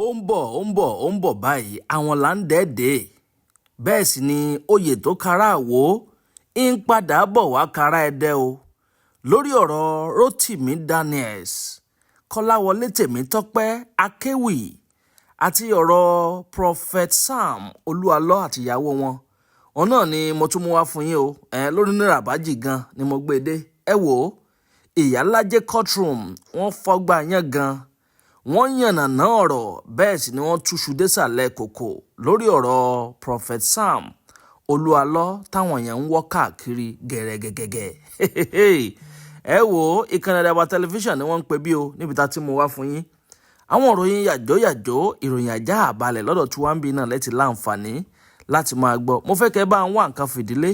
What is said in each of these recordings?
ó ń bọ̀ báyìí àwọn là ń dẹ́ẹ̀dẹ́ bẹ́ẹ̀ sì ni oyè tó kára àwò ń padà bọ̀ wá kára ẹdẹ o lórí ọ̀rọ̀ Rotimi Daniels Kọ́láwọlé Tèmítọ́pẹ́ Akéwì àti ọ̀rọ̀ Prophet Sam Olúalọ́ àtìyàwó wọn náà ni mo tún mú wá fún yín o lórí ní Rabaji gan ni mo gbé dé ẹ wò ó Ìyálájé courtroom wọ́n fọ́gbà yẹn gan wọ́n yànnàná ọ̀rọ̀ bẹ́ẹ̀ sì ni wọ́n túṣu désàlẹ̀ kòkò lórí ọ̀rọ̀ Prophet Sam Olúalọ́ táwọn yẹn ń wọ́ káàkiri gẹ̀rẹ́gẹ̀gẹ̀gẹ̀ ẹ wò ó ìkànnì Àdàbà tẹlifíṣàn ni wọ́n ń pè bí o níbi tá tí mo wá fún yín àwọn ìròyìn yàjóyàjó ìròyìn ajá àbálẹ̀ lọ́dọ̀ tí wọ́n ń bí náà lẹ́tì láǹfààní láti máa gbọ́ mo fẹ́ kẹ́ bá ń wá nǹkan fìdílé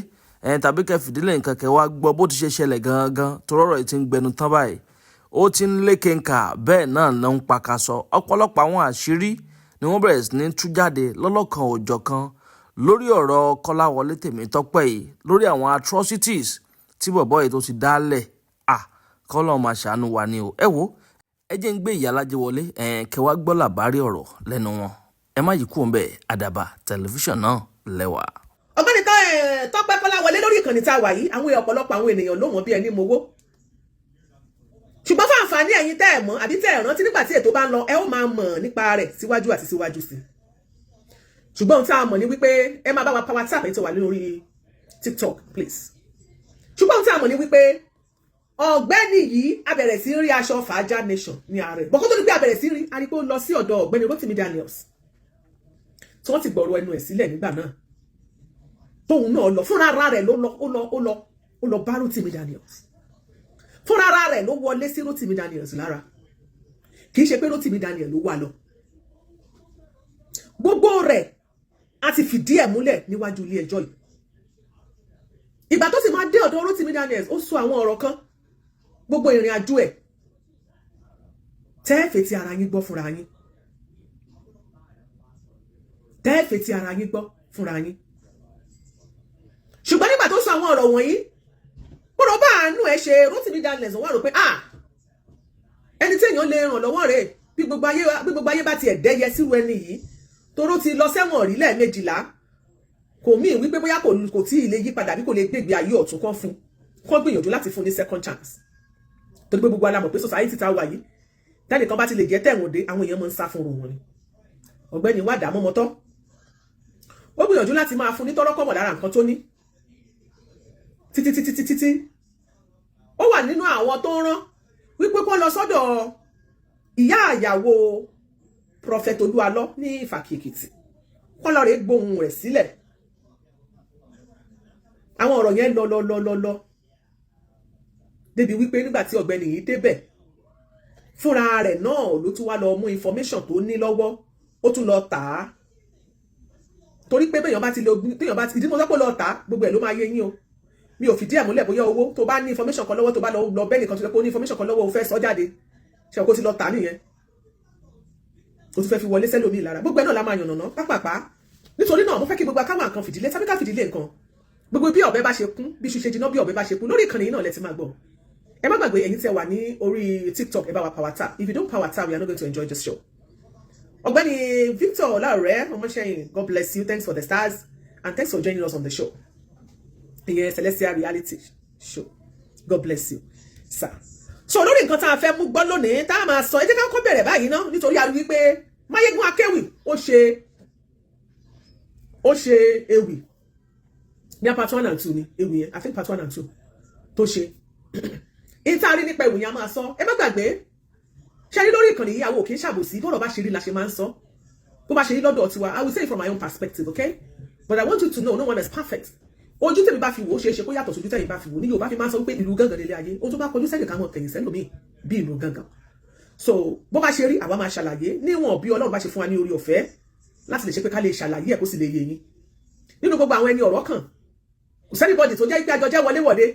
tàbí kẹ́ fìdílé nǹkan kẹ́ wá gbọ́ bó ti ṣe ṣẹlẹ̀ gangan tó rọ̀rọ̀ yìí ti ń gbẹnu tán báyìí ó ti ń lékenkà bẹ́ẹ̀ náà ló ń pakasọ ọ̀pọ̀lọpọ̀ àwọn àṣírí ni wọ́n bẹ̀rẹ̀ sí ní tú jáde lọ́lọ́kan òjọ̀kan lórí ọ̀rọ̀ Kọ́láwọlé Tèmítọ́pẹ́ yìí lórí àwọn atrocities tí bọ̀bọ́ yìí tó ti dálẹ̀ kọ́lọ́ máa ṣàánú wa ni o ẹ wo ẹ jẹ́ ń gbé Ìyálájé wọlé kẹ́ wá gbọ́ làbárí ọ̀rọ̀ lẹ́nu wọn ẹ má yí kúrò ń bẹ̀ Àdàbà tẹlifíṣàn náà lẹ́wà. ọ̀gbẹ́ni Tọ́pẹ́ Kọ́láwọlé lórí ìkànnì tá a wà yìí àwọn ọ̀pọ̀lọpọ̀ àwọn ènìyàn ló mọ̀ bí ẹni mowó ṣùgbọ́n fún àǹfààní ẹ̀yin tẹ́ ẹ̀ mọ̀ àbí tẹ́ ẹ̀ rántí nígbà tí ètò bá ń lọ ẹ ó máa mọ̀ nípa rẹ̀ síwájú àti síwájú sí ṣùgbọ́n ohun tá a mọ̀ ní wípé ẹ máa bá wa pa WhatsApp èyí tó wà lórí TikTok please ṣùgbọ́n ohun tá a mọ̀ ní wípé ọ̀gbẹ́ni yìí a bẹ̀rẹ̀ sí rí aṣọ fàájà nation ní ààrẹ bọ́kọ́ tó ní pé a bẹ̀rẹ̀ sí rí a rí pé ó lọ sí ọ̀dọ̀ ọ̀gbẹ́ni Rotimi Daniels tí wọ́n ti gbọ̀rọ̀ ẹnu ẹ̀ sílẹ̀ nígbà náà tóun náà lọ fúnra ara rẹ̀ ó lọ bá Rotimi Daniels fúnra ara rẹ̀ ló wọlé sí Rotimi Daniels lára kì í ṣe pé Rotimi Daniels ló wà lọ gbogbo rẹ̀ a ti fìdí ẹ̀ múlẹ̀ níwájú ilé ẹjọ́ yìí ìgbà tó sì máa dé ọ̀dọ̀ Rotimi Daniels ó sọ àwọn ọ̀rọ̀ kan gbogbo ìrìn àjò ẹ̀ tẹ́ẹ̀fẹ̀ tí ara yín gbọ́ fúnra yín tẹ́ẹ̀fẹ̀ tí ara yín gbọ́ fúnra yín ṣùgbọ́n nígbà tó sọ àwọn ọ̀rọ̀ wọ̀nyí bọ́dọ̀ bá àánú ẹ ṣe Rotimi Daniels wọ́n rò pé ẹni tí èèyàn lè ràn lọ́wọ́ rẹ̀ bí gbogbo ayé bá tiẹ̀ dẹ́yẹ sírú ẹni yìí toró ti lọ sẹ́wọ̀n rí lẹ́ẹ̀mejìlá kò mí wípé bóyá kò tí ì lè yí padà bí kò lè gbègbè ayé ọ̀tún kan fún kó gbìyànjú láti fún ní second chance torí pé gbogbo alamọ̀ pé society tá a wà yìí tẹ́nìkan bá ti lè jẹ́ tẹ̀wọ̀n dé àwọn èèyàn máa ń sá fún wọn ni ọ̀gbẹ́ni wà dààmú mọ́tọ́ ó gbìyànjú láti máa fún ní tọ́rọ́kọ́bọ̀ lára nǹkan tó ní títí ó wà nínú àwọn tó rán wípé kó lọ sọ́dọ̀ ìyá àyàwó Prophet Olúalọ́ ní Ìfàkì Èkìtì kó lọ rè gbóhùn rẹ̀ sílẹ̀ àwọn ọ̀rọ̀ yẹn lọ débi wípé nígbà tí ọ̀gbẹ́ni yìí débẹ̀ fúnra rẹ̀ náà ló tún wá lọ mú information tó ní lọ́wọ́ ó tún lọ tà á torí pé téèyàn bá ti ìdí mo sọ pé lọ tà á gbogbo ẹ̀ ló máa yé yín o mi ò fìdí ẹ̀ múlẹ̀ bóyá owó tó bá ní information kan lọ́wọ́ tó bá lọ bẹ́ẹ̀ nìkan tó lọ pé ó ní information kan lọ́wọ́ ó fẹ́ sọ jáde ṣe kó ti lọ tà nìyẹn ó tún fẹ́ fi wọlé sẹ́lómi lára gbogbo ẹ̀ náà la máa yànnàná pápápá nítorí náà mo fẹ́ kí gbogbo akáwọn nǹkan fìdílé tàbí ká fìdílé nǹkan gbogbo bí ọ̀bẹ bá ṣe kún bí iṣu ṣe jiná bí ọ̀bẹ bá ṣe kún lórí ìkànnì yìí náà lẹ ti máa gbọ́ ẹ má gbàgbé ẹ̀yin tí ẹ wà ní orí TikTok ẹ bá wa power tap if you don't power tap we are not going to enjoy this show ọ̀gbẹ́ni Victor Ọláọ̀rẹ́ ọmọṣẹ́yìn God bless you thanks for the stars and thanks for joining us on the show ìyẹn Celestial reality show God bless you sir. So lórí nǹkan tá a fẹ́ mú gbọ́ lónìí tá a máa sọ ẹ jẹ́ ká kọ́ bẹ̀rẹ̀ báyìí ná nítorí a rí wípé Máyégún Akéwì ó ṣe ewì ní part 1 and 2 ni ewì yẹn I think part 1 and 2 tó ṣe ìtaari nípa ewì yẹn a máa sọ ẹ má gbàgbé ṣe rí lórí ìkànnì yìí àwọn òkè ṣàbòsí bọ́rọ̀ bá ṣe rí la ṣe máa ń sọ bó bá ṣe rí lọ́dọ̀ tiwa I will say it from my own perspective okay but I want you to know no one is perfect ojú tèmi bá fi wò ó ṣe é ṣe kó yàtọ̀ sójú tẹ̀yin bá fi wò ní Yorùbá fi máa ń sọ pé ìlú gángan nílé ayé ó tún bá kọjú sẹ́yìn káwọn tẹ̀yìn sẹ́lòmíì bí ìlú gángan so bó bá ṣe rí àwa máa ṣàlàyé níwọ̀n bí Ọlọ́run bá ṣe fún wa ní orí ọ̀fẹ́ láti lè ṣe pé ká lè ṣàlàyé ẹ̀ kó sì lè yé yín nínú gbogbo àwọn ẹni ọ̀rọ̀ kan kò sẹ́nibọ́dì tó jẹ́ pé àjọ jẹ́ wọléwọ̀de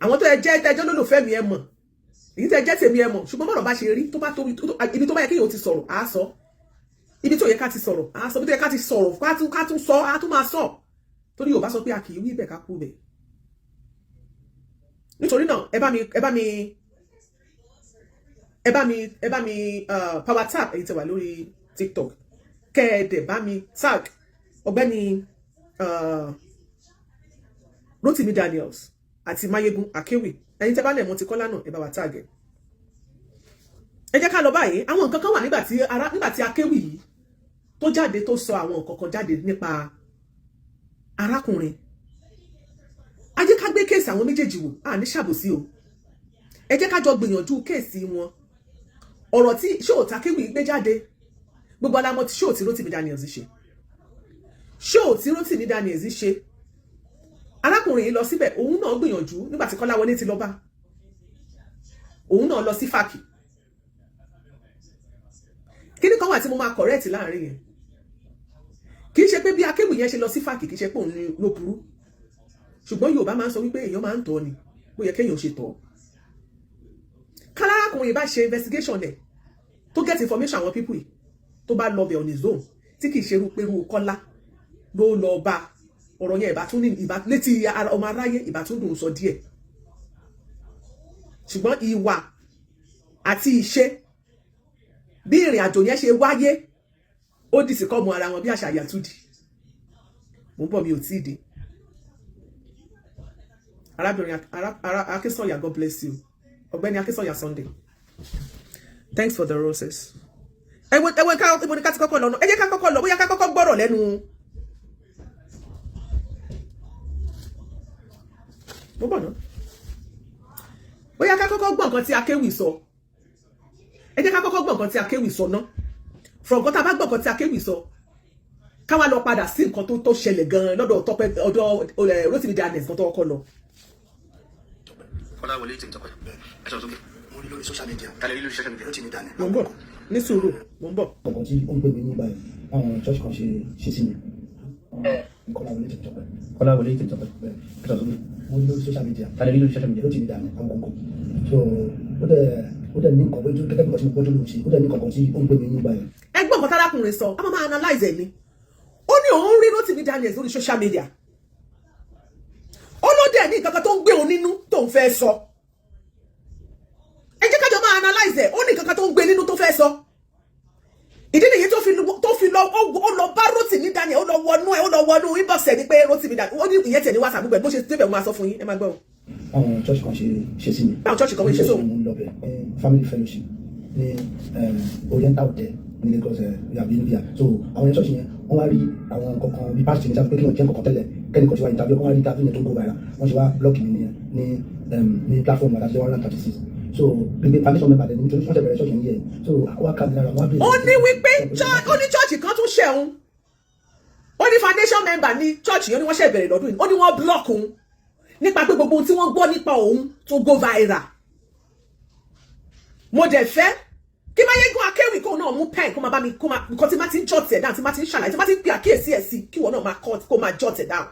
àwọn tó jẹ́ tẹjọ́ lólùfẹ́ mi ẹ mọ̀ èyí tẹ jẹ́ tèmi ẹ mọ̀ ṣùgbọ́n bọ́rọ̀ bá ṣe rí tó bá tóbi ibi tó bá yẹ kéèyàn ti sọ̀rọ̀ á sọ ibi tó yẹ ká ti sọ̀rọ̀ á sọ ibi tó yẹ ká ti sọ̀rọ̀ ká tún sọ á tún máa sọ torí Yorùbá sọ pé a kì í wí bẹ̀ ká kú bẹ̀ nítorí náà ẹ bá mi ẹ bá mi power tap èyí tẹ́ wà lórí TikTok kẹ́ ẹ dẹ̀ bá mi tag ọ̀gbẹ́ni Rotimi Daniels àti Mayegun Akewi ẹ̀yin tẹ́ bá lẹ̀ mọ́ ti Kọ́lá náà ẹ bá wa tag ẹ jẹ́ ká lọ báyìí. Àwọn nǹkan kan wà nígbà tí Akewi yìí tó jáde tó sọ àwọn nǹkan kan jáde nípa arákùnrin. A jẹ́ ká gbé kéèsì àwọn méjèèjì wò à ní ṣàbòsí o, ẹ jẹ́ ká jọ gbìyànjú kéèsì wọn. Ọ̀rọ̀ tí ṣóò tí Akewi gbé jáde gbogbo alámọ̀ tí ṣóò tí Rotimi Daniels ṣe, ṣóò tí Rotimi Daniels ṣe. Arákùnrin yìí lọ síbẹ̀, òun náà gbìyànjú nígbà tí Kọ́láwọlé ti lọ bá, òun náà lọ sí fàkì. Kíní kan wà tí mo máa correct láàrin yẹn, kì í ṣe pé bí Akewi yẹn ṣe lọ sí fàkì kì í ṣe pé òun ló burú, ṣùgbọ́n Yorùbá máa ń sọ wípé èèyàn máa ń tọ́ ni bó yẹ kéèyàn ṣe tọ́. Kálárakùnrin bá ṣe investigation ẹ̀ tó get information àwọn people yìí tó bá lọ bẹ̀ on his own tí kì í ṣe rúperú Kọ́lá ló lọ bá, ọ̀rọ̀ yẹn ìbá tún ní létí ọmọ aráyé ìbá tún dùn sọ díẹ̀. Ṣùgbọ́n ìwà àti ìṣe bí ìrìn àjò yẹn ṣe wáyé ó dì sí kọ́ mọ ara wọn bí àṣà àyàtúndì. Mo ń bọ̀ mi ò tí ì dé. Arábìnrin Akínsànyà, God bless you. Ọ̀gbẹ́ni Akínsànyà Sunday, thanks for the roses. Ẹ̀wọ̀n ká ti kọ́kọ́ lọ náà, ẹ jẹ́ ká kọ́kọ́ lọ bóyá ká kọ́kọ́ gbọ́rọ̀ lẹ́nu. Mo bọ̀ náà. Bóyá ká kọ́kọ́ gbọ́ nǹkan tí Akewi sọ. Ẹ jẹ́ ká kọ́kọ́ gbọ́ nǹkan tí Akewi sọ náà. From nǹkan tá a bá gbọ́ nǹkan tí Akewi sọ, ká wá lọ padà sí nǹkan tó ṣẹlẹ̀ gan-an lọ́dọ̀ Rotimi Daniels kan tó kọ́kọ́ lọ. Kọ́láwọlé Tèmi Tọ́pẹ́ ẹ sọ sókè. Mo rí lórí social media. Kálẹ̀ rí lórí social media. Rotimi Daniels. Mo ń bọ̀ ní sùúrù, mo ń bọ̀. Ọ̀kan tí ó ń gbé mi nígbà yìí, àwọn church kan ṣe sí mi. Kọ́láwọlé Tèmi Tọ́pẹ́. Kọ́láwọlé Tèmi Tọ́pẹ́ ẹ sọ sókè. Mo rí lórí social media. Kálẹ̀ rí lórí social media. Rotimi Daniels àwọn kọ̀ọ̀kan. So ó dẹ̀ ní nǹkan tó gẹ́gẹ́ bí ọtí mo gbọ́dọ̀ lò sí, ó dẹ̀ ní nǹkan tí ó ń gbé mi nígbà yìí. Ẹ gbọ́ nǹkan tárákùnrin sọ, a máa analyze ẹ̀ ni. Ó ní òun rí Rotimi Daniels lórí social media. Ó ló dẹ̀ ní nǹkan kan tó ń gbé òun nínú tó ń fẹ́ sọ. Ẹ jẹ́ ká jọ máa analyze ẹ̀, ó ní nǹkan kan tó ń gbé nínú tó fẹ́ sọ. Ìdí nìyí tó fi lọ ó lọ bá Rotimi Daniels, ó lọ wọnú inbox ẹ̀ ní pé Rotimi Daniels, ó ní ìyẹn tẹ̀ ní WhatsApp gbẹ̀ bó ṣe débẹ̀ mo máa sọ fún yín, ẹ máa gbọ́ o. Àwọn church kan ṣe sí mi. Àwọn church kan ṣe sóhun. Mo ń lọ bẹ̀ family fellowship ní Oriental Hotel ní Lagos yàbí India. So àwọn church yẹn wọ́n wá rí àwọn kankan bí pásítì ní sábà pé kí wọ́n jẹ́ kankan tẹ́lẹ̀ kẹ́nìkan ṣe wá interview wọ́n wá rí interview yẹn tó go viral wọ́n ṣe wá blọ́ọ̀kì mi ní platform àti 136. So gbogbo foundation member dẹ̀ nítorí wọ́n ṣe bẹ̀rẹ̀ church yẹn yẹ so wá ká mi lára wọ́n á bẹ̀rẹ̀. Ó ní wípé ó ní church kan tún ṣẹ̀hún, ó ní foundation member ní church yẹn ó ní wọ́n ṣe bẹ̀rẹ̀ lọ́dún yìí, ó ní wọ́n block òun nípa pé gbogbo ohun tí wọ́n gbọ́ nípa òun tó go viral. Mo dẹ̀ fẹ́ kí Mayegun Akewi kó náà mú pen kó máa bá mi nǹkan tí má ti ń jot ẹ̀ down tí má ti ń ṣàlàyé tí má ti ń pè àkíyèsí ẹ̀ sí kí wọ́n náà máa cut kó máa jot ẹ̀ down.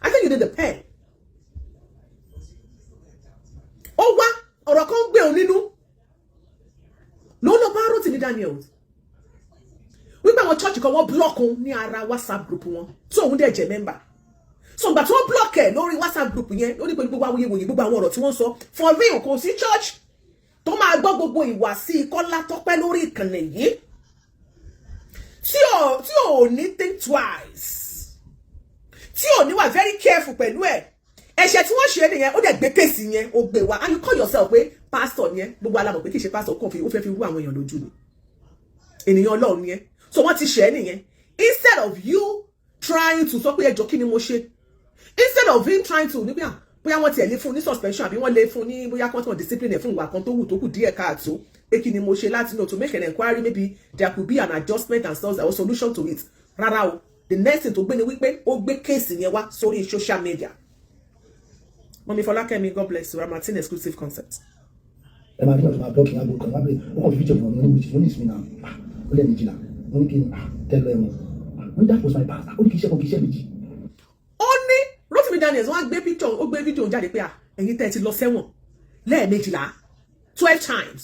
I think you need the pen. Ó wá ọ̀rọ̀ kan gbé òun nínú ló lọ bá Rotimi Daniels wípé àwọn church kan wọ́n block òun ní ara WhatsApp group wọn tí òun dẹ̀ jẹ́ member. So ìgbà tí wọ́n block ẹ̀ lórí WhatsApp group yẹn ó ní pé gbogbo awuyewuye gbogbo àwọn ọ̀rọ̀ tí wọ́n sọ for real kò sí church tó máa gbọ́ gbogbo ìwà sí Kọ́lá Tọ́pẹ́ lórí ìkànnì yìí tí ò ní think twice, tí ò ní wà very careful pẹ̀lú ẹ̀. Ẹ̀ṣẹ̀ tí wọ́n ṣe nìyẹn ó dẹ̀ gbé kéèsì yẹn ó gbé wá and you call yourself pé pastor yẹn gbogbo alamọ̀ pé kì í ṣe pastor kàn ó fẹ́ fi rú àwọn èèyàn lójú ni ènìyàn Ọlọ́run yẹn. So wọ́n ti ṣe é nìyẹn instead of you trying to sọ pé ẹjọ́ kí ni mo ṣe, instead of him trying to níbi bóyá wọ́n tiẹ̀ lé fún ní suspension àbí wọ́n lé fún ní bóyá kí wọ́n discipline ẹ̀ fún ìwà kan tó kù díẹ̀ káàtó pé kí ni mo ṣe láti know to make an inquiry maybe there could be an adjustment and stuff or solution to it. Rárá o, the next thing tó gbé ni wípé ó gbé kéèsì yẹn wá sórí social media. Mọ̀mí Fọlákẹ́mi, God bless you, Ramatin exclusive concept. Ẹ máa dín ọ̀tún máa blọ́ọ̀kì àgbo kan lábẹ́ ó kàn fi fíjọ ìwọ̀n ní wíṣí ó ní ìsinmi náà ó lẹ́nu ìjìlá ó ní kí n tẹ́lẹ̀ ẹ̀wọ̀n ó ní that was my past ó ní kí iṣẹ́ kan kí iṣẹ́ méjì. Ó ní Rotimi Daniels wọ́n á gbé picture ó gbé fídíò jáde pé ẹ̀yin tẹ́ ẹ ti lọ sẹ́wọ̀n lẹ́ẹ̀mejìlá 12 times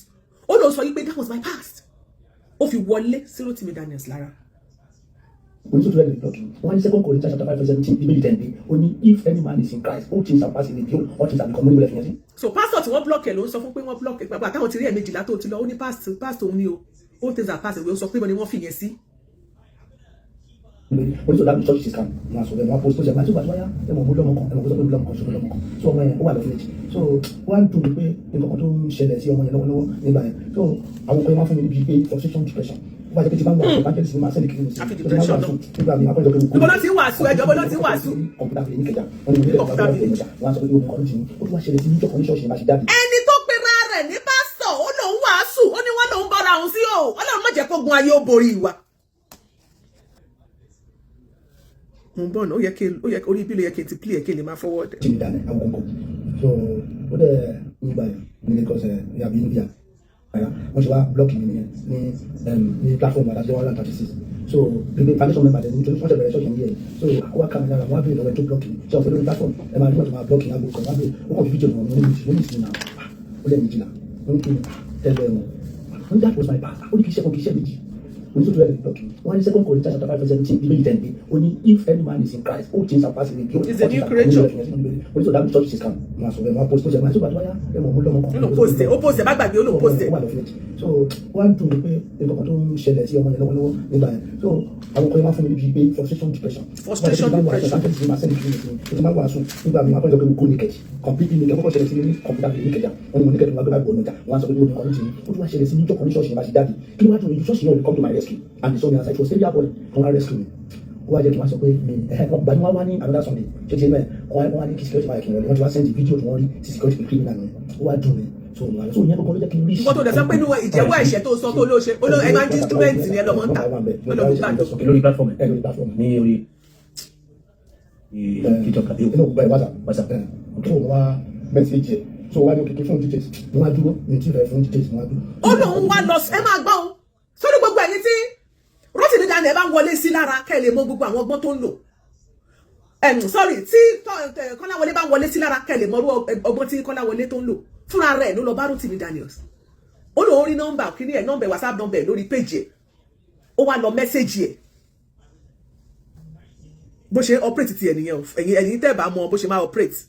ó lọ sọ yí pé that was my past ó fi wọlé sí Rotimi Daniels lára. oníṣòtò rẹ̀ lè lọ́ọ̀kì wọ́n ní 2 Corinthians chapter 5 verse 17 bíbélì tẹ̀lé ó ní if any man is in Christ all things are passing away all things are become new life. So pastor tí wọ́n block ẹ̀ ló ń sọ fún pé wọ́n block ẹ̀ pàpà táwọn ti rí ẹ̀mejìlá tó ti lọ ó ní pastor òun ni o all things are passing away ó sọ pé wọ́n ni wọ́n fi yẹn sí. oníṣòtò dábì church system wọn àṣọ bẹ́ẹ̀ wọn post tó ṣe máa tó bá tó wáyà ẹ mọ̀ mú lọ́mọ kan ẹ mọ̀ kó sọ pé lọ́mọ kan ṣe lọ́mọ kan so ọmọ yẹn ó wà lọ́fíìlẹ̀jì so wọ́n á dùn mí pé nǹkan kan tó ń ṣẹlẹ̀ sí ọmọ yẹn lọ́wọ́lọ́wọ́ nígbà yẹn so àwọn kan máa fún mi níbi pé frustration depression ó bá jẹ́ pé tí bá ń wà evangelist ní máa sẹ́ni kiri mi sí nígbà mi akọ́jọ́ pé mo kó bọ́lá ti ń wàásù ẹjọ́ bọ́lá ti ń wàásù. kọ̀mpútà fìlẹ̀ ní kẹjà wọn ni mo nílẹ̀ kọ̀mpútà fìlẹ̀ ní kẹjà wọn á sọ pé omi kan ló ti ní ó tún wá ṣẹlẹ̀ sí ní ìjọkọ̀ ní ṣọ́ọ̀ṣì máa ṣe jáde. ẹni tó pera rẹ̀ ní pásítọ̀ ó lòun wàásù ó ní wọ́n lòun bọ́ra òun sí o ọlọ́run má jẹ́ kó gun ayé ó borí ìwà. mo ń bọ̀ náà ó yẹ orí ibi ló yẹ kí n ti play ẹ̀ kí n lè máa forward. tí mi dání àwọn kọ̀ọ̀kan so ó dẹ̀ nígbà yẹn ní Lagos yàbí India wọ́n ṣe wá blọ́ọ̀kì mi nìyẹn ní platform àdájọ́ 136 so gbogbo foundation member dẹ̀ nítorí wọ́n ṣe bẹ̀rẹ̀ ṣọ́ọ̀ṣì yẹn so àkọ́wá kàmí lára wọ́n á bèèrè lọ́wọ́ ẹ̀ tó blọ́ọ̀kì mi ṣe ọ̀fẹ́ lórí platform ẹ̀ máa nígbà tó máa blọ́ọ̀kì àgbo kan wọ́n á bèèrè ó kàn fi fídíò wọn ní ìsìn náà ó lẹ́yìn méjìlá wọ́n ní kí n tẹ́lẹ̀ wọn wọ́n ní that was my past ó ní kì í ṣe méjì oníṣòtò rẹ̀ lè blọ́ọ̀kì wọ́n ní 2 Corinthians chapter 5 verse 17 bíbélì tẹ̀lé ó ní if any man is in Christ all things are passing away. He's a new creature. oníṣòtò dábì church system wọn àṣọ bẹ́ẹ̀ wọn post tó ṣe máa tó bá tó wáyà ẹ̀ mọ̀ mú lọ́mọ kan. ó post ẹ̀ bá gbàgbé ó lò post ẹ̀. so wọ́n á dùn mí pé nǹkan kan tó ń ṣẹlẹ̀ sí ọmọ yẹn lọ́wọ́lọ́wọ́ nígbà yẹn so àwọn kan máa fún mi níbi pé frustration depression. máa wàásù nígbà mi máa kọ́ ìjọba kó naked completely naked kọ́kọ́ ṣẹlẹ̀ sí ní kọ̀mpútà kìí naked wọn ni mo naked wọn gbé báyìí bọ̀ ọ̀nà wọn sọ pé ó ní kọ́ni tì ó tún wá ṣẹlẹ̀ sí ní ìjọkọ̀ ní ṣọ́ọ̀ṣì yẹn bá ti jáde kí ló wá dùn mí ṣọ́ọ̀ṣì náà come to my rescue and the son yẹn was area boy wọn wá rescue mi ó wá jẹ́ kí wọ́n sọ pé gbani wá wá ní another Sunday ṣé ti ẹ mẹ́ wọ́n wá ní kí security máa kí wọ́n ti wá send video tí wọ́n rí sí security criminal ni ó wá dùn mí so ìyẹn kọ́kọ́ ló jẹ́ kí n rí. nǹkan tó dẹ̀ sọ pé inú ìjẹ́wọ́ ẹ̀ṣẹ̀ tó sọ tó ló ṣe ó ló ẹ máa ń instrument ni ẹ lọ́mọ ń ta ó lọ́ fi lórí platform ní orí TikTok àbí WhatsApp tó wá mẹ́sẹ̀jì ẹ̀ so wá ní òkèké fún details wọ́n á dúró ní tí ìfẹ́ fún details wọ́n á dúró. ó lóun wá lọ ẹ máa gbọ́ o sórí gbogbo ẹ̀yin tí Rotimi Daniel bá ń wọlé sí lára kẹ́ ẹ lè mọ gbogbo àwọn ọgbọ́n tó ń lò sorry tí Kọ́láwọlé bá ń wọlé sí lára kẹ́ ẹ lè mọ ọgbọ́n tí Kọ́láwọlé tó ń lò fúnra rẹ̀ ló lọ bá Rotimi Daniel ó lóun rí nọ́mbà kíní ẹ̀ nọ́mbà WhatsApp nọ́mbà ẹ̀ lórí péjì ẹ̀ ó wá lọ mẹ́sẹ̀jì ẹ̀ bó ṣe operate ti ẹnìyẹn ẹ̀yin tẹ́ bá mọ bó ṣe máa operate.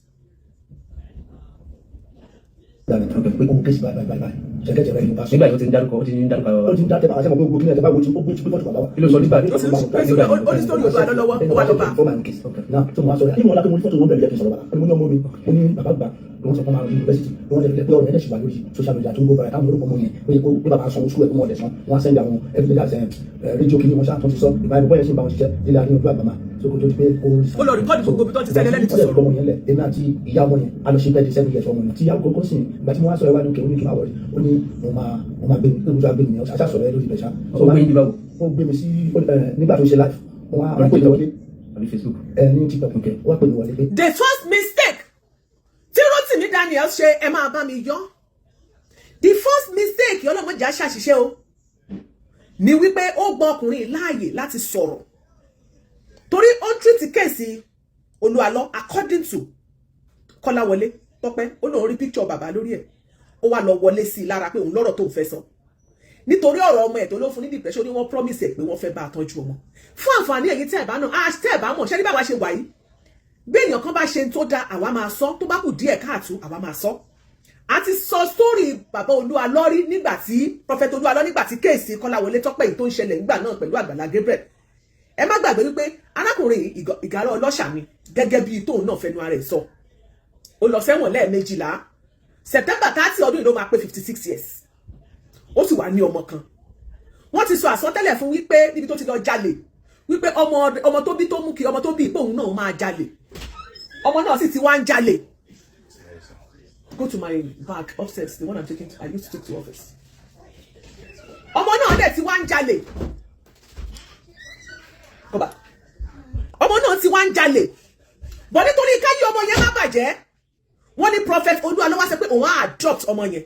pé kò kéṣì báyìí ṣẹ̀kẹ́ jẹ̀rẹ̀ ìlú bá sọ. nígbà yóò ti ń dárúkọ ó ti ń dárúkọ ó ti ń dárúkọ àṣẹ mọ̀ pé gbogbo kí ni ẹ̀ bá wo ti ó gbé fọ́tò bàbá wa. kí ló sọ nígbà ó ní sórí òdo àlọ́ lọ́wọ́ ó wà lọ́ba. náà tó máa sọ yà kí wọn lápẹ́ mo ní fọ́tò wọn bẹ̀rẹ̀ jẹ́ kí n sọ̀rọ̀ bàbá mo ní ọmọ mi mo ní bàbá gbà lọ́wọ́ sọ fún àwọn yunifásitì lọ́wọ́ jẹ́ pé ọ̀rọ̀ ẹ̀dẹ̀ ṣùgbọ́n lórí social media tó ń gbó bẹ̀rẹ̀ táwọn olùkọ́ mọ̀ yẹn pé bàbá sanwó sukú ẹ̀ fún ọ̀dẹ̀ sàn wọ́n á sẹ́ndì àwọn evidence rédíò kìíní wọn ṣáà tó ti sọ ìbáyìí bọ́yẹ̀ sí ìbáwọn ṣiṣẹ́ nílẹ̀ àdúgbò ìlú àgbàmà tó kó tó di pé ó lọ rìkọ́dì gbogbo tó ti sẹ́ni lẹ́ni ti sọ̀rọ̀. ọmọ yẹn lẹ̀ èmi àti ìyá ọmọ yẹn a lọ ṣe bẹ́ẹ̀ di 7 years ọmọ yẹn tí ìyá kókó sì ìgbà tí mo wá sọ ẹwà ní òkè oníkì máa wọlé ó ní mo máa gbé mi pé mo tún á gbé mi yẹn aṣá sọ̀rọ̀ ẹ lórí ìbẹ̀ṣá. ó gbé mi sí nígbà tó ṣe live wọ́n pè mí wọlé àbí Facebook ní TikTok wọ́n pè mí wọlé pé. the first mistake tí Rotimi Daniel ṣe ẹ máa bá mi yọ the first mistake ọlọ́mọdé aṣàṣìṣe o ni wípé ó gbọ́ ọkùnrin láàyè láti sọ̀rọ̀ torí ó ń treat kéèsì Olúalọ according to Kọ́láwọlé Tọ́pẹ́ ó lóun rí picture bàbá lórí ẹ̀ ó wá lọ wọlé sí i lára pé òun lọ́rọ̀ tó ń fẹ́ sọ nítorí ọ̀rọ̀ ọmọ ẹ̀ tó ló fún ní depression ní wọ́n promise ẹ̀ pé wọ́n fẹ́ bá a tọ́jú ọmọ fún àǹfààní ẹ̀yin tẹ́ ẹ̀ bá náà tẹ́ ẹ̀ bá mọ̀ ṣé ní báwa ṣe wà yìí bí èèyàn kan bá ṣe tó da àwa máa sọ tó bá kù díẹ̀ káàtó àwa máa sọ a ti sọ sórí bàbá Olúalọ rí nígbà tí Prophet Olúalọ nígbà tí kéèsì Kọ́láwọlé Tọ́pẹ́ yìí tó ń ṣẹlẹ̀ nígbà náà pẹ̀lú Àgbàlá Gabriel ẹ má gbàgbé wípé arákùnrin Ìgárá Ọlọ́ṣà mi gẹ́gẹ́ bí tóun náà fẹnu ara ẹ̀ sọ ó lọ sẹ́wọ̀n lẹ́ẹ̀mejìlá September 30 ọdún yìí ló máa pé 56 years ó sì wà ní ọmọ kan wọ́n ti sọ àsọtẹ́lẹ̀ fún wípé níbi tó ti lọ jalè wípé ọmọ tó bí tó mú kí ọmọ tó bí ìpòhùn náà máa jalè ọmọ náà sì ti wá ń jalè. Go to my bag upstairs, the one I'm taking I used to take to office. Ọmọ náà dẹ̀ ti wá ń jalè. Go back. Ọmọ náà ti wá ń jalè. Bọ̀ nítorí káyé ọmọ yẹn má bàjẹ́. Wọ́n ní Prophet Olúalọ wá sọ pé òun á adopt ọmọ yẹn.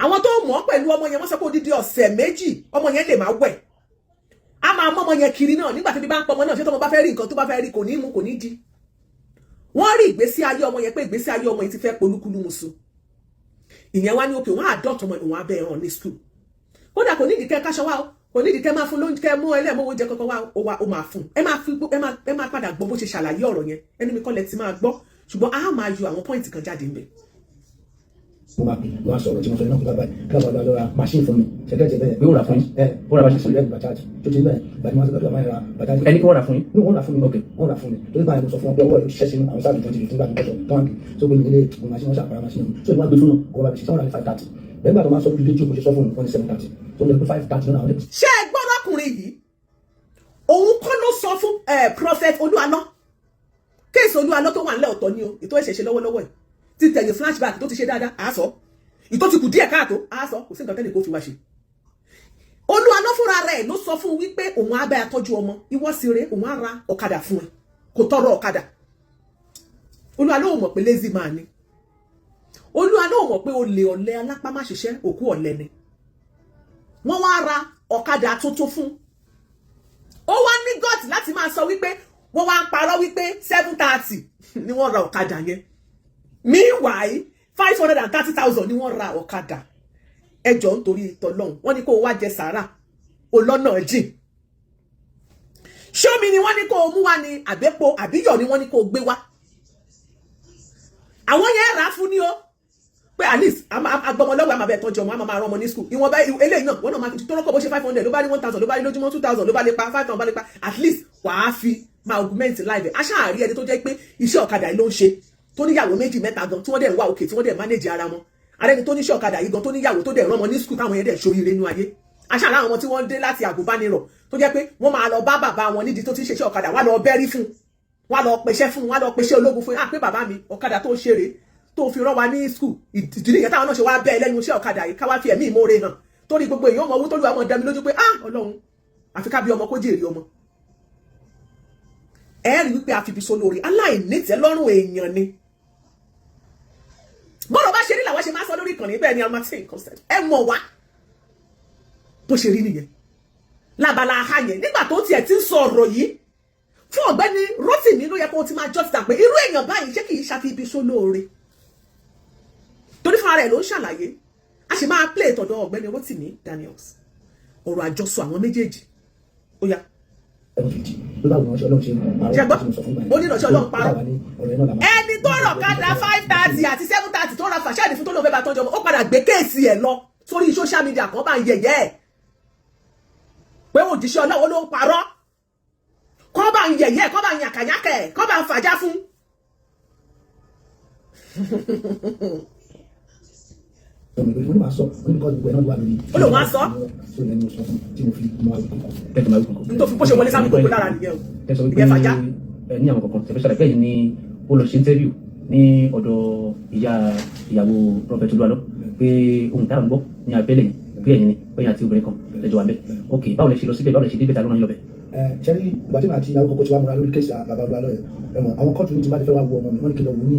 Àwọn tó mọ̀ pẹ̀lú ọmọ yẹn wọ́n sọ pé odidi ọ̀sẹ̀ méjì ọmọ yẹn lè máa wẹ̀. A máa mọ́ ọmọ yẹn kiri náà nígbà tí bí bá ń pọ ọmọ náà ṣé tọ́mọ bá fẹ́ rí nǹkan tó bá fẹ́ rí kò ní mú kò ní di. Wọ́n rí ìgbésí ayé ọmọ yẹn pé ìgbésí ayé ọmọ yẹn ti fẹ́ polúkúlú musu ìyẹn wá ní òkè wọ́n adopt ọmọ ìwọ̀n abẹ́ ẹ̀hàn ní school kódà kò nídìí kẹ́ káṣọ wá kò nídìí kẹ́ máa fún lóúnjẹ kẹ́ mú ẹlẹ́mọ̀ oúnjẹ kankan wá ó máa fún ẹ máa padà gbọ́ bó ṣe ṣàlàyé ọ̀rọ̀ yẹn ẹni mi kọ́ lẹ ti máa gbọ́ ṣùgbọ́n a máa yọ àwọn pọ́ìntì kan jáde ńbẹ̀. mo máa pè wọ́n á sọ̀rọ̀ tí mo sọ iná kó bá báyìí kí wọ́n lọ ra machine fún mi ṣẹ̀kẹ́tì bẹ́ẹ̀ pé ó rà fún yín ó rà machine fún yín bàjáàjì tó ti bẹ́ẹ̀ gbàdí wọn sọ pé wọ́n ra bàjáàjì. ẹni kí wọ́n rà fún yín. ní wọ́n rà fún mi ok wọ́n rà fún mi torí báyìí mo sọ fún wọn pé ọwọ́ ṣiṣẹ́ sínú àwọn sáà tuntun ti gbà mí kọ́sọ̀ tó wà ní so pé ilé machine wọn ṣàpàrà machine mi so ìwọ́n gbé fún wọn kó bá mi ṣe sọ́wọ́n rà ní 530 bẹ́ẹ̀ nígbà tó máa sọ fún rédíò kò ṣe sọ fún wọn ní 730 so ní 530 náà. ṣé ẹ gbọ́ lọ́kùnrin yìí òun kọ́ ló sọ fún prophet Olúalọ kéèsì Olúalọ tó wà nílẹ̀ ọ̀tọ̀ ni o ètò ìṣẹ̀ṣẹ̀ lọ́wọ́lọ́wọ́ ẹ̀ ti tẹ̀yìn flashback tó ti ṣe dáadáa àásọ ìtò ti kù díẹ̀ káàtó àásọ kò sí nǹkan tẹ́lẹ̀ kó fi wá ṣe. Olúalọ fúnra rẹ̀ ló sọ fún wípé òun á bá ẹ tọ́jú ọmọ ìwọ sì rè òun á ra ọ̀kadà fún ẹ kò tọrọ ọ̀kadà. Olúalọ ò mọ̀ pé lazy man ni Olúalọ ò mọ̀ pé olè ọ̀lẹ alápá má ṣiṣẹ́ òkú ọ̀lẹ ni wọ́n wá ra ọ̀kadà tuntun fún ó wá ní gọ́ọ̀tì láti máa sọ wípé wọ́n wá ń parọ́ wípé 730 ni wọ́n ra ọ̀kadà yẹn meanwhile 530,000 ni wọ́n ra ọ̀kadà ẹjọ́ nítorí ìtọ́lọ́hún wọ́n ní kó o wá jẹ sàárà olọ́nà jìn ṣómi ni wọ́n ní kó o mú wá ní àbẹ́pọ̀ àbíyọ̀ ni wọ́n ní kó o gbé wá àwọn yẹn rà á fún ní o pé at least agbọmọlọ́wọ́ àmàbẹ̀ tọ́jú ọmọ àmà máa rán ọmọ ní school ìwọ̀nba eléyìí náà wọ́n náà máa fi tó rọ́kọ̀ bó ṣe 500 ló bá ní 1000 ló bá ní lójúmọ́ 2000 ló bá lè pa 5000 ló bá lè pa at least wàá fi máa augment live aṣáàrí ẹni tó jẹ́ pé iṣẹ́ ọ̀kadà yìí ló ń ṣe tó níyàwó méjì mẹ́ta gan tí wọ́n dẹ̀ ń wá òkè tí wọ́n dẹ̀ manage ara wọn arẹni tó níṣẹ́ ọ̀kadà yìí gan tó níyàwó tó dẹ̀ rán ọmọ ní school táwọn yẹn dẹ̀ ṣoríire nínú ayé aṣáàrí àwọn tí wọ́n dé láti àgùnbánirọ̀ tó jẹ́ pé wọ́n máa lọ bá bàbá wọn nídìí tó ti ṣe iṣẹ́ ọ̀kadà wá lọ bẹ́rí fún wá lọ pèsè fún wá lọ pèsè ológun fún pé bàbá mi ọ̀kadà tó ṣeré tó fi rán wa ní school ìdílé yẹn táwọn náà ṣe wá bẹ́ẹ̀ lẹ́nu iṣẹ́ ọ̀kadà yìí káwá fi ẹ̀mí ìmoore hàn torí gbogbo èèyàn ọmọ owó tó lù àwọn dami lójú pé Ọlọ́run àfi ká bí ọmọ kó jèrè ọmọ ẹ rí wípé àfibisọ lórí aláìnítẹ́lọ́rùn èèyàn ni bọ́rọ̀ bá ṣe rí làwọn ṣe máa sọ lórí ìkànnì bẹ́ẹ̀ ni almatin consent ẹ mọ̀ wá bó ṣe rí nìyẹn lábala aha yẹn nígbà tó tiẹ̀ ti ń sọ ọ̀rọ̀ yìí fún ọ̀gbẹ́ni Rotimi ló yẹ kó ti máa jọ́ ti dà pé irú èèyàn báyìí ṣé kì í ṣàfibisọ lóore torí fúnra rẹ̀ ló ń ṣàlàyé a sì máa play tọ̀dọ̀ ọ̀gbẹ́ni Rotimi Daniels ọ̀rọ̀ àjọsọ àwọn méjèèjì ó yá. ṣẹgbọ́n ó ní ìrọ̀ṣẹ́ Ọlọ́run parọ́ ẹni tó rọ̀ kadà 530 àti 730 tó ra fàṣẹ́ẹ̀dì fún tó lóun fẹ́ bá tọ́jú ọmọ ó padà gbé kéèsì ẹ̀ lọ sórí social media kan bá ń yẹ̀yẹ́ ẹ̀ pé òjíṣẹ́ Ọlọ́run ló ń parọ́ kọ́ bá ń yẹ̀yẹ́ kọ́ bá ń yàkàyàkẹ́ kọ́ bá ń fàjá fún. ó lò wá sọ tó fi bó ṣe wọlé sábì gbogbo lára nìyẹn o ìyẹn fàjá. ní àwọn kankan tẹ̀fẹ́ ṣàlàyé yìí ni ó lọ ṣe interview ní ọ̀dọ̀ ìyàwó Prophet Olúalọ pé ohun táwọn gbọ́ ní abẹ́lẹ̀ pé ẹ̀yin ni pé àti obìnrin kan lẹ́jọ́ wa bẹ́ẹ̀ ok báwo lẹ ṣe lọ síbẹ̀ báwo lẹ ṣe débẹ̀ ta ló rán yín lọ bẹ̀. ṣẹ́rí ìgbà tí màá ti ìyàwó kọ́kọ́ tí wàá múra lórí kéèsì bàbá Olúalọ yẹn ẹ̀mọ̀ àwọn kọ́ọ̀tù ní ti bá ti fẹ́ wá wo ọmọ mi wọ́n ní kí n lọ wò ní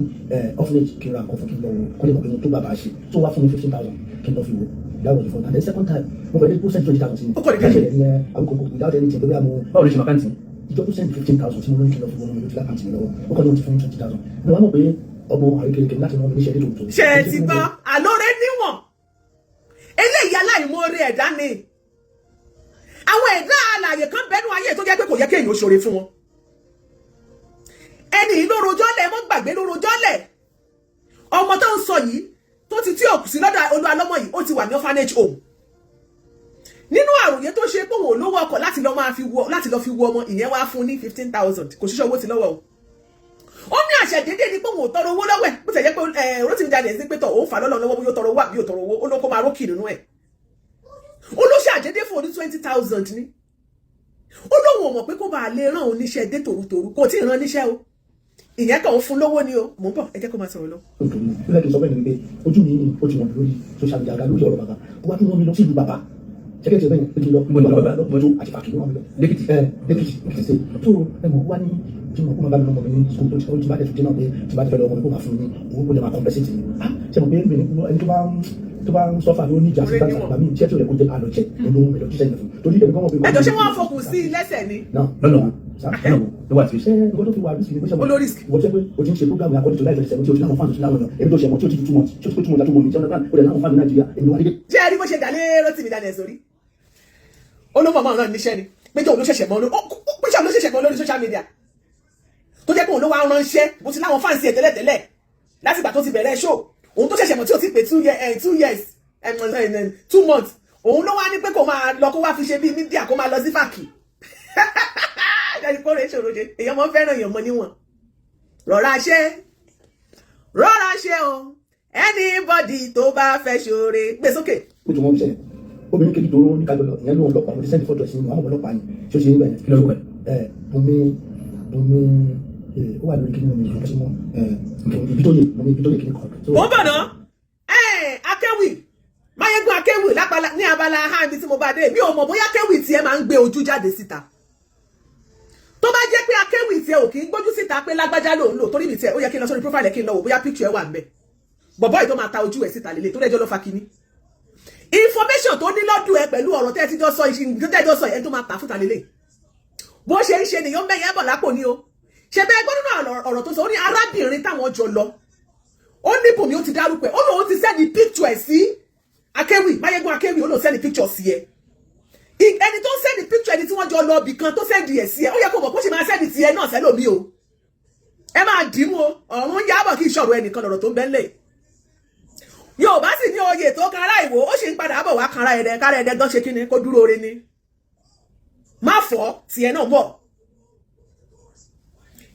orphanage kí n ra nǹkan fún kí n lọ wò kọ́ lè mọ̀ pé tó bàbá ṣe tó wá fún mi 15,000 kí n lọ fi wò that was the first time. And the second time mo fẹ́ lé kó send 20,000 sí mi. ó kọ́ ni kí ní àwọn kòkó without anything pé bí a mo. báwo lè ṣe màkàntì. ìjọ tó send 15,000 tí mo lóyún kí n lọ fi wọ́n mi lójú lákàntì mi lọ́wọ́ ó kọ́ ní wọ́n ti fún 20,000. mo wá mọ̀ pé ọmọ àríkèrèkè láti rán mi níṣẹ́ nítorí tó. ṣe ti gbọ́ àlóore níwọ̀n eléyìí aláìmoore ẹ̀dá ni àwọn ẹ̀dá alààyè kan bẹ́nu ayé tó jẹ́ pé kò yẹ kéèyàn ó ṣoore fún wọn ẹni yìí ló rojọ́ lẹ̀ mọ́ gbàgbé ló rojọ́ lẹ̀ ọmọ tó ń sọ yìí tó ti tí òkú sí lọ́dọ̀ Olúalọ́mọ yìí ó ti wà ní orphanage home nínú àròyé tó ṣe pé òun ò lówó ọkọ̀ láti lọ fi wo ọmọ ìyẹn wá fún ní 15,000 kò ṣiṣẹ́ owó ti lọ́wọ́ o ó ní àṣẹ déédéé ni pé òun ò tọrọ owó lọ́wọ́ ẹ̀ bó ti jẹ́ pé Rotimi Daniels ní pé tọ̀ òun fà lọ́lọ́ lọ́wọ́ bó yóò tọrọ owó àbí yóò tọrọ owó ó ló kó máa rókì nínú ẹ̀ ó ló ṣe àjẹdé fún òní 20,000 ní ó lóun ò mọ̀ pé kó bá lè rán òun níṣẹ́ dé tòrútòrú kò tí ì rán níṣẹ́ o ìyẹn kàn ń fún lówó ni o mò ń bọ̀ ẹ jẹ́ kó máa sọ̀rọ̀ lọ. nígbà tó sọ bẹ́ẹ̀ ni pé ojú mi ó ti wọ̀n lórí social media ga lórí ọ̀rọ̀ bàbá ó wá tún wọ́n mi lọ sí ìlú bàbá ṣẹ́kẹ́ bẹ́ẹ̀ pé kí n lọ mọ́tò àti pàkì ló wà mí lọ. lẹ́kìtì lẹ́kìtì ṣe tó ẹ̀mọ̀ wá ní tí mo kó máa bá mi lọ́mọ mi ní school tó ti bá tẹ̀ tó dé náà pé tí bá tẹ̀ fẹ́ lọ́mọ mi kó máa fún mi owó kó lè máa compensate mi. ṣé mo pé ẹni tó bá ń sọ́fà ní oníjà sí táǹtà àgbà mi iṣẹ́ tí ò lè kó jẹ́ àlọ́ jẹ́ ẹni ohun èlò jíṣẹ́ ìfún torí ẹni kọ́mọ̀ pé. ẹjọ́ ṣé wọ́n fokùn sí lẹ́sẹ̀ ni. lọ́nà ló wà tí ó ṣe. nǹkan tó fi wà rísì ni pé ṣe olórí risk. wọ́n jẹ́ pé o ti ń ṣe program according to life ẹ̀sẹ̀ tí o ti láwọn fáànù tó láwọn èèyàn èmi tó ṣe ẹ̀mọ́ tí o ti fi 2 months tí o ti pé 2 months àti 1 month ìjọba ó dẹ̀ láwọn fáànù Nàìjíríà èmi wá dédé. ṣé ẹ rí bó ṣe dà lé Rotimi Daniels sórí ó ló mọ̀ ràn níṣẹ́ ni péjọ òun ló ṣẹ̀ṣẹ̀ mọ́ lórí social media tó jẹ́ pé òun ló wá ránṣẹ́ bó ti láwọn fáǹsì ẹ̀ tẹ́lẹ̀tẹ́lẹ̀ láti ìgbà tó ti bẹ̀rẹ̀ show òun tó ṣẹ̀ṣẹ̀ mọ̀ tí ò ti pé 2 months òun ló wá ní pé kó máa lọ kó wá fi ṣe bí mídíà kó máa lọ sí fàkì kó rè ṣòro ṣe èèyàn mọ́ fẹ́ràn èèyàn mọ́ níwọ̀n rọra ṣe o anybody tó bá fẹ́ ṣoore gbé sókè. ó tún mọ́ ṣẹlẹ̀ obìnrin kejì tó ń ní kájọ lọ ìyẹn ló ń lọ́pàá mo ti sẹ́ndì fọ́tò sí àwọn ọlọ́pàá yìí ṣó ṣe ń gbẹ̀yìn kí lórúkọ ẹ̀ Bùnmi ó wà lórí kíní omi ìfọ̀kẹ́sí mọ́ ibi tó yẹ kíní kan. ó bọ̀ ná Akéwì Máyégún Akéwì ní abala hábi tí mo bá dé mi ò mọ̀ bóyá Akéwì tiẹ̀ máa ń gbé ojú jáde síta tó bá jẹ́ pé Akéwì tiẹ̀ ò kì í gbójú síta pé lágbájá lòun lò torí mi tiẹ̀ ó yẹ kí n lọ sórí profile kí n lọ wò bóyá picture ẹ̀ wà ń bẹ̀ bọ̀bọ́ yìí tó máa ta ojú ẹ̀ síta lélẹ̀ tó dẹ́jọ́ ló fa kíní information tó ní lọ́dún ẹ pẹ̀lú ọ̀rọ̀ tẹ́ ti jọ sọ ẹ̀ tó máa tà fúta lélẹ̀ bó ṣe ń ṣe nìyàn mẹ́yẹ́ bọ̀ lápò ní o ṣe bẹ́ẹ̀ gbọ́dún náà ọ̀rọ̀ tó sọ ó ní arábìnrin táwọn jọ lọ ó ní Bùnmi ó ti dárúkọ ẹ̀ ó lóun ti sẹ́ni picture ẹ̀ sí Akéwì Máyégún Akéwì ó lóun sẹ́ni picture sí ẹ ẹni tó sẹ́ni picture ẹni tí wọ́n jọ lọ bì kan tó sẹ́ni ẹ̀ sí ẹ ó yẹ kó mọ̀ kó ṣe máa sẹ́ni tiẹ̀ náà sẹ́lòmí o ẹ máa dìímú o ọ̀run yábọ̀ kí ìṣòro ẹnìkan lọ̀rọ̀ tó ń bẹ́ńlẹ̀ Yorùbá sì ní oyè tó kanra Ìwó ó sì ń padà bọ̀ wá kanra ẹ̀dẹ̀ kára ẹ̀dẹ̀ gan ṣe kí ni kó dúró re ni má fọ́ tiẹ̀ náà bọ̀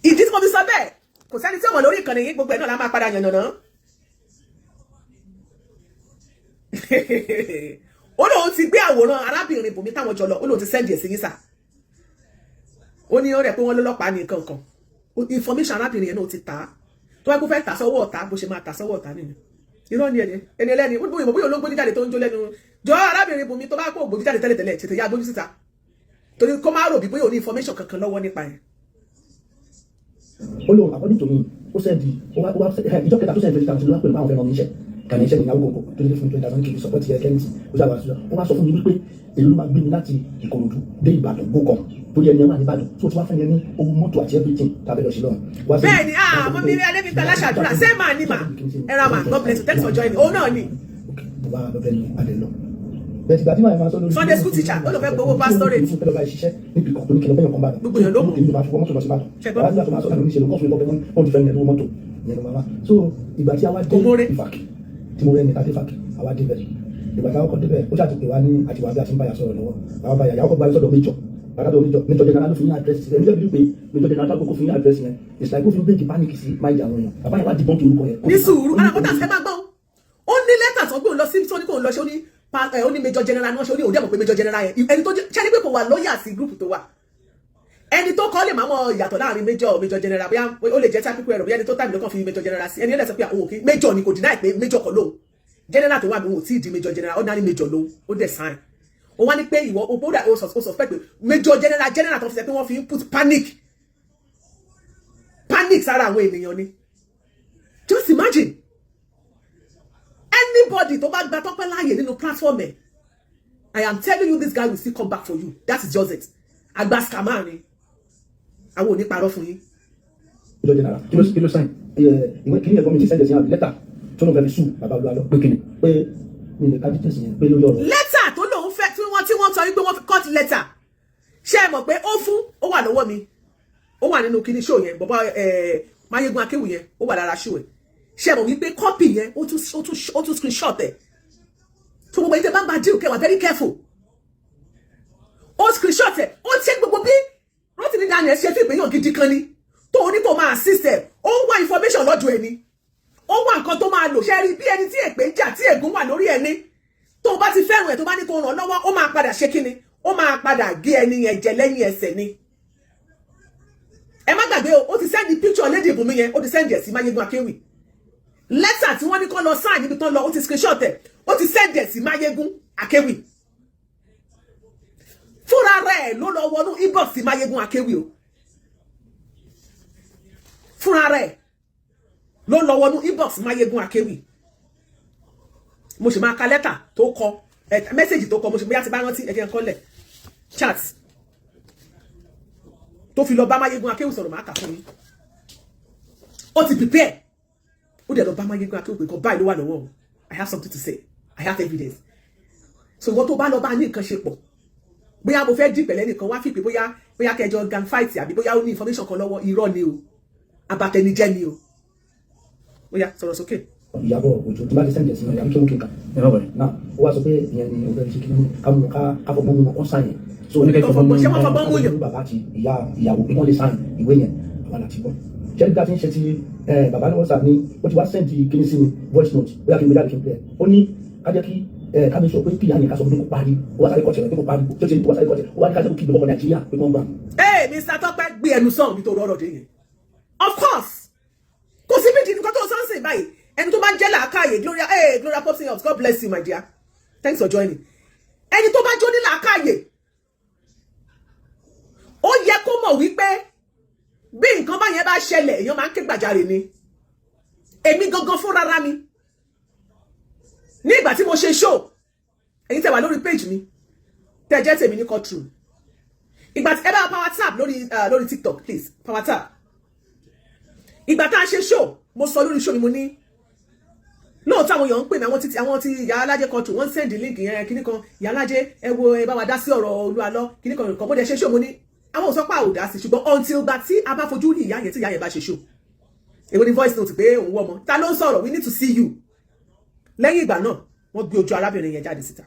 ìdí tí mo fi sọ bẹ́ẹ̀ kò sẹ́ni tí ó mọ̀ lórí ìkànnì yìí gbogbo ẹ̀ náà la máa padà yànnàná ó lóun ti gbé àwòrán arábìnrin Bùnmi táwọn jọ lọ ó lóun ti sẹ́ndì ẹ̀ sí yín sà ó ní ó rẹ̀ pé wọ́n lọ́lọ́pàá ní nǹkan kan information arábìnrin yẹn náà ti tà á tó wá kó fẹ́ tà sọ́wọ́ ọ̀tá bó ṣe máa tà sọ́wọ́ ọ̀tá nìyẹn irọ́ ni ẹni ẹlẹ́ni bóyá olóńgbò jáde tó ń jó lẹ́nu jọ arábìnrin Bùnmi tó bá kó ògbójú jáde tẹ́lẹ̀tẹ́lẹ̀ tètè yá gbójú síta torí kó má rò bí bóyá ò ní information kankan lọ́wọ́ nípa ẹ̀. ó lóun according to me ó sẹ́ndì ìjọ kẹta tó sẹ́ndì twenty thousand ló wá pẹ̀lú àwọn fẹ́ràn oníṣẹ́ kàní iṣẹ́ ìyàwó gbogbo tó lé fún 20,000 kìlì support yẹ kẹ́ntì ó sábà sọ ó wá sọ fún mi wípé èyí ló máa gbé mi láti Ìkòròdú dé Ìbàdàn gbókàn torí ẹni ẹ wà ní Ìbàdàn tó ti wá fún yẹn ní owó mọ́tò àti everything tàbí lọ sí lọ́run. bẹ́ẹ̀ni mo mi rí Adébímpé Aláṣàdúrà ṣé màá ní mà ẹ̀rọ àmà God bless you thanks for joining òun náà ni. mo bá bẹ́ẹ̀ ni adé lọ bẹ́ẹ̀ ti gbà tí màá máa sọ lórí Sunday school teacher ó lọ fẹ́ gbowó pastorate fún pẹ́lú ọba ìṣiṣẹ́ níbi kan tó ní kí lọ bẹ́yàn kan bá dùn gbogbo èèyàn ló mọ̀ èmi máa fọwọ́ mọ́tò lọ sí Ìbàdàn láti láti máa sọ láti oníṣẹ́ lọ kọ́fù ìkọ́fẹ́ wọn ti fẹ́ ní ẹ̀dùn mọ́tò ìyẹn ló máa wá so ìgbà tí a wá dé ìfàkì tí mo rẹ́ ní tàbí ìfàkì àwa dé bẹ́ẹ̀ ìgbà tí a kọ́ dé bẹ́ẹ̀ ó ṣàtìpé wa ní àtiwá bí a ti ń báyà sọ̀rọ̀ lọ́wọ́ àwọn báyà yàwó kọ́ gba sọ́dọ̀ méjọ bàtàdọ̀ méjọ general ló fi ní àdírẹ́sì ẹni lẹ́bi pé méjọ general tó fi ní àdírẹ́sì yẹn it's like ó fi ń bẹ́ẹ̀kì panic sí máa yà wọ́n yàn bàbá yẹn wá dìbọn tó orúkọ yẹn. ní sùúrù alákọ̀tà ṣẹ́ máa gbọ́ ó ní lẹ́tà tó gbé òun lọ sí tó ní kó òun lọ ṣe ó ní méjọ general ní wọ́n ṣe ó ní òde àmọ̀ pé méjọ general yẹn ẹni tó ṣe ní pé kò wà lọ́ọ̀yà sí group tó wà ẹni tó kọ́ lè máa mọ ìyàtọ̀ láàrin méjọ general bóyá ó lè jẹ́ tápíkù ẹ̀rọ bóyá ẹni tó tàbí lọ́kàn fi méjọ general sí ẹni ẹlẹ́sẹ̀ pé àwọn òkè méjọ ni kò dínà pé méjọ kọ́ lóhùn general tó wà ní òun tí ì di méjọ general ordinary méjọ lóhùn ó dẹ̀ sign ó wá ní pé ìwọ òbódà ó suspect pé méjọ general tó fi ṣe pé wọ́n fi put panic sára àwọn ènìyàn ni just imagine anybody tó bá gba Tọ́pẹ́ láàyè nínú platform ẹ̀ I am telling you this guy will still come back for you that is just it àgbà scammer ni àwọn ò ní parọ́ fún yín. méjọ general kí ló sáyìn ìwé kìíní ẹ̀gbọ́n mi ti sẹ́ndẹ̀ sí àwọn lẹ́tà tó lóun fẹ́ fi sùn bàbá olúwa lọ pé kíni pé mi lè kájú tẹ̀sí yẹn pé lórí ọ̀rọ̀. lẹ́tà tó lóun fẹ́ tí wọ́n sọ wípé wọ́n fi cut letter ṣé ẹ mọ̀ pé ó wà lọ́wọ́ mi ó wà nínú kíní show yẹn bọ́bá Máyégún Akéwì yẹn ó wà lára show ẹ̀ ṣé ẹ mọ̀ wípé copy yẹn ó tún screenshot ẹ̀ tó gbogbo ẹni tẹ́ bá ń bá deal kẹwàá very careful ó screenshot ẹ̀ ó ṣe gbogbo bí Rotimi Daniel ṣe fi ìgbéyàn gidi kan ni tó o ní kó máa assist ẹ̀ ó ń wá information lọ́dọ̀ ẹni ó wá nǹkan tó máa lò ṣe rí bí ẹni tí èpè ń jà tí ègún wà lórí ẹni tó o bá ti fẹ́ràn ẹ̀ tó bá ní kó ràn lọ́wọ́ ó máa padà ṣe kíni ó máa padà gé ẹni yẹn jẹ lẹ́yìn ẹsẹ̀ ni ẹ má gbàgbé o ó ti send picture Lady Bùnmi yẹn ó ti send ẹ̀ sí Máyégún Akéwì lẹ́tà tí wọ́n ní kó lọ sign níbi tán lọ ó ti screenshot ẹ̀ ó ti send ẹ̀ sí Máyégún Akéwì fúnra rẹ̀ ló lọ wọnú inbox sí Máyégún Akéwì o fúnra rẹ̀ ló lọ wọnú inbox Máyégún Akéwì mo sì máa ka lẹ́tà tó kọ mẹ́sẹ̀jì tó kọ mo sì bóyá ti bá rántí ẹ̀jẹ̀ ń kọ́lẹ̀ chat tó fi lọ bá Máyégún Akéwì sọ̀rọ̀ máa kà fún yín ó ti prepare ó dẹ̀ lọ bá Máyégún Akéwì pé kan báyìí ló wà lọ́wọ́ I have something to say I have evidence so ìwọ tó bá lọ bá ní nǹkan ṣe pọ̀ bóyá mo fẹ́ dì pẹ̀lẹ́ nìkan wá fìpé bóyá kẹjọ gang fight àbí bóyá ó ní information kan lọ́wọ́, irọ́ ni o, abatẹnijẹ́ ni o. Bóyá sọ̀rọ̀ sókè. Ìyábọ̀ Òjó tó bá ti sẹ́ǹdẹ̀ sí ọ̀yà kí n kà náà ó wá sọ pé ìyẹn ni ọ̀gbẹ́ni ṣe kí ní káfọ̀gbọ́n mú wọn sáyẹn. So ṣé wọ́n fọgbọ́n mú yàn? Bàbá àti ìyàwó pé wọ́n lè sáyẹn ìwé yẹn àwọn àti bọ́. Ṣẹ́ni bí a ti ń ṣe ti bàbá ní WhatsApp ní ó ti wá sẹ́ǹdì kíní sí ni voice note bóyá kí n gbé jáde kí n pẹ́ ó ní ká jẹ́ kí kábíyèsí sọ pé kí ìyá yẹn ká sọ pé kó parí ó wá sáré kọ̀ọ̀tì rẹ̀ pé kó parí tó ṣe wá sáré kọ̀ọ̀tì ó wá ní ká jẹ́ kó kí ìjọba Nàìjíríà pé wọ́n gbà. Mr. Tope gbé ẹnu sọ̀rọ̀ nítorí ọ̀rọ̀ dé yẹn. Of course kò sí méjì nǹkan tó sọ́nsìn báyìí ẹni tó bá ń jẹ́ làákàyè Gloria Popson House, God bless you my dear, thanks for joining. Ẹni tó bá jó ní làákàyè ó yẹ kó mọ̀ wípé bí nǹkan bá yẹn bá ṣẹlẹ̀ èèyàn máa ń ké gbàjarè ni. Èmi gangan fún rárá mi ní ìgbà tí mo ṣe show, ẹ̀yin tẹ́ wà lórí page mi tẹ́ jẹ́ tèmi ní courtroom, ìgbà tí ẹ bá power tap lórí TikTok please power tap. Ìgbà tá a ṣe show mo sọ lórí show mi mo ní lóòótọ́ àwọn èèyàn ń pè mí àwọn ti Ìyá Alájẹ kọtù wọ́n send link yẹn kíní kan Ìyá Alájẹ ẹ wo ẹ bá wa dá sí ọ̀rọ̀ Olúalọ kíní kan nǹkan mo dẹ̀ ṣe show mo ní àwọn òsọ́pá ò dá sí ṣùgbọ́n until gba tí a bá fojú rí ìyá yẹn tí ìyá yẹn bá ṣe show èwo ni voice note pé òun wọ́ ọmọ ta ló ń sọ̀rọ̀ we need to see you. Lẹ́yìn ìgbà náà wọ́n gbé ojú arábìnrin yẹn jáde síta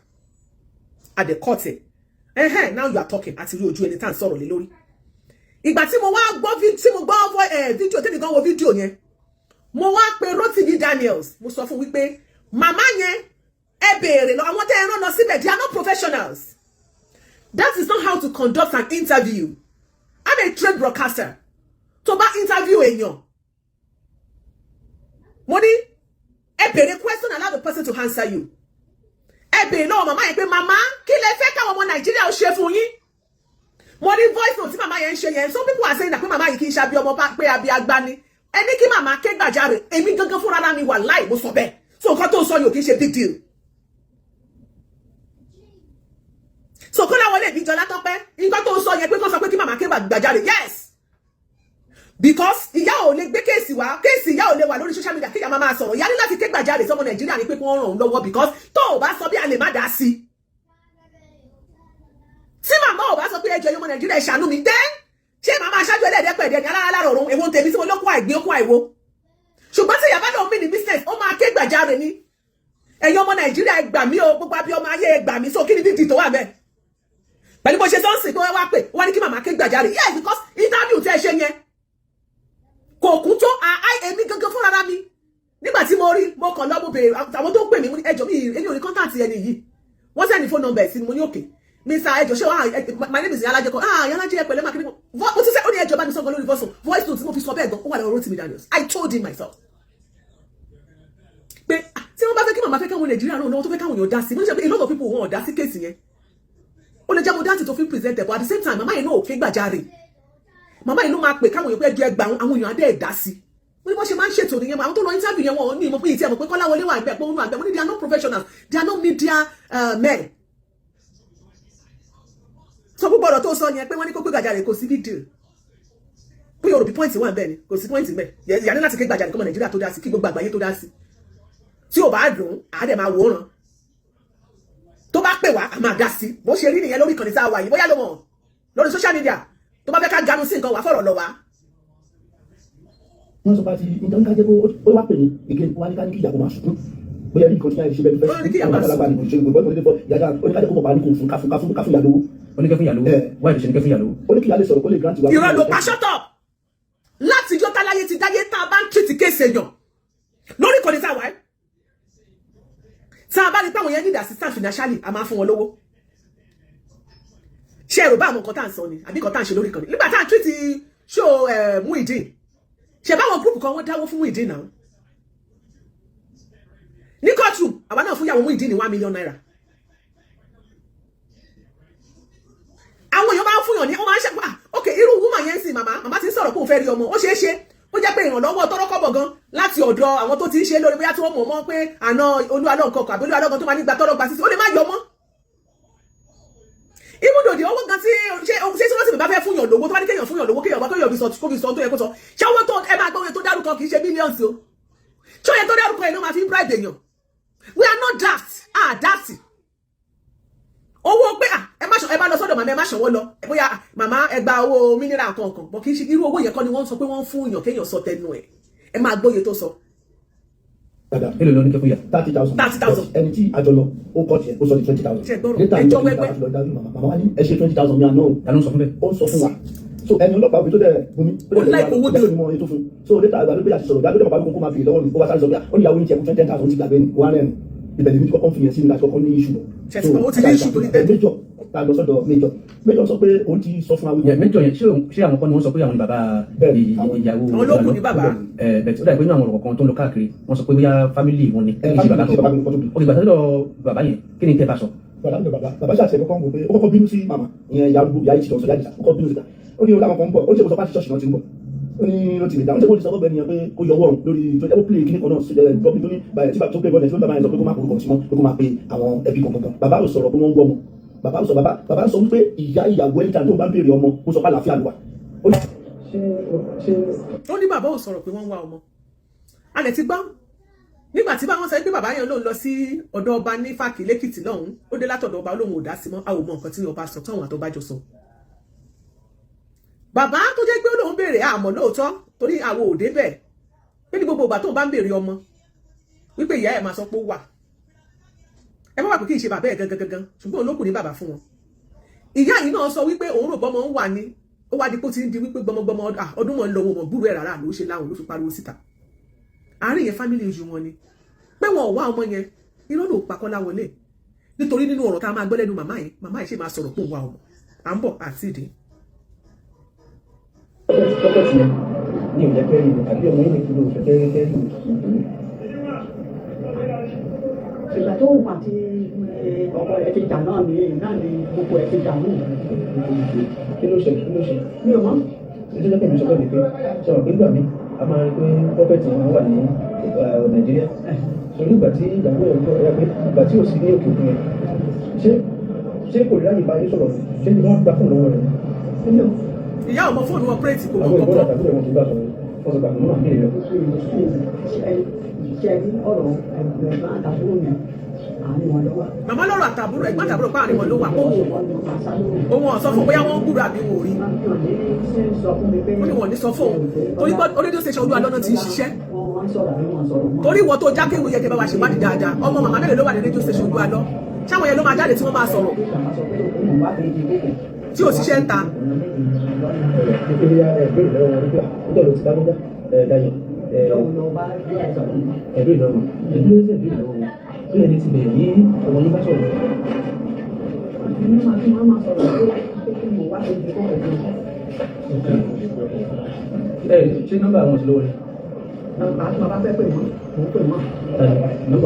adẹ̀ cut ẹ̀ now you are talking àti rí ojú ẹni tá à ń sọ̀rọ̀ lé lórí. Ìgbà tí mo wá gbọ́ fídíò tẹ́mi gan wo fídíò yẹn mo wá pe Rotimi Daniels mo sọ fún wípé màmá yẹn ẹ béèrè lọ àwọn tẹ́ ẹ rán lọ síbẹ̀ they are not professionals. That is not how to conduct an interview. I'm a trained broadcaster. Tó bá interview èèyàn mo ní ẹ béèrè question, allow the person to answer you. Ẹ béèrè lọ́wọ́ màmá yẹn pé màmá kí lẹ fẹ́ káwọn ọmọ Nàìjíríà ó ṣe fún yín. Mo ní voice note tí màmá yẹn ń ṣe yẹn, some people are saying that pé màmá yìí kì í ṣe àbí ọmọ pé àbí àgbà ni. Ẹni kí màmá ké gbàjarè èmi gangan fúnra mi wà láì mo sọ bẹ́ẹ̀. So nǹkan tó sọ yìí ò kì í ṣe big deal. So kọ́lá wọlé ìbíjọ Látọ́pẹ́ nǹkan tó sọ yẹn pé kọ́ sọ pé kí màmá ké gbàjarè yes. Because ìyá ò lè gbé kéèsì ìyá ò lè wà lórí social media kí ìyá máa sọ̀rọ̀ ìyá ní láti ké gbàjarè sọmọ Nàìjíríà ní pé kí wọ́n ràn òun lọ́wọ́ because tó ò bá sọ bí a lè má dá sí. Tí màmá ò bá sọ pé ẹjọ́ ọmọ Nàìjíríà ẹ ṣàánú mi dẹ́ ṣé màmá aṣáájú ẹlẹ́ẹ̀dẹ́pẹ̀ẹ́dẹ́ ni alárànrọ̀ ọ̀run èwo tèmi tí mo lókun àìgbé okun àìwo. Ṣùgbọ́n tí ìyá bá lọ mí ní business ó máa ké gbàjarè ni ẹ̀yin ọmọ Nàìjíríà ẹ gbà mí o gbogbo abí ọmọ ayé ẹ gbà mí so kí ni dídì tó wà bẹ́ẹ̀. Pẹ̀lú bó ṣe sọ́ọ̀sì tó wá pé wọ́n ní kí màmá ké gbàjarè yes because interview tẹ́ ẹ ṣe yẹn kò kún tó èmi gangan fúnra mi nígbà tí mo rí mo kàn lọ mo béèrè àwọn tó ń pè mí ẹjọ́ mi èmi ò ní contact ẹni yìí wọ́n sẹ́ni phone number sí mo ní òkè Mr. ẹjọ́ ṣé my name is Ìyá Alájẹ kan Ìyá Alájẹ pẹ̀lẹ́ máa kí ni mo ti sẹ́ ó ní ẹjọ́ bá mi sọ́kàn lórí voice note tí mo fi sọ bẹ́ẹ̀ gan ó wà lọ́wọ́ Rotimi Daniels I told him myself pé tí wọ́n bá fẹ́ kí màmá fẹ́ káwọn Nàìjíríà náà wọ́n tó fẹ́ káwọn èèyàn dá sí mo ní sẹ́ pé a lot of people wọ́n dá sí kéèsì yẹn ó lè jẹ́ mo dáǹtì tó fi present but at the same time màmá yẹn náà ò ké gbàjarè màmá yìí ló máa pè káwọn èèyàn pé ẹjọ́ ẹgbà àwọn èèyàn adé ẹ̀dá sí wọ́n ní wọ́n ṣe máa ń ṣètò nìyẹn àwọn tó lọ interview yẹn wọn ní ìmọ̀ pé ìtì ẹ̀mọ̀ pé Kọ́láwọlé wà bẹ́ẹ̀ pé wọ́n wà bẹ́ẹ̀ wọ́n ní they are not professionals they are not media men. So gbogbo ọ̀rọ̀ tó sọ yẹn pé wọ́n ní kó gbé gbàjarè kò sí big deal pé Yorùbá point wà bẹ́ẹ̀ ni kò sí point bẹ́ẹ̀ ìyá ní láti ké gbàjarè kọ́mọ Nàìjíríà tó dá sí kí gbogbo àgbáyé tó dá sí tí ò bá dùn á dẹ̀ máa wòran tó bá pè wá á máa dá sí bó ṣe rí nìyẹn lórí ìkànnì tá a wà yìí bóyá ló mọ̀ lórí social media tó bá fẹ́ ká ganu sí nǹkan wà fọ̀rọ̀ lọ wá. Wọ́n sọ pé àti ìdán ká jẹ́ kó ó wá pè ní ege wá ní ká ní kí ìyàwó máa sunkún bóyá bí nǹkan tí a ṣe bẹ́ẹ̀ fẹ́ ọmọ àgbàlagbà ni kò ṣe gbogbo ẹ̀kọ́ nípa ìyájà oníkájẹ́ kó mọ̀ bá ní kò fún káfún ìyàlówó. Oníkẹ́ fún ìyàlówó wáyé tó ṣe ní kẹ́ fún ìyàlówó. Oníkìyà lè sọ̀rọ̀ kó lè grant wa. Ìrọ̀ ló pa shut up láti ijó táláyé ti dáyé tá a bá ń tìtì kéèsì èèyàn lórí ìkànnì tá a wà ẹ́ tá a bá ní pàwọn yẹn need assistance financially a máa fún wọn lówó ṣe èrò bá àwọn nǹkan tá à ń sọ ni àbí nǹkan tá à ń ṣe lórí ìkànnì nígbà tá à ń tìtì show Muyideen ṣe báwọn group kan wọ́n dáwó fún Muyideen náà ní courtroom àwa náà fún yàwó Muyideen ní 1 million naira àwọn èèyàn bá ń fún yàn ní wọ́n máa ń ṣe ok irú woman yẹn sì màmá ti ń sọ̀rọ̀ pé òun fẹ́ rí ọmọ ó ṣeé ṣe ó jẹ́ pé ìrànlọ́wọ́ tọ́rọ́kọ́bọ̀ gan láti ọ̀dọ̀ àwọn tó ti ń ṣe lórí bóyá tí wọ́n mọ̀ mọ́ pé àná Olúalọ nǹkan kan àbí Olúalọ gan tó máa ní gba tọ́rọ́ gba sísí ó lè má yọ mọ́ ibùdókè owó gan tí ṣé tí wọ́n sì bá fẹ́ fún yàn lówó tó bá ní kéèyàn fún yàn lówó kéèyàn fi sọ tó yẹ kó sọ ṣé owó tó ẹ máa gbọ́ oye tó dárúkọ kì í ṣe millions o ṣé oye tó dárúkọ yẹn ló máa fi ń bribe èèyàn we are not daft daft owó pé ẹ má lọ sọ́dọ̀ sọ́dọ̀ màmá ẹ má ṣọwọ́ lọ bóyá màmá ẹ gba owó mineral kankan bọ́ kì í ṣe irú owó yẹn kọ́ ni wọ́n sọ pé wọ́n fún èèyàn kéèyàn sọ tẹnu ẹ̀ ẹ máa gbóye tó sọ. èlò ló ní kẹ́kọ̀ọ́ yà. 30,000 ẹni tí àjọ lọ ó kọ́ tiẹ̀ ó sọ di 20,000. ṣe gbọ́rọ̀ ẹjọ́ wẹ́wẹ́. màmá wa ní ẹ ṣe 20,000 mi àná o. ta ló ń sọ fún bẹ́ẹ̀. ó sọ fún wa so ẹni ọlọ́pàá òbí tó dẹ̀ bomi ó dẹ̀ láì owó dé mọ ètò fún so létà àgbà ló gbé àti sọ̀rọ̀ dáadọ́ bàbá mi kókó máa fi lọ́wọ́ mi ó wá sáré sọ pé ó ní ìyàwó yín tiẹ̀ fún 10,000 ti gbàgbé ní wọ́n rẹ̀ ìbẹ̀lẹ̀ mi ti kọ́kọ́ fi yẹn sí mi láti kọ́kọ́ ní iṣu lọ. ó ti ní iṣu torí bẹ́ẹ̀. méjọ ta lọ sọ́dọ̀ méjọ sọ pé òun ti sọ fún wa. méjọ yẹn ṣé àwọn kan ni wọ́n sọ pé àwọn ni bàbá ìyàwó àwọn olókùn ní bàbá. bẹ̀tẹ̀ ó dà pé ní àwọn ọ̀rọ̀ kan tó ń lọ káàkiri wọ́n sọ pé bóyá fámìlì wọn ni kí n ṣe bàbá tó ó ti gbàtà lọ́dọ̀ bàbá yẹn kí ni tẹ́ bá sọ. bàbá ṣàṣẹ kọ́kọ́ ń wò pé ó kọ́kọ́ bínú sí màmá ìyẹn ìyá yìí ti lọ sọ yá ìjà ó kọ́kọ́ bínú sí ta ó ní ọlọ́mọ kan ń bọ̀ ó ní ṣe kó sọ pàṣẹ ṣọ́ọ̀ṣì náà ti ń bọ̀ ó ní ló ti lè dáhùn ṣé kó ti sọ fọ́bẹ̀ nìyẹn pé kó yọ wọ́ọ̀rùn lórí ó pílè kíní kan náà sí ẹ̀rẹ́ gbọ́ bí tó ní báyìí tí bàbá tó pé bọ́ọ̀lù ẹ̀ tí bàbá yẹn sọ pé kó má kó sí mọ́ pé kó má pe àwọn ẹbí kankan bàbá ò sọ̀rọ̀ pé wọ́n ń gbọ́ ọmọ bàbá sọ wípé ìyá ìyàwó ẹ̀ńtà tó bá béèrè ọmọ ó sọ pé àlàáfíà ló wà. ó ní bàbá ò sọ̀rọ̀ pé wọ́n ń wá ọmọ a lè ti gbọ́ nígbà tí báwọn sọ pé bàbá yẹn lòun lọ sí ọ̀dọ̀ ọba ní fàkì lẹ́kìtì lọ́hùn ó dé látọ̀dọ̀ ọba lòun ò dá sí mọ́ a ò mọ nǹkan tí ọba sọ táwọn àtọ́bájọ sọ. bàbá tó jẹ́ pé ó lòun béèrè àmọ́ lóòótọ́ torí àwọn òde bẹ́ẹ̀ pé ní gbogbo ìgbà tóun bá ń béèrè ọmọ wípé ìyá ẹ̀ máa sọ pé ó wà ẹ má wà pé kí n ṣe bàbá ẹ̀ gangan ṣùgbọ́n olókùn ní bàbá fún wọn. ìyá yìí náà sọ wípé òun rò bọ́mọ ń wà ní ó wá di pé ó ti ń di wípé gbọmọgbọmọ ọdún mọ̀ ń lọ wọn mọ̀ gbúrú ẹ̀ rárá ló ṣe láwọn ló fi pariwo síta àárín yẹn family issue wọn ni pé wọn ò wá ọmọ yẹn irọ́ ló pa Kọ́lá wọlé nítorí nínú ọ̀rọ̀ tá a máa gbọ́ lẹ́nu màmá yẹn ṣe máa sọ̀rọ̀ pé òun wá ọmọ à ń bọ̀ àti ìdí. tọ́kọ̀tì yẹn ní ìjẹ́ pé ìlú àbí ọmọ yìí kúrò fẹ́fẹ́ ìlú. ìgbà tó wà tí ọkọ ẹ ti jà náà ni gbogbo ẹ ti jà náà. kí ló ṣe mi ò mọ̀. nítorí pé mi sọ pé mi pé sọ̀rọ̀ pé gbà mí a máa rí pé pọ́pẹ́tì wọn wà ní Nàìjíríà sọ̀rọ̀ ìgbà tí ìyàwó ẹ̀ ń bọ̀ ẹ̀yà pé ìgbà tí ò sí ní òkè òkun yẹn ṣé kò rí láyè báyìí sọ̀rọ̀ ṣé ni wọ́n gbà fún lọ́wọ́ rẹ̀. ìyá ọmọ fóònù ọpẹrẹtì kò mọ àwọn ìbọn kọkọ. àtàkùn ẹ̀wọ̀n tó bá sọ̀rọ̀ fọ́sọ̀ gbàgbọ́n náà kéde rẹ̀. ṣe ní ọ̀rọ̀ ẹ̀gbọ́n àtàbúrò mi àárín wọn ló wà. màmá lọ́rọ̀ àtàbúrò ẹ̀gbọ́n àtàbúrò pa àárín wọn ló wà òun ọ̀sọ́ fún bóyá wọ́n ń gbúra àbí wọn ò rí ó ní wọn ò ní sọ fóun torí rédíò station Olúwa lọ́nà ti ń ṣiṣẹ́ torí wọ́n tó jákèwé yẹ kẹ́ bá wa ṣèwádìí dáadáa ọmọ màmá mélòó ló wà ní rédíò station Olúwa lọ sáwọn yẹn ló máa jáde tí wọ́n máa sọ̀rọ̀ tí ò ṣiṣẹ́ ń ta. Bí ẹni ti bẹ̀rẹ̀ ní ọmọ yín bá sọ̀rọ̀. Ṣé nọ́mbà àwọn ti lówó ni? Nọ́mbà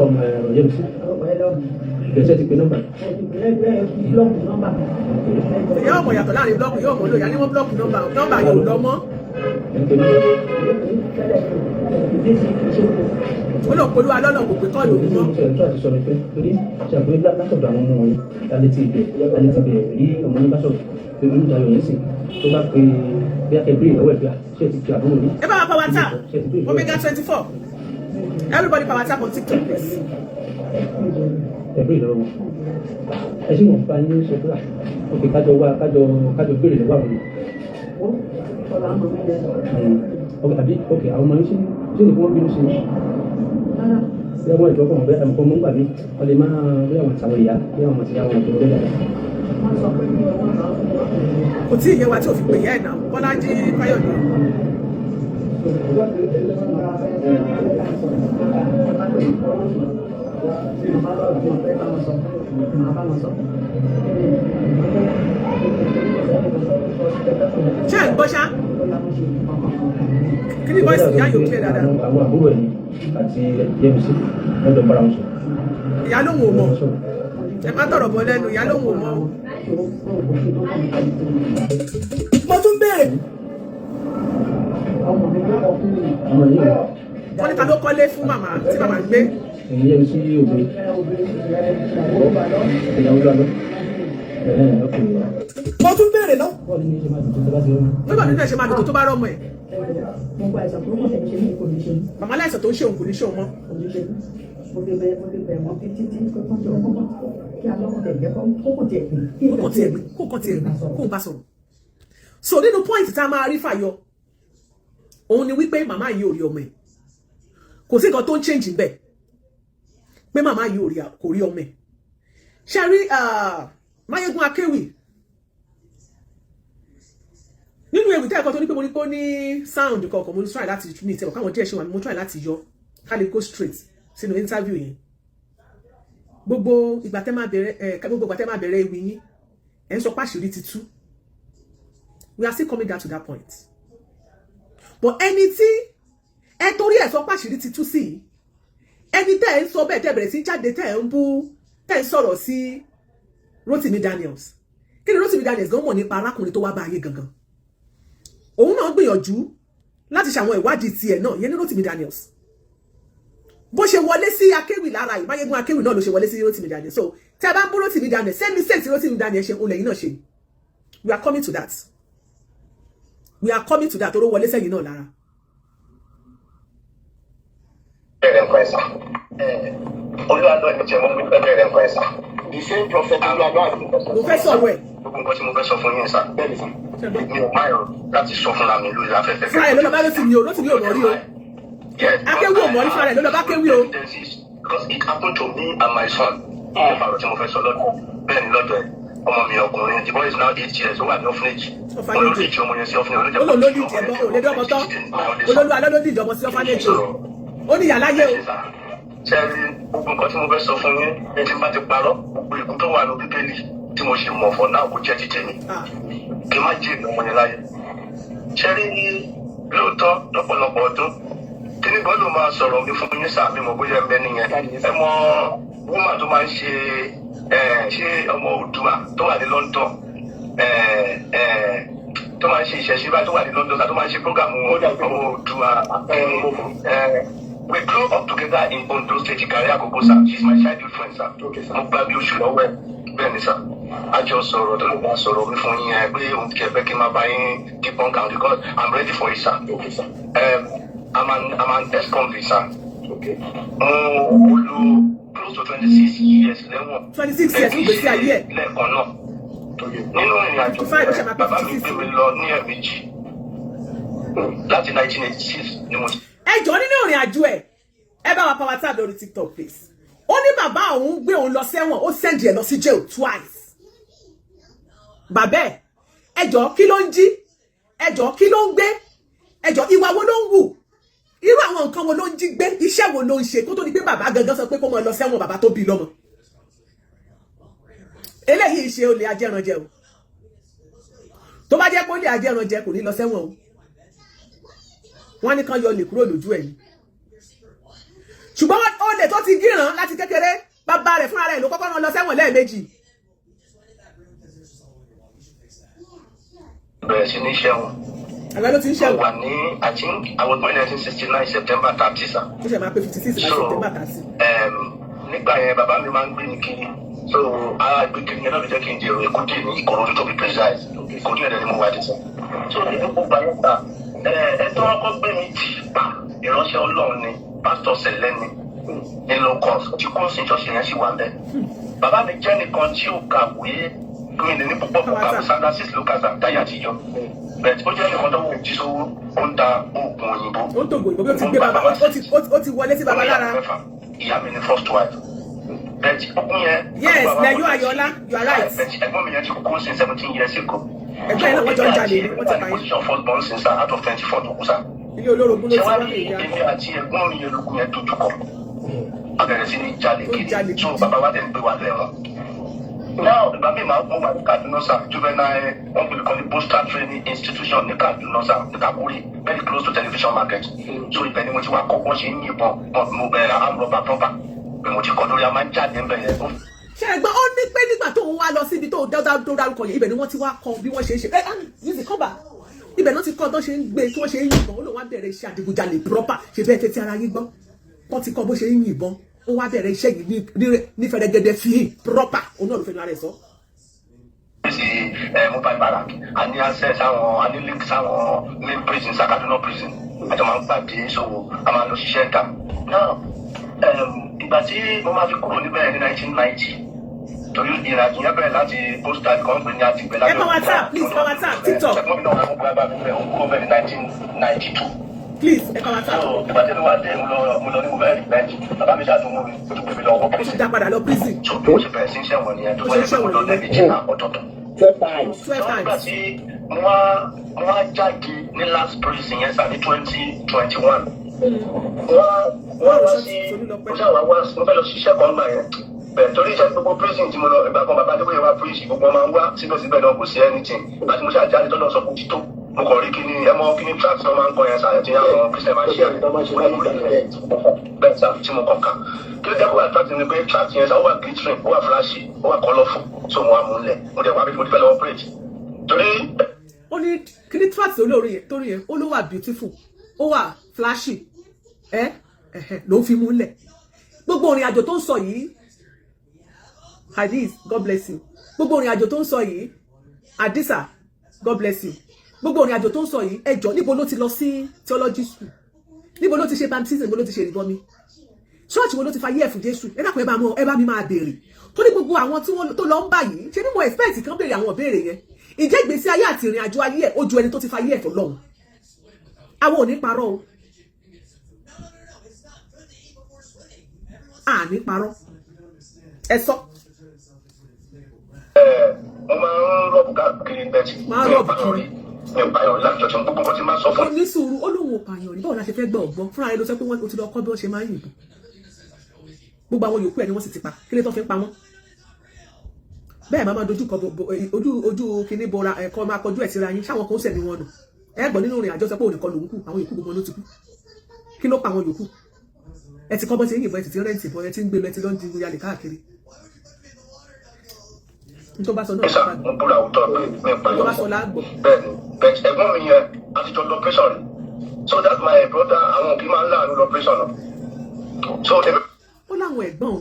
ọmọ ọ̀yẹ́ mi sí. Ìgbésẹ̀ ti pe nọ́mbà. ìyá ọmọ yàtọ̀ láàrin blọọkù yóò mọ̀ lóyà ní wọ́n blọọkù nọ́mbà yóò lọ mọ́. ó lọ polú alọ́nà kò pé kọ́ọ̀lù òun mọ́. Ṣé àti sọ̀rọ̀ pé torí ṣàpè látọ̀dọ̀ àwọn ọmọ wọn alẹ́ ti bẹ̀ rí ọmọ yín bá sọ̀rọ̀ pé olùdarí yẹn sì tó bá pe bí akẹ́bí ìnáwó ẹ̀ pé ṣé ti fi àbúrò ní. ẹ bá wa power tap Omega 24 everybody power tap on TikTok please. Ẹ̀bí ìnáwó wọn ẹ ṣì wọ́n bá yín sọ pé òkè kájọ béèrè lọ́wọ́ àwọn ọmọ àbí òkè àwọn ọmọ yín ṣe ní kí wọ́n bínú sí i. Bí àwọn ìjọ kọ̀ wọ́n bẹ́ẹ̀ àmọ́ kọ́ mọ́ ń gbà mí wọ́n lè máa bí àwọn ìtàwọn ìyá bí àwọn àti àwọn ìjọ bẹ́ẹ̀ dáadáa. kò tí ì yé wa tí ò fi pè yẹ́ ẹ̀ náà Bọ́lájí Káyọ̀dé. ṣé ẹ̀ ń gbọ́ ṣá kí ni voice ìyá yóò clear dáadáa. Àwọn àbúrò ẹ̀yìn àti Yẹ́misí wọ́n jọ bára wọn sọ. ìyá ló ń wò mọ́ ẹ má tọ̀rọ̀ bọ́ lẹ́nu ìyá ló ń wò mọ́ o. mo tún béèrè. Àwọn yìí wọ́n ní ta ló kọ́lé fún màmá tí màmá gbé. ẹ̀yìn Yẹ́misí òbí ìyàwó lọ́dọ̀ mo tún béèrè náà. bọ́ọ̀lù ní ṣe máa dùn tó bá ti rọ́ọ̀mù. nígbà nínú ẹ̀ ṣe máa dùn tó bá rọ́mọ ẹ̀. gbogbo àìsàn tó mọ̀ tẹ̀lé ṣe ní kò ní ṣe màmá láìsàn tó ń ṣe òun kò ní ṣe òun mọ́. kò ní ṣe mo lè bẹ̀rẹ̀ mọ́ títí tí kò tó ń jọ ọmọ kí alọ́kọ̀ tẹ̀ jẹ́ kókò tiẹ̀ gbé kókò tiẹ̀ gbé kó bá sọ̀rọ̀. So nínú point tá a máa rí fàyọ òun ni wípé màmá yìí ò rí ọmọ ẹ̀, kò sí nǹkan tó ń change ń bẹ̀ pé màmá yìí kò rí ọmọ ẹ̀. ṣe rí Máyégún Akéwì nínú ewì tẹ́ ẹ̀kọ́ tó ní pé mo ní kó ní sound kọ̀ọ̀kan mo ní try láti ní ìtẹ̀wọ̀ káwọn díẹ̀ ṣe wà mo try láti yọ ká lè go straight sínú interview yẹn. gbogbo ìgbà tẹ́ máa bẹ̀rẹ̀ ewì yín ẹ̀ ń sọ páṣírí ti tú. We are still coming down to that point. But ẹni tí ẹ torí ẹ̀ sọ páṣírí ti tú sí ẹni tẹ́ ẹ ń sọ bẹ́ẹ̀ tẹ́ bẹ̀rẹ̀ sí jáde tẹ́ ẹ ń bú tẹ́ ẹ ń sọ̀rọ̀ sí Rotimi Daniels. Kí ni Rotimi Daniels gan mọ̀ nípa arákùnrin tó wá bá ayé gangan? Òun náà gbìyànjú láti ṣàwọn ìwádìí tiẹ̀ náà yẹn ní Rotimi Daniels. Bó ṣe wọlé sí Akéwì lára yìí, Máyégún Akéwì náà ló ṣe wọlé sí Rotimi Daniels. So tẹ́ ẹ bá ń bú Rotimi Daniels, same mistake tí Rotimi Daniels ṣe òun lẹ́yìn náà ṣe. We are coming to that. We are coming to that. Toro wọlé sẹ́yìn náà lára. Olúwadọ́ ẹni jẹ́ mọ́ mi fẹ́ bẹ̀rẹ̀ nǹkan ẹ̀sà. The same prophet Olúwadọ́ àti mo fẹ́ sọ̀rọ̀ ẹ̀. gbogbo nǹkan tí mo fẹ́ sọ fún yín sá. Bẹ́ẹ̀ni sá. Mi ò máa yọ láti sọ fúnra mi lórí afẹ́fẹ́. Fúnra ẹ̀ ló lọ bá Rotimi o, Rotimi ò mọ̀ rí o. Akéwì ò mọ̀ rí fúnra ẹ̀ ló lọ bá Akéwì o. Because it happened to me and my son. Nípa ọ̀rọ̀ tí mo fẹ́ sọ lọ́dọ̀ bẹ́ẹ̀ni lọ́dọ̀ ẹ̀ ọmọ mi ọkùnrin the boy is now 8 years ó wà ní orphanage. Olódìjì ọmọ yẹn sí orphanage. Olólódìjì ẹ̀bọ òlédè ọmọ tán. Olólùwà lọ́lọ́dìjì ọmọ sí orphanage o. Ó ní ìyá láyé o. Ṣẹ́rí gbogbo nǹkan tí mo fẹ́ sọ fún yín ní tí n bá ti parọ́ gbogbo ìkú tó wà ní Bíbélì tí mo ṣe mọ̀ fọ́ náà kò jẹ́ ti tèmi kí n má jẹ́ ìgbà wọn yẹn láyé. Ṣẹ́rí ní lóòótọ́ lọ́pọ̀lọpọ̀ ọdún kí ní gbọ́dọ̀ máa sọ̀rọ̀ mi fún yín sàmì mọ̀ bóyá ẹ bẹ́ nìyẹn ẹ mọ wúmà tó máa ń ṣe ọmọ Oòduà tó wà ní London tó máa ń ṣe ìṣẹ̀ṣẹ̀ báyìí tó wà ní London tó máa ń ṣe prógàmù ọmọ Oòduà. We grew up together in Ondo State, Ikare Akoko, sir. She's my childhood friend, sir. Mo gba bí oṣù lọ́wọ́ bẹ́ẹ̀ ni sir. A jọ sọ̀rọ̀ tó ló bá sọ̀rọ̀ mi fún yín pé òun ti kẹ̀fẹ́ kí n máa bá yín keep on count because I'm ready for it, sir. I'm an ex-convict, sir. Mo lo close to 26 years lẹ́wọ̀n. 26 years ló gbèsè ayé ẹ̀. Lẹ́ẹ̀kan náà. Nínú ìrìn àjò bàbá mi gbé mi lọ ní ẹ̀ẹ̀mejì láti 1986 ni mo ti. Ẹ jọ̀ọ́ nínú ìrìn àjò ẹ bá wa power tab lórí TikTok please. Ó ní bàbá òun gbé òun lọ sẹ́wọ̀n ó send ẹ lọ sí jail twice. Bàbá ẹ jọ̀ọ́ kí ló ń jí? Ẹ jọ̀ọ́ kí ló ń gbé? Ẹ jọ̀ọ́ ìwà wo ló ń wù? Irú àwọn nǹkan wo ló ń jí gbé? Iṣẹ́ wo ló ń ṣe kó tó di pé bàbá gangan sọ pé kó máa lọ sẹ́wọ̀n bàbá tó bí lọ́mọ. Eléyìí ṣe olè ajẹranjẹ o. Tó bá jẹ́ pé olè ajẹranjẹ kò ní lọ sẹ́wọ̀n o. Wọ́n ní kan yọ lè kúrò lójú ẹ̀ ni. Ṣùgbọ́n olè tó ti gíran láti kékeré bàbá rẹ̀ fúnra rẹ̀ ló kọ́kọ́ rán lọ sẹ́wọ̀n lẹ́ẹ̀mejì. Bẹ̀rẹ̀ sí ní ṣẹ́wọ̀n. Àgbà ló ti ń ṣẹ̀wọ̀n. Wà ní I think I was born in 1969 September 30 sir. Ó ṣe máa pé 56 láti September 30. Nígbà yẹn bàbá mi máa ń gbé ní kiri. So ara gbé kiri yẹn náà ló jẹ́ kí n jẹ Èkúté ní Ìkòròdú to be precise. Ìkòròdú yẹn ni mo wà dé sọ. So ní gbogbo ayé ta ẹ̀tọ́ ọkọ̀ gbé mi tì pa ìránṣẹ́ Ọlọ́run ni pásítọ̀ Sẹ̀lẹ́ni ní low cost tí kò sí ìjọsìn yẹn sì wà ń bẹ̀. Bàbá mi jẹ́ nìkan tí ó kàwé gbìyànjú ní púpọ̀ kàwé Sandasis ló kàzà táyà àtijọ́. Bẹ́ẹ̀ ó jẹ́ nìkan tó wù jí sówó ó ń ta oògùn òyìnbó. Ó ń tògbò ìbò bí ó ti gbé bàbá ó ti wọlé sí bàbá lára. Ìyá mi ni first wife. Bẹ́ẹ̀ ogun yẹn. Yes, Lẹ́yọ̀ Ayọ̀lá, you are right. Ẹ̀gbọ́n mi yẹn ti kú sí 17 years ago. Ẹgbẹ́ yẹn náà wọ́n jọ ń jalè ní wọ́n ti pa yẹn. Position first born since out of 24 tó kú sá. Ilé olórogún ló ti wá lè já. Èmi àti ẹ̀gbọ́n mi yẹn lókun yẹn dojú kọ. A bẹ̀rẹ̀ sí ní jalè kiri. So bàbá wa dẹ̀ ń gbé wa lẹ́wọ̀n. Now ìgbà mi máa ń wà ní Kaduna sá. Juvenile wọ́n gbé kọ́ ní Boston Training Institution ní Kaduna sá. Ní Kakuri very close to television market. So ibẹ̀ ni mo ti wá kọ́ wọ́n ṣe ń yìnbọn. Mo bẹ̀rẹ̀ àmúrọ̀bà proper. Mo ti kọ́ lórí a máa ń jáde ń bẹ̀rẹ̀ ṣe ẹgbẹ́ ó ní pé nígbà tó ń wá lọ síbi tó dárúkọ yẹn ibẹ̀ ni wọ́n ti wá kọ́ bí wọ́n ṣe ń ṣe music cover ibẹ̀ náà ti kọ́ tó ṣe ń gbé tí wọ́n ṣe ń yìnbọn ó lóun wá bẹ̀rẹ̀ iṣẹ́ àdìgúnjalè proper ṣe bẹ́ẹ̀ tẹ́tí ara yín gbọ́ wọ́n ti kọ́ bó ṣe ń yìnbọn ó wá bẹ̀rẹ̀ iṣẹ́ yìí ní fẹ̀rẹ̀gẹ̀dẹ̀ fi proper òun náà ló fẹ́ nu ara ẹ̀ sọ. mobile barrack a ní access àwọn a ní link sáwọn main prison Kaduna prison àti máa ń pàdé so a máa lọ ṣiṣẹ́ ìta náà ìgbà tí mo máa fi kúrò níbẹ̀ ní 1990 torí ìrìnàjò yẹn bẹ̀rẹ̀ láti pósítà kan pé ní àtìgbẹ́ ẹ bá wa tap please ẹ bá wa tap TikTok ẹ̀gbọ́n mi náà wà fún bàbá mi bẹ̀rẹ̀ òun kúrò bẹ̀rẹ̀ 1992. please ẹ bá wa tap. ìgbà tí mi wá dé mo lọ ní mo bẹ̀rẹ̀ rìbẹ́ǹtì bàbá mi ṣàtúnmú mi ó tún gbé mi lọ wọ́ ó ti dá padà lọ prison. so bí mo ṣe bẹ̀rẹ̀ sí í ṣẹ̀wọ̀n nìyẹn tó wọlé pé mo lọ lẹ́ẹ̀mejì náà ọ̀tọ̀ọ̀tọ̀. 12 times. 12 nígbà times. tí mo wá jáde ní last prison yẹn sá ní 2021 wọ́n wá sí mo fẹ́ lọ ṣiṣẹ́ kan gbà yẹn bẹ́ẹ̀ torí iṣẹ́ gbogbo prison tí mo lọ ìgbà kan bàbá adébóyè wá prison gbogbo máa ń wá síbẹ̀síbẹ̀ náà kò sí anything ìgbà tí mo ṣàjáde tọ́lọ̀ sọ fún títò mo kàn rí kíní ẹmọ kíní tracks náà máa ń kọ yẹn sàyẹn tí àwọn christian máa ń ṣe bẹ́ẹ̀ sá tí mo kàn ká kí ló jẹ́ kó wà tracks ni pé tracks yẹn sá ó wà glittering ó wà flashy ó wà colourful so mo wà mú lẹ̀ mo dẹ̀ wá bí mo ti fẹ́ lọ operate torí. ó ní kíní tracks olórí yẹn torí yẹn ó ló wà beautiful ó wà flashy ló fi mú lẹ̀ gbogbo ìrìn àjò tó ń sọ yìí Hadith God bless you gbogbo ìrìn àjò tó ń sọ yìí Adisa God bless you gbogbo ìrìn àjò tó ń sọ yìí ẹjọ níbo ló ti lọ sí theology school níbo ló ti ṣe baptism níbo ló ti ṣe ìrìbọmi ṣọ́ọ̀ṣì wo ló ti fa yẹ́ fún Jésù ẹ dákun ẹ bá mi máa béèrè tó ní gbogbo àwọn tí wọ́n tó lọ ń bá yìí ṣe ni mo expect kan béèrè àwọn ìbéèrè yẹn ìjẹ́ ìgbésí ayé àti ìrìn àjò ayé ẹ̀ ó ju ẹni tó ti fa yẹ́ ẹ̀fọ́ lọ́hùn àwọn ò ní parọ́ o àní parọ́ ẹ sọ. mo máa ń rọ̀bù káàkiri bẹ́ẹ̀tì máa rọ̀bù kiri mi ò pààyàn láti ọ̀tún gbogbo nǹkan tí máa sọ fún. ó ní sùúrù ó lóun ò pààyàn ní báwo la ṣe fẹ́ gbọ́ ọ̀gbọ́n fúnra rẹ̀ ló sọ pé wọ́n ti lọ kọ́ bí wọ́n ṣe máa ń yìnbọn gbogbo àwọn yòókù ẹ̀ ni wọ́n sì ti pa kí lè tó fi ń pa wọ́n bẹ́ẹ̀ máa dojú kọ ojú kíní bora ẹ̀kọ́ máa kọjú ẹ̀ síra yín sáwọn kan ó sẹ̀mí wọn nù ẹ gbọ́ nínú ìrìn àjọ sọ pé òun nìkan lòun kù àwọn yòókù gbogbo ló ti kú kí ló pa àwọn yòókù ẹ ti kọ́ bọ́ ti ń yìnbọn ẹ ti rẹ́ǹtì bọ́ ẹ ti ń gbé lọ ẹ ti lọ ń di yalè káàkiri n tó bá sọ náà nísà mo búra òótọ́ pé mi ò n tó bá pààyàn sọ láàgbọ̀ bẹ́ẹ̀ni bẹ́ẹ̀ ẹ̀gbọ́n mi yẹn àtijọ́ lọ operation rẹ̀ so that my brother àwọn òbí máa ń láàánú lọ operation náà so èmi. ó láwọn ẹ̀gbọ́n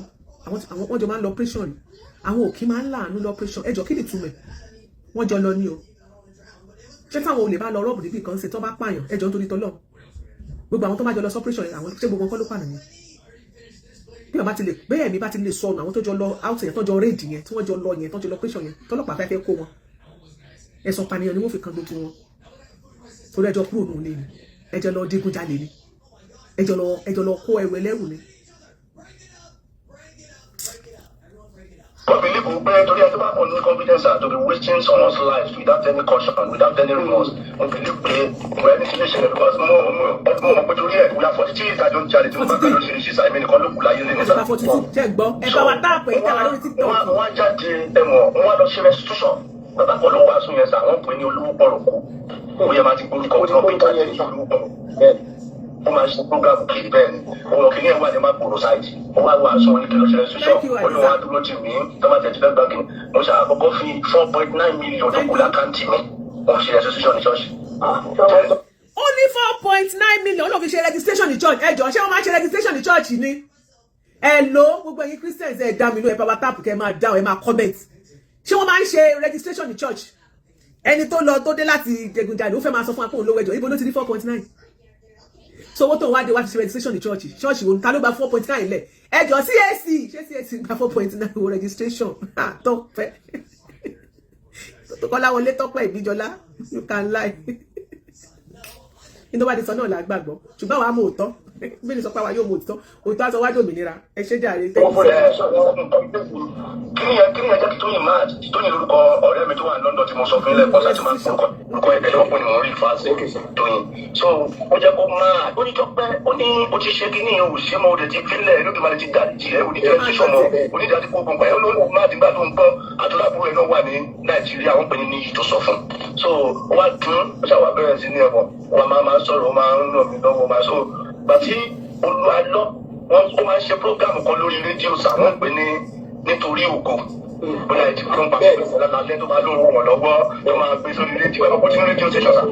àwọn wọ́n jọ máa ń lọ operation rí àwọn òkì máa ń láàánú lọ operation ẹjọ́ kí ni túmọ̀ wọ́n jọ lọ ní o ṣé táwọn olè bá lọ rọ́ọ̀bù níbi kan ṣe tó bá pààyàn ẹjọ́ nítorí tọ́lọ́ gbogbo àwọn tó bá jọ lọ operation àwọn ṣé gbogbo nǹkan ló pààyàn yẹn bí wọn bá ti lè bẹ́ẹ̀ mi bá ti lè sọnù àwọn tó jọ lọ out yẹn tó jọ rédì yẹn tí wọ́n jọ lọ yẹn tó jọ lọ operation yẹn tọ́lọ́pàá fẹ́ kó wọn ẹ̀sùn pànìyàn ni wọ́n fi kan gbogbo wọn torí ẹjọ́ kúrò nù lé ni ẹjọ́ lọ digunjalè ni ẹjọ́ lọ kó ẹrù ẹlẹ́rù ni. But believe me, torí ẹ tó bá pọ̀ ní confidence to be wasting someone's life without any caution, without any remorse. Mo believe pé mo ẹni tí lè ṣẹlẹ̀ because mo mọ̀ pé torí ẹ̀ we are 42 years àjọ ń jalè tí mo bá bẹ̀rẹ̀ lóṣèlú ṣíṣà èmi nìkan ló kù láyé lé nígbà. 42 jẹ́ gbọ́ ẹ bá wa táàpù ẹ̀ tẹ́wà lórí TikTok. Wọ́n wá jáde ẹ̀wọ̀n wọ́n wá lọ ṣe restitution. Bàbá kan ló wà sún yẹn sà wọ́n pè ní olówó pọ̀rọ̀ kú. Ó yẹ máa ti gbórúkọ tí wọ́n pè jáde ní olówó pọ̀rọ̀. Ó máa ṣe program kiri bẹ́ẹ̀ ni. Òun kìíní ẹ̀ wà ní máa gbòòrò sáìtì. Ó wá wà sún oníkìlọ̀ ṣe restitution. Ó ní wọ́n á dúró tì mí tọ́mátì ẹ̀ ti fẹ́ gbà kí mo ṣàkọ́kọ́ fi 4.9 million tó kù lákàntì mi. Wọ́n ṣe restitution ní ṣọ́ọ̀ṣì. ó ní 4.9 million ló fi ṣe registration ní church ẹjọ́ ṣé wọ́n máa ṣe registration ní church ni ẹ lo gbogbo ẹ̀yin Christians ẹ dá mi ló ẹ bá wa tap kẹ́ máa dá ẹ máa comment ṣé wọ́n máa ń ṣe registration ní church ẹni tó lọ tó dé láti jẹgúnjalè ó fẹ́ máa sọ fún apò olówó ẹjọ́ ibo ló ti ní 4.9 so owó tó ń wá dé wá fi ṣe registration ní church wo ta ló gba 4.9 lẹ̀ ẹjọ́ CAC ṣé CAC gba 4.9 owó registration tọ́pẹ́ Kọ́láwọlé tọ́pẹ́ Ìbíjọlá you can lie nítorí wá di sọ náà lágbàgbọ́ ṣùgbọ́n àwọn amọ̀ òótọ́ bí ní sọ pé àwa yóò mọ̀ òótọ́ aṣọ wájú òmìnira ẹ ṣe jàre tẹ́lẹ̀. kí ni ẹ jẹ́ kí Tóyìn máa Tóyìn lórúkọ ọ̀rẹ́ mi tó wà ní London tí mo sọ fún ilé ẹ̀kọ́ láti máa orúkọ ẹ̀bẹ̀ lọ́pọ̀ ni mo rí fásitì Tóyìn so ó jẹ́ kó máa ó ní tó pẹ́ ó ní ó ti ṣe kí ní ìhòòhò ṣé mo rẹ̀ ti fílẹ̀ lókè máa ti dáríjì ẹ̀ oníjẹ́ ṣíṣọ́ mọ́ onídàájú kó gbọ̀ngbà ẹ̀ lónìí máa ti gbádùn gbọ́ àtúrábùrù ẹ̀ náà wà ní Nàìjíríà wọ́n pè ní níyì tó sọ fún so wá dùn ó ṣàwà bẹ̀rẹ̀ sí ní ẹ̀wọ̀n wọn máa sọ̀rọ̀ ó máa ń ràn mí lọ́wọ́ máa so bàtí olùwàlọ́ wọn ó máa ń ṣe program kan lórí rédíò sàwọn pè ní nítorí ògo bóyá ìdí tó ń pa pẹ̀lú lálẹ́ tó máa lóru wọn lọ́wọ́ tó máa gbé sórí rédíò ẹ̀rọ pọ̀tí rédíò ṣe ṣọ́sà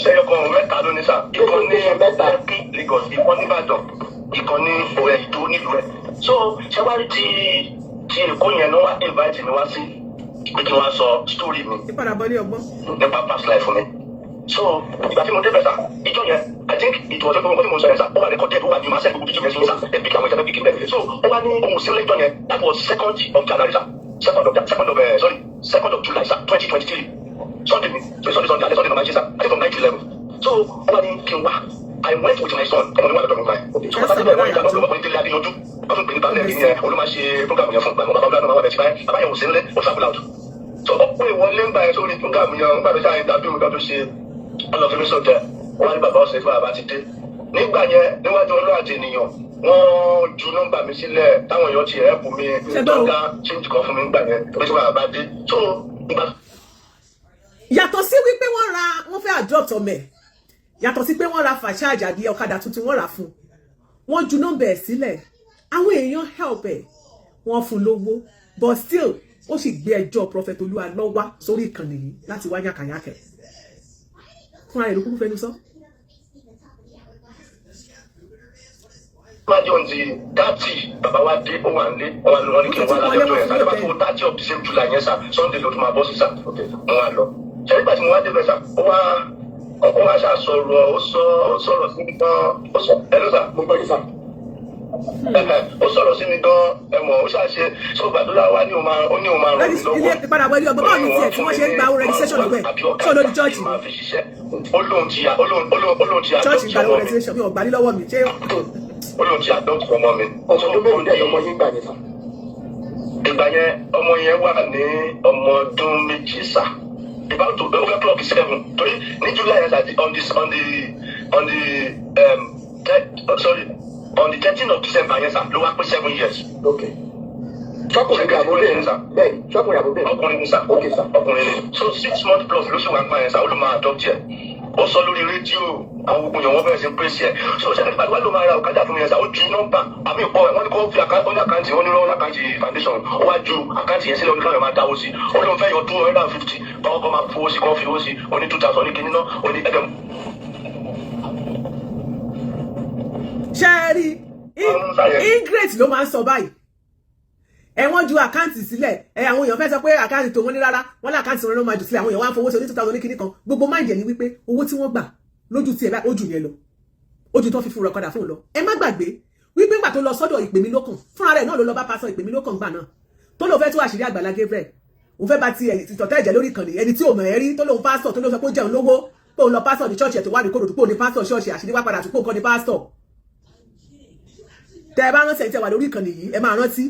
ṣe ọkọ̀ mẹ́ta ló ní sà ìkan ní Lẹ́kì Lagos ìkan ní Ìbàdàn ìkan ní Ìdó nílùú ẹ̀ so ṣé wá rí ti Èkó yẹn ló wá invite mi wá sí pé kí wọ́n sọ story mi ìpadàbọ̀lé ọgbọ́n nípa past life mi so ìgbà tí mo débẹ̀ sà ìjọ yẹn I think it was ọjọ́ tí mo sọ yẹn sà ó wà recorded ó wà ní màsẹ̀ gbogbo fídíò yẹn sí sà ẹbí àwọn ìjàmbá bíkí bẹ́ẹ̀ so ó wà ní ohun sí lẹ́jọ́ yẹn that was 2nd of January sà 2nd of July sà 2023 Sunday ni so Sunday alẹ́ number sà I think from 9-11 so ó wà ní kí n wá I went with my son ọmọ mi wà lọ́dọ̀ mi báyìí so bàbá tí bẹ́ẹ̀ wọ́n ìjà lọ́dọ̀ ọmọkùnrin délé adéyanjú wọ́n tún pè ní báńdẹ̀ yẹn olùmọ̀ṣe program yẹn fún gbàgbọ́ bàbá ọ̀gá náà wà bẹ̀ sí báyìí bàbá yẹn ò sí nílé ó travel out so ó pè wọlé ń gbà yẹn sórí program yẹn ń gbàdúrà ìdàbí mi kan tó ṣe ọlọ́fin mi sọ̀tẹ̀ wọ́n ní bàbá ọ̀sẹ̀ fún bàbá ti dé nígbà yẹn níwájú ọlọ́ àti ènìyàn wọ́n ju nọ́mbà mi sílẹ̀ táwọn èèyàn ti ẹ̀ẹ́pù mi tọ́gá change kan fún mi nígbà yẹn tó bí bàbá dé so ìgbà. yàtọ̀ sí wípé wọ́n fẹ́ adopt ọmọ ẹ̀ yàtọ̀ sí pé wọ́n ra fàṣáàjì àbí ọ̀kadà tuntun wọ́n rà fún wọ́n ju nọ́mbà ẹ̀ sílẹ̀ àwọn èèyàn help ẹ̀ wọ́n fún lówó but still ó sì gbé ẹjọ́ Prophet Olúwalọ́wà sórí ìkànnì yìí láti wá yàkàyàkẹ́ fúnra rẹ̀ ló kúkú fẹnu sọ. Májọ ti 30 bàbá wa dé ó wà nílé wọn lọ ní kí n wá lájọjọ yẹn sábà tó 30 of the same July yẹn sá Sunday ló tún máa bọ́ sí sá wọn wá lọ. ṣé nígbà tí mo wá débẹ̀ sá ó wá ṣàṣọ̀rọ̀ ó sọ̀rọ̀ sí mi gan ó sọ ẹ ló sà mo gbọ́ yìí sà ó sọ̀rọ̀ sí mi gan ẹ mọ̀ ó ṣàṣe ṣé o gbàdúrà wa ní o máa ràn mí lọ́wọ́. ilé ìpadà wọlé ọgbọ́n báwo ni tiẹ̀ tí wọ́n ṣe ń gba owó registration lọ́wọ́ ẹ̀ ṣé olórí chọ́ọ̀chì olóhùn ti chọ́ọ̀chì gba owó registration mi ò gbà ní lọ́wọ́ mi ṣé olóhùn ti àdọ́tù ọmọ mi. ọmọ tó bẹ́ẹ̀ ní ọmọ yín gbà ní sà. ìgbà yẹn ọmọ yẹn wà ní ọmọ ọdún méjì sà about to over clock 7 torí ní July yẹn sà on the 13th of December yẹn sà ló wá pé 7 years. Okay. Ṣọ́kùnrin àbò bẹ́ẹ̀ sà. Bẹ́ẹ̀ni, ṣọ́kùnrin àbò bẹ́ẹ̀. Ọkùnrin ni sà. Okay sà. Ọkùnrin ni. So 6 months plus ló ṣe wà pa yẹn sà ó ló máa adopt yẹn. Ó sọ lórí rédíò àwọn gbogbo yẹn wọ́n bẹ̀rẹ̀ sí pèsè ẹ̀. So ṣẹ́ni pàdé wà ló máa ra ọ̀kadà fún mi yẹn sà ó ju nọ́mbà àmì ìpọ̀ ẹ̀ wọ́n ní kó fi àkáǹtì onírọ̀ àkáǹtì foundation ó wá ju àkáǹtì yẹn sílẹ̀ oníkàwé máa dáwó sí. Ó lóun fẹ́ yọ 250 kọ́kọ́ máa fowó sí kọ́ fi owó sí ó ní 2000 ní kinní náà ó ní ẹgbẹ̀rún. ṣẹ́ẹ́rì ingrate ló máa ń sọ báyìí wọ́n ju àkáǹtì sílẹ̀ àwọn èèyàn fẹ́ sọ pé àkáǹtì tó wọ́n ní rárá wọ́n ní àkáǹtì wọn ló máa jù sílẹ̀ àwọn èèyàn wá ń fowó sí oní 2000 ní kinní kan gbogbo máìndì ẹ̀ ní wípé owó tí wọ́n gbà lójú tiẹ̀ báyìí ó jù yẹn lọ ó ju tó fi fún rẹ̀ padà fún un lọ ẹ má gbàgbé wípé ńgbà tó lọ sọ́dọ̀ ìpè mí lókàn fúnra rẹ̀ náà ló lọ bá pásọ ìpè mí lókàn gbà náà tó lóun fẹ́ tú àṣírí Àgbàlá Gabriel òun fẹ́ bá ti ìtọ̀tẹ́ ẹ̀jẹ̀ lórí ìkànnì ẹni tí ò mọ̀ ẹ́ rí tó lóun pásítọ̀ tó lóun sọ pé ó jẹun lówó pé òun lọ pásítọ̀ ní ṣọ́ọ̀ṣì ẹ̀ tó wà ní Kòròdú pé òun ní pásítọ̀ ṣọ́ọ̀ṣì àṣírí wá padà tó pé òun kọ́ ní pásítọ̀ tẹ ẹ bá rántí ẹ tẹ wà lórí ìkànnì yìí ẹ máa rántí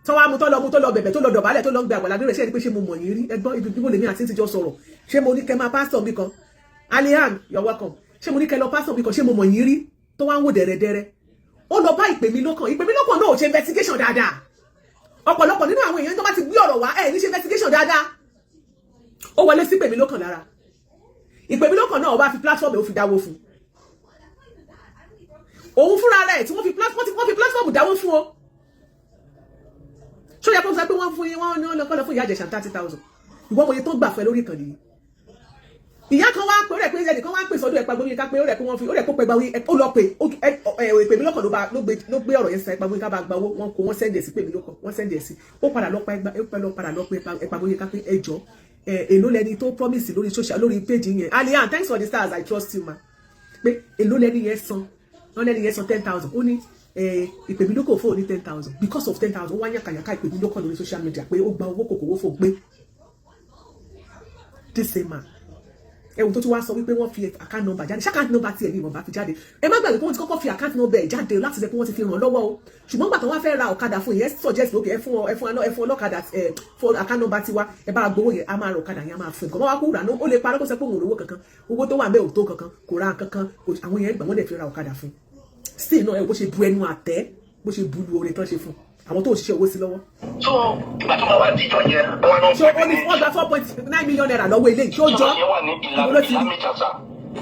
tó wá mú tó lọ bẹ̀bẹ̀ tó lọ dọ̀bálẹ̀ tó lọ gbé Àgbàlá Gabriel ṣe é rí pé ṣé mo mọ̀ yín rí ẹgbọ́n ibi bíbó lèmi àti ti jọ sọ̀rọ̀ ṣé mo ní kẹ máa pásítọ̀ mi kan Alihan you're welcome ṣé mo ní kẹ lọ pásítọ̀ mi kan ṣé mo mọ̀ yín rí tó wá ń wò dẹ̀rẹ̀dẹ̀rẹ̀ ó lọ bá ìpè mí lọ́kàn náà ò ṣe investigation dáadáa ọ̀pọ̀lọpọ̀ nínú àwọn èèyàn tó bá ti gbé ọ̀rọ̀ wá ní ṣe investigation dáadáa ó wọlé sí ìpè mí lọ́kàn lára ìpè mí lọ́kàn náà ó bá fi platform ó fi dáwó fún òun fúnra rẹ̀ tí wọ́n fi platform dáwó fún o ṣó yẹ kó sọ pé wọ́n fún yín wọ́n ní ọlọ́kọ́ fún ìyá àjẹsà 30,000 ìwọ́n mọ̀ yẹ tó gbà fẹ́ lórí ìkànnì yìí ìyá kan wá pé ó rẹ̀ pé ẹnìkan wá pè sọ́dọ̀ ẹ̀pà gbóyè ká pé ó rẹ̀ pé wọ́n fi ó rẹ̀ pé pẹ̀gbà ó lọ pé ìpè mí lọ́kàn ló gbé ọ̀rọ̀ yẹn sẹ́ ẹ̀pà gbóyè ká bá gbawó wọn kó wọ́n sẹ́ndẹ̀ sí pè mí lọ́kàn wọ́n sẹ́ndẹ̀ sí ó padà lọ pé ẹ̀pà gbóyè ká pé ẹjọ́ èló lẹni tó promise lórí social lórí page yẹn Alihan thanks for the stars I trust you ma pé èló lẹni yẹn san wọ́n lẹ́ni yẹn san 10,000 ó ní ìpè mí lókò fóònù ní 10,000 because of 10,000 ó wá yàkàyàkà ìpè mí lókàn lórí social media pé ó gba owó kòkòwò fò gbé this same man ẹ̀wùn tó tún wá sọ wípé wọ́n fi account number jáde account number tiẹ̀ ní ìwọ̀n bá fi jáde ẹ má gbàgbé pé wọ́n ti kọ́kọ́ fi account number ẹ̀ jáde láti ṣe pé wọ́n ti fi ràn lọ́wọ́ o ṣùgbọ́n gbà tó wá fẹ́ ra ọ̀kadà fún yẹn suggest lókè ẹ fún ọlọ́kadà fún account number tiwa ẹ bá gbowó yẹn a máa ra ọ̀kadà yẹn a máa fún nǹkan wọ́n wá kó rà náà ó lè parọ́ kó sọ pé òun ò lówó kankan owó tó wà bẹ́ẹ̀ ò tó kankan kò ra kankan àwọn yẹn gbà wọ́n dẹ̀ fi ra ọ̀kadà fún sí náà ẹ bó ṣe bu ẹnu àtẹ́ bó ṣe bu lu oore tán ṣe fún àwọn tó ṣiṣẹ́ owó sí lọ́wọ́. so ìgbà tó bá wà díjọ yẹn wọn náà ṣé ó ní wọ́n gba 4.9 million naira lọ́wọ́ eléyìí ṣé ó jọ ìwọ ló ti rí.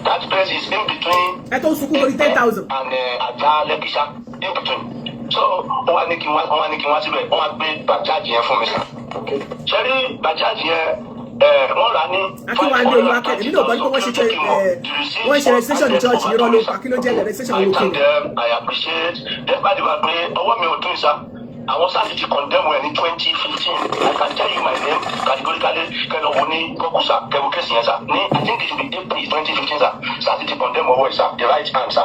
that place is in between. ẹ tó ń sunkún lórí 10,000. and ajá lẹ́kìṣá in between. so wọ́n wá ní kí n wá síbẹ̀ wọ́n wá gbé bàjáàjì yẹn fún mi sàn. ṣé rí bàjáàjì yẹn wọ́n rà ní. akínwáńdé olú akẹ́dẹ̀ nínú ọ̀gbọ́n ní pé wọ́n ṣe registration ní church ní rọ́lọ́ pa kí ló jẹ́ registration owó kéde. I appreciate despite the fact pé ọwọ́ mi ò tún ìsá àwọn sáàsì ti condemn ẹ ní 2015 I can tell you my name. categorically kẹ́lọ́ wo ní Google sir kẹ́wọ́ kéèsì yẹn sir ní I think it should be April 2015 sir sir ti condemn ọwọ́ ẹ̀ sir the right hand sir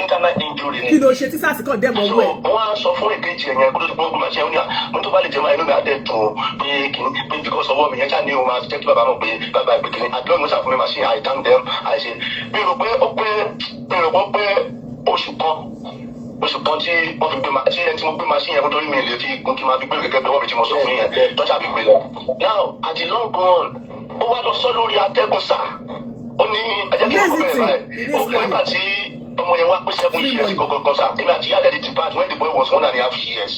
internal injury ni. kí ló ṣe tí SARS condemn ọwọ́ ẹ̀. wọ́n á sọ fún èkejì ẹ̀yẹn kó tó ti gbọ́n gbọ́n ṣe ó ní à mo tó bá lè jẹ́ máa inú mi àdẹ́ dùn pé kìíní pé because ọwọ́ mi yẹn ṣáà ní o máa jẹ́ kí bàbá mọ̀ pé bàbá ìpè kìíní àdúrà mi ṣàfihàn machine I thank them I say bí rò pé oṣù kan tí wọ́n fi gbé ma tí ẹni tí mo gbé machine yẹn kó torí mi lè fi gun kí n máa fi gbé gẹ́gẹ́ bí ọwọ́ mi tí mo sọ fún yẹn tọ́jà fi gbé lọ. now at the long run ó wá lọ sọ lórí atẹ́gùn sá ó ní ẹ̀jẹ̀ kí n kọ́ bẹ̀rẹ̀ báyìí ó fún nígbà tí ọmọ yẹn wá pé 7 years gọgọgọ sá èmi àti yàrá ẹni ti bá when the boy was 1.5 years.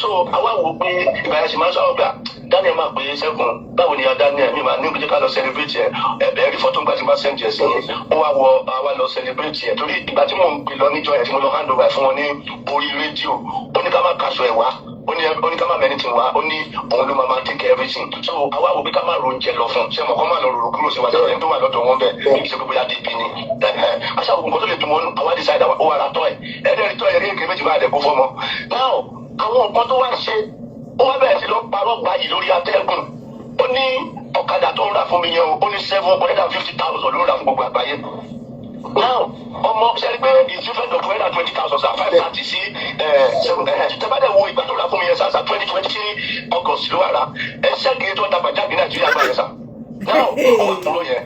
so àwa wò pé ìgbà yẹn sì máa ń sọ ọgbà Daniel máa pè é sẹ́kùn báwo ni Daniel mi máa ní ìgbésẹ̀ ká lọ celebrate ẹ̀ ẹ̀bẹ̀ rí fọ́tò nígbà tí máa send ẹ̀ sí ó wá wọ àwa lọ celebrate ẹ̀ torí ìgbà tí mò ń gbé lọ níjọ́ yẹn tí mo lọ hand over fún wọn ní orí rédíò ó ní ká má kaṣọ ẹ̀ wá ó ní ká má mẹ́ni tí wá ó ní òun ló máa take everything so àwa wò pé ká má ronjẹ lọ fún ṣé mo kọ́ má lọ rò kúrò sí wa sẹ́yìn tó wà lọ́dọ̀ wọn bẹ́ẹ̀ ní kí ṣe pé bóyá dp ni àṣà òkùnkùn tó lè dùn mọ́ àwa decide ó wà látọ̀ ẹ̀ ẹ̀ẹ́dẹ̀rì tọ́ ẹ̀rí èké méjì bá dẹ̀ kó fọ́mọ now àwọn nǹkan tó wá ṣe ó wá bẹ̀rẹ̀ sí lọ parọ́ gbayì lórí atẹ́gùn ó ní ọ̀kadà tó ń rà fún mi yẹn ó ní 750,000 ló ń rà fún gbogbo àgbáyé now ọmọ ṣẹ́ni pé it's different of 220,000 sa 530 sí 7 tẹ́bàdẹ̀ wo ìgbà tó rà fún mi yẹn sa 2020 August ló wà rà ẹ̀ṣẹ́ kìí tó dàgbà jáde Nàìjíríà gbà yẹn sa now ó wà fúnlọ yẹn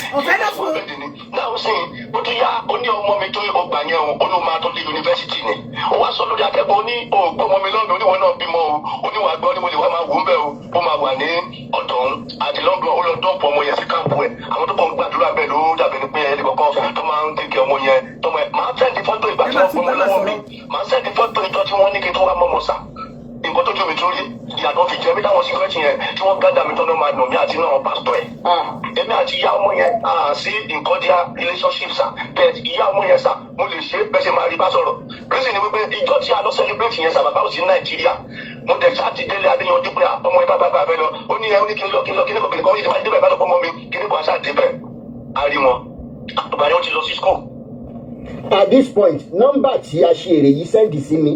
now sí ó tún yá ó ní ọmọ mi tó ọgbà yẹn ó ló máa tó dé yunifásitì ni ó wá sọ lórí akẹ́kọ̀ọ́ ní ògbọ́n ọmọ mi lọ́nà oníwọ̀n náà bímọ o oníwà gbọ́ ní mo lè wá máa wò ń bẹ̀ o ó máa wà ní ọ̀dọ̀ òun àti lọ́gbọ̀n ó lọ dọ́pọ̀ ọmọ yẹn sí káàpù ẹ̀ àwọn tó kàn ń gbàdúrà bẹ́ẹ̀ ló dàbí ní pé ẹni kọ̀ọ̀kan tó máa ń tẹ̀kẹ́ ọmọ yẹn tọmọ ẹ̀ máa sẹ́ndì fọ́tò ìgbà tí wọ́n fún mi lọ́wọ́ mi máa sẹ́ndì fọ́tò ìjọ tí wọ́n ní kí n tó wá mọ̀mọ́ sà nǹkan tó jó mi tó rí ìyàtọ̀ fi jẹ́ mi táwọn síkírẹ́tì yẹn tí wọ́n gádà mi tọ́nà máa nà mí àti náà pásítọ̀ ẹ̀. èmi àti ìyá ọmọ yẹn sí ìkọ́díà relationship sà bẹ́ẹ̀ ìyá ọmọ yẹn sà mo lè ṣe bẹ́ẹ̀ ṣe máa rí bá sọ̀rọ̀ reason ni wípé ìjọ tí a lọ celebrate yẹn sà bàbá ò sí ní Nàìjíríà mo dẹ̀ ṣáà ti délé adéyanjú pé ọmọ yẹn bá fẹ́ lọ ó ní ẹ ó ní kí n lọ kíní kan yìí máa débẹ̀ bá lọ fọmọ mi kíní kan aṣáà débẹ̀ a rí wọn àgbà yẹn ó ti lọ sí school. At this point nọ́mbà tí a ṣe èrè yìí sẹ́ndì sí mi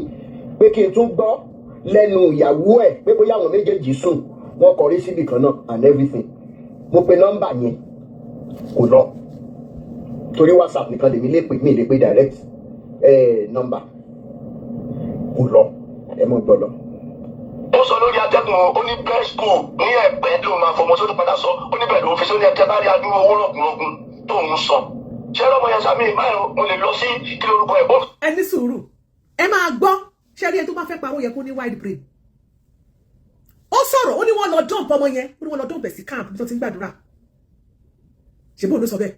pé kí n tún gbọ́ lẹ́nu ìyàwó ẹ̀ pé bóyá àwọn méjèèjì sùn wọ́n kọrí síbì kan náà and everything mo pe nọ́mbà yẹn kò lọ torí WhatsApp nìkan lèmi lè pè direct nọ́mbà kò lọ ẹ mọ̀ gbọ́ lọ. ó sọ lórí atẹ́gùn ó ní best school ní Ẹ̀pẹ́ ló máa fọmọ sódò padà sọ ó ní bẹ́ẹ̀ ló fi sóní ẹ̀tẹ́ bá rí adúrú owó rọ̀gùnrọ̀gùn tó ń sọ ṣé ọmọ yẹn sàmì báyìí mo lè lọ sí kí lórúkọ ẹ̀ bọ́. ẹ ní sùúrù ẹ máa gbọ́ ṣé rí ẹ tó bá fẹ́ parọ́ yẹ kó ní wide brain ó sọ̀rọ̀ ó ní wọ́n lọ dump ọmọ yẹn ó ní wọ́n lọ dump ẹ̀ sí camp tó ti ń gbàdúrà ṣe bóun ló sọ bẹ́ẹ̀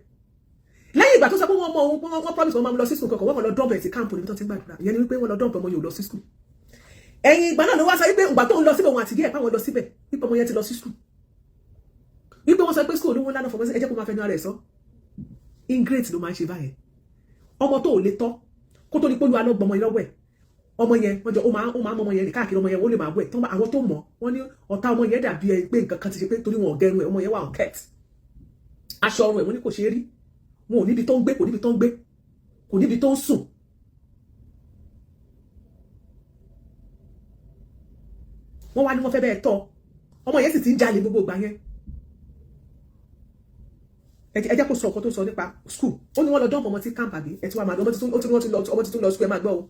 lẹ́yìn ìgbà tó sọ pé wọ́n mọ ohun wọ́n promise wọn máa lọ sí school kankan wọ́n lọ dump ẹ̀ sí camp níbi tó ti ń gbàdúrà ìyẹn ni wípé wọ́n lọ dump ọmọ yẹn ò lọ sí school ẹ̀yìn ìgbà náà ló wá sọ wípé ìgbà tó ń lọ síbẹ̀ wọn àti díẹ̀ páwọn lọ síbẹ̀ wípé ọmọ yẹn ti lọ sí school wípé wọ́n sọ pé school ló wọ́n lánà fọmọ sí ẹ jẹ́ kó máa fẹnu ara ẹ̀ sọ ingrate ló máa ń ṣe báyẹn ọmọ tó ò lè tọ́ kó tó ní pé olúwa lọ gbọmọ yẹn lọ́wọ́ ẹ̀ ọmọ yẹn wọ́n jọ ó máa mọ ọmọ yẹn rìn káàkiri ọmọ yẹn ó lè máa wẹ̀ tán àwọn tó mọ̀ wọ́n ní ọ̀tá ọmọ yẹn dàbí ẹ pé nǹkan kan ti ṣe pé torí wọn ò gẹrun ẹ̀ ọmọ yẹn wà on ket aṣọ ọrùn ẹ̀ wọ́n ní kò ṣe é rí wọn ò níbi tó ń gbé kò níbi tó ń gbé kò níbi tó ń sùn. wọ́n wá ní wọ́n fẹ́ bẹ́ẹ̀ tọ́ ọmọ yẹn sì ti ń jalè gbogbo ìgbà yẹn ẹ jẹ́ kó sọ ọkọ tó sọ nípa school ó ní wọ́n lọ dán ọmọ tí camp àbí ẹ ti wá máa lọ ọmọ títún lọ school ẹ máa gbọ́ o.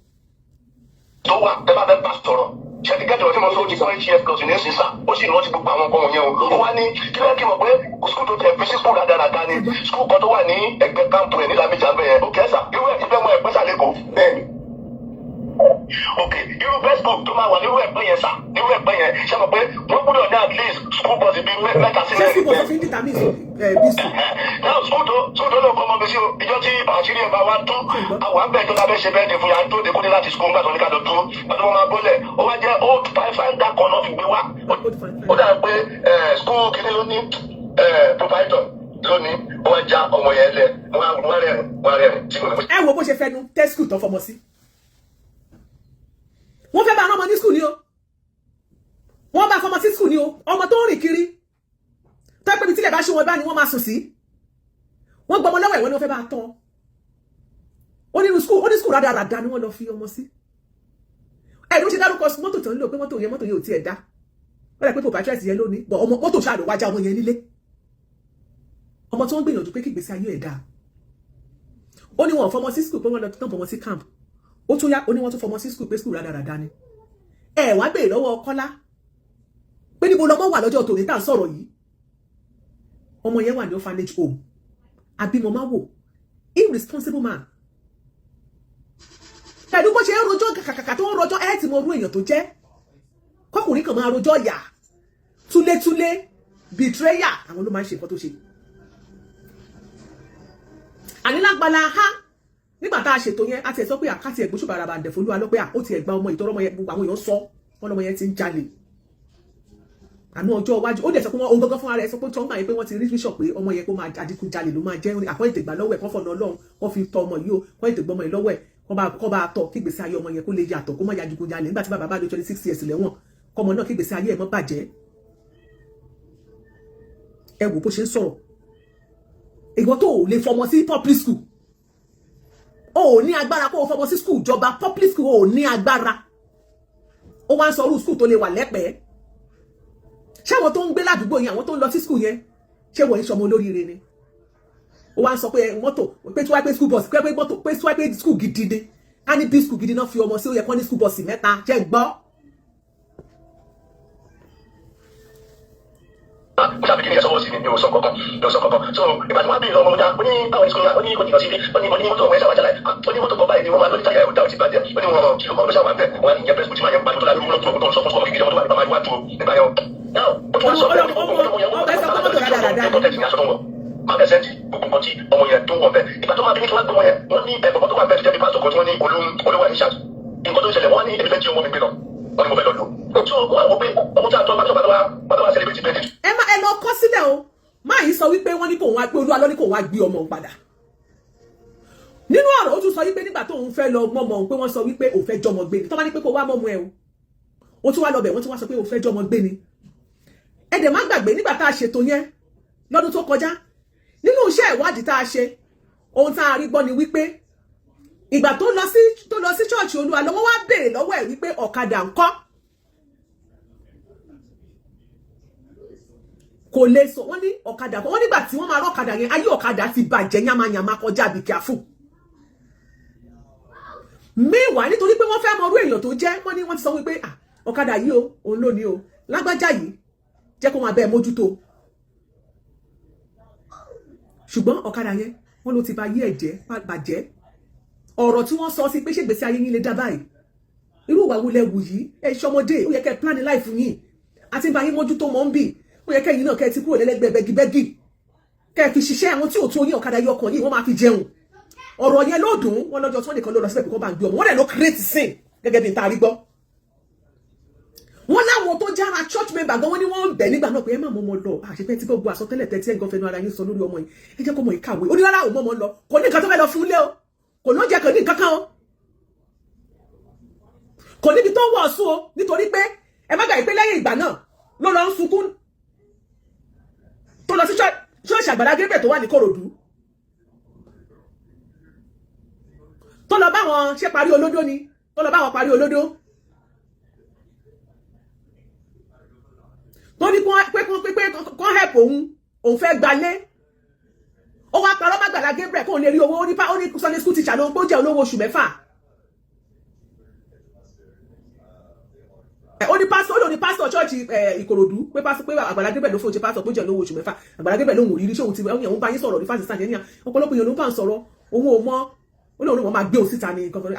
tó wà tẹ́ bá fẹ́ bá sọ̀rọ̀ ṣẹ́ni kẹ́tọ̀ tí mo sọ ti 5 years ní sísà ó sì rántí gbogbo àwọn ọmọ yẹn o ó wá ní kí ló kí mọ̀ pé school tó tẹ̀ fi sí school dáadáa ni school kan tó wà ní ẹgbẹ́ camp rẹ̀ nílàmì jàmbẹ́ yẹn ó kẹ́sà irú ẹ̀ ti fẹ́ mọ ẹ̀pẹ́ sàlẹ̀kọ̀ bẹ́ẹ̀ ni. ok irú best school tó máa wà nírú ẹ̀pẹ́ yẹn sà nírú ẹ̀pẹ́ yẹn ṣe mọ̀ pé wọ́n gbọ́dọ̀ ní at least school bus bíi mẹ́ta sí mẹ́rin náà school tó lọ kọ́ ọmọ mi sí o ìjọ tí àṣírí ẹ̀ bá wá tún àwọn àgbẹ̀ tó lábẹ́ ṣe bẹ́ẹ̀ dé fún yà tó dé kó dé láti school ńgbà tó ní ká lọ dúró pàtó wọn máa bọ́lẹ̀ ó wá jẹ́ old finder kan náà fi gbé wá ó dà pé school kìíní ló ní provider lónìí ó wá já ọmọ yẹn lẹ wọ́n rẹ́rìn. ẹ wo bó ṣe fẹnu tẹ́ school tó fọmọ sí wọ́n fẹ́ bá ọmọ ní school ni o wọ́n bá fọmọ sí school ni o ọmọ tó ń rìn kiri tó pé bí tílẹ̀ bá ṣe wọn bá ni wọ́n máa sùn sí wọ́n gbọmọ lọ́wọ́ ẹ̀wọ́n ni wọ́n fẹ́ bá tọ́ ó ní school rádaràda ni wọ́n lọ fi ọmọ sí ẹ̀rù ṣe dárúkọ mọ́tò tó ń lò pé mọ́tò yẹn ò tiẹ̀ dá ó rẹ̀ pé proprietress yẹn lónìí bọ̀ ọmọ mọ́tò ṣáà ló wájà ọmọ yẹn nílé ọmọ tí wọ́n gbìyànjú pé kí ìgbésí ayé ẹ̀ dáa ó ní wọn ò fọmọ sí school pé wọ́n lọ tán fọmọ sí camp ó tún yá ó ní wọ́n tún fọmọ sí school pé school rádaràda ni ẹ wá béèrè lọ́wọ́ Kọ́lá pé níbo lọmọ wà lọ́jọ́ tòní tá à ń sọ̀rọ̀ yìí ọmọ yẹn wà ní orphanage home àbímọ máa wò irresponsible man pẹ̀lú bó ṣe ń rojọ́ kàkàkà tó ń rojọ́ ẹ̀ tí mo rú èèyàn tó jẹ́ kọkùnrin kan máa rojọ́ yà túlétúlé betrayer àwọn ló máa ń ṣe nǹkan tó ṣe ànílágbala ha nígbà tá a ṣètò yẹn a ti ẹ̀ sọ pé àkáti ẹ̀gbóṣù bàràbà ǹdẹ̀fọ́lúwa ló pé ó ti ẹ̀gbà ọmọ ìtọ́rọ́ ọmọ yẹn gbogbo àwọn èèyàn sọ wọn lọmọ yẹn ti ń jalè àánú ọjọ́ iwájú ó dẹ̀ sọ pé wọ́n gangan fúnra rẹ̀ sọ pé tọ́ǹgbà yẹn pé wọ́n ti rí bíṣọ̀ pé ọmọ yẹn kó máa adigunjalè ló máa jẹ́ àkọ́ ìtẹ̀gbà lọ́wọ́ ẹ̀ kọ́ fọ̀nà ọlọ́run wọ́n fi tọ́ ọmọ yìí ó kọ́ ìtẹ̀gbà ọmọ yìí lọ́wọ́ ẹ̀ kọ́ bá tọ́ kí gbèsè ayé ọmọ yẹn kó lè yàtọ̀ kó má ya adigunjalè nígbà tí bàbá bá lò 26 years lẹ́wọ̀n kọ́mọ náà kí gbèsè ayé ẹ̀ mọ́ bàjẹ́ ẹ wò bó ṣe ń sọ̀rọ̀ ìwọ tó lè fọmọ sí public school o ò ní agbára kó o fọmọ sí school ìjọba public school o ò ní agbára ó wá ń sọ orú school tó lè wà lẹ́pẹ̀ẹ́ ṣé àwọn tó ń gbé ládùúgbò yẹn àwọn tó ń lọ sí school yẹn ṣé wọ́n ń sọmọ olóríire ni ó wá ń sọ pé mọ́tò pé tí wọ́n pé school bus pé mọ́tò pé tí wọ́n pé school gidi ni ká ní bí school gidi náà fi ọmọ sí ó yẹ kán ní school bus mẹ́ta jẹ́ gbọ́. mo ṣàbí kí ni ẹ̀sọ́ wọ́n sí ni mi ò sọ kankan so ìbàdàn wa bí ìlú ọmọ ọjà ó ní àwọn ìṣòro ó ní kò jìnnà sí ilé ó ní mọ́tò ọmọ ẹ̀ṣẹ̀ wájà láì ó ní mọ́tò kan báyìí ni wọ́n máa lórí táyà ẹ̀rọ ti bàjẹ́ ó ní wọn kìlọ̀ mọ́ ọ̀ṣà wà bẹ́ẹ̀ wọ́n ní ìyẹ́pẹ́sì tí máa yẹn pariwo tó láti mú tó ń sọ fún ọmọ kékeré ọmọ tó wà nípa máa wá tó nípa yọ. náà ó tún wá sọ pé máa bẹ̀ sẹ́ńtì gbogbo nǹkan tí ọmọ yẹn tó wọ̀ bẹ́ẹ̀ ìgbà tó máa bí ní tí wọ́n gbé wọn yẹn wọ́n ní ẹ̀gbọ́n tó wà bẹ́ẹ̀ jẹ́ bí pásítọ̀ kan tí wọ́n ní olówó ẹ̀ ṣáàtì nǹkan tó ń ṣẹlẹ̀ wọ́n ní ebi fẹ́ jí ọmọ mi gbé lọ wọ́n ní mo fẹ́ lọ lò ó tí wọ́n wọ pé ọmọ tí a tọ́ bàtọ́ wá celebrate birthday. ẹ lọ kọ sílẹ̀ o máa yìí sọ wípé wọ́n ní kò wá gbé olúwa lọ ní kò wá gbé ọmọ padà nínú ọ̀rọ̀ ó tún sọ wípé nígbà tó ń fẹ́ lọ mọ́mọ́ pé wọ́n sọ wípé ò fẹ́ jọmọ gbé ni tó bá ní pé kó wá mọ́mọ́ ẹ o ó tún wá lọ bẹ̀ wọ́n tún wá sọ pé ò fẹ́ jọmọ gbé ni ẹ dẹ̀ má gbàgbé nígbà tá a ṣètò yẹn lọ́dún tó kọjá nínú iṣẹ́ ìwádìí tá a ṣe ohun tá a rí gbọ́ ni wípé ìgbà tó lọ sí ṣọ́ọ̀ṣì olúwa lọ́wọ́ wá béèrè lọ́wọ́ ẹ̀ wípé ọ̀kadà ńkọ́ kò lè sọ wọ́n ní ọ̀kadà wọ́n nígbà tí wọ́n máa rọ́kadà yẹn ayé ọ̀kadà ti bàjẹ́ yamayama kọjá àbíkẹ́ àfún mẹ́wàá nítorí pé wọ́n fẹ́ mọ orú èèyàn tó jẹ́ wọ́n ní wọ́n ti sọ wípé ọ̀kadà yìí o òun ló ní o lágbájá yìí jẹ́ kó máa bẹ́ẹ̀ mójútó ṣùgbọ́n ọ̀kadà yẹn wọ́n ló ti ba ayé ẹ̀jẹ̀ bàjẹ́ ọ̀rọ̀ tí wọ́n sọ sí pé ṣègbésí ayé yín lè dá báyìí irú ìwà wo lẹ wù yìí ẹ ṣọmọdé ó yẹ kẹ́ plan life yín àti bá yín mójútó mọ́ ń bì ó yẹ kẹ́yìn náà kẹ́ ti kúrò lẹ́lẹ́gbẹ́ bẹ́gibẹ́gì kẹ́ fi ṣiṣẹ́ àwọn tí ò tó yín ọ̀kadà yìí ọkàn yìí wọ́n máa fi jẹun ọ̀rọ̀ yẹn ló dùn wọ́n lọ́jọ́ tí wọ́n nìkan ló lọ síbẹ̀ pé kó bá ń gbé ọmọ wọ́n dẹ̀ ló create sin gẹ́gẹ́ bí n ta rí gbọ́ wọ́n láwọn tó jára church member gan wọ́n ní wọ́n ń bẹ̀ nígbà náà pé ẹ má mọ́ ọmọ lọ àṣepẹ́ tí gbogbo àsọtẹ́lẹ̀ tẹ́tí ẹ̀ ń gọ́fẹ́nu ara yín sọ lórí ọmọ yìí ẹ jẹ́ kó mọ ìkàwé onírárá ò mọ́ ọmọ lọ kò ní nǹkan tó fẹ́ lọ fún ilé o kò ló jẹ́ kò ní nǹkan kan o kò níbi tó wọ̀ ọ̀sùn o nítorí pé ẹ má gbàgbé pé lẹ́yìn ìgbà náà ló lọ ń sunkún tó lọ sí ṣọ́ọ̀ṣì Àgbàlá Gabriel tó wà ní Kòròdú tó lọ bá wọn ṣe parí olódó ni tó lọ bá wọn parí olódó tó ní pé kọ́ help òun fẹ́ gbalé ó wá parọ́ má Àgbàlá Gabriel kó lè rí owó ó ní Sunday school teacher ló ń gbó jẹ́ olówó oṣù 6 ó ní pásítọ̀ church Ìkòròdú pé Àgbàlá Gabriel ló fún ṣe pásítọ̀ tó jẹ́ olówó oṣù 6 Àgbàlá Gabriel ló ń rí ṣé òun ti òun bá yín sọ̀rọ̀ ní fásitì sáà ní ọ̀pọ̀lọpọ̀ èèyàn ló ń bá ń sọ̀rọ̀ òun ò mọ̀ ó lóun wọn máa gbé òun síta ní kankan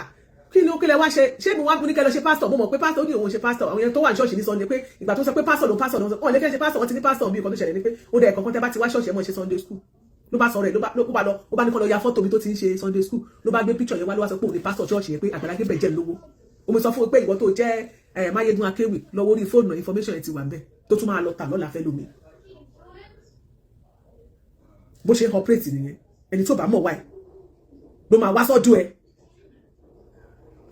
kí ni ó kílẹ̀ wá ṣe mo wá ní kẹ́ lọ ṣe pásítọ̀ mo mọ̀ pé pásítọ̀ ó ní òun ṣe pásítọ̀ àwọn èèyàn tó wà ní ṣọ́ọ̀ṣì ní Sunday pé ìgbà tó sọ pé pásítọ̀ ló wọn lè kẹ́ ṣe pásítọ̀ wọn ti ní pásítọ̀ bí nǹkan tó ṣẹlẹ̀ ni pé ó dẹ̀ kọ̀ọ̀kan tẹ́ bá ti wá ṣọ́ọ̀ṣì ẹ̀ mọ̀ ṣe Sunday school ló bá sọ̀rọ̀ ẹ̀ ó bá ní kọ́ lọ ya fọ́tò mi tó ti ń ṣe Sunday school ló bá gbé picture yẹn wá ló wá sọ pé òun ní pásítọ̀ ṣọ́ọ̀ṣì yẹn pé Àgbàlá Gabriel jẹ́ lówó ó sọ fún pé ìwọ tó jẹ́ Máyégún Akéwì lọ́wọ́ orí fóònù information ẹ̀ ti wà ń bẹ̀ tó tún máa lọ tà lọ́la fẹ́ lómi bó ṣe operate nìyẹn ẹni tó bá mọ̀ wáyé ló máa wá sọ́dọ̀ ẹ̀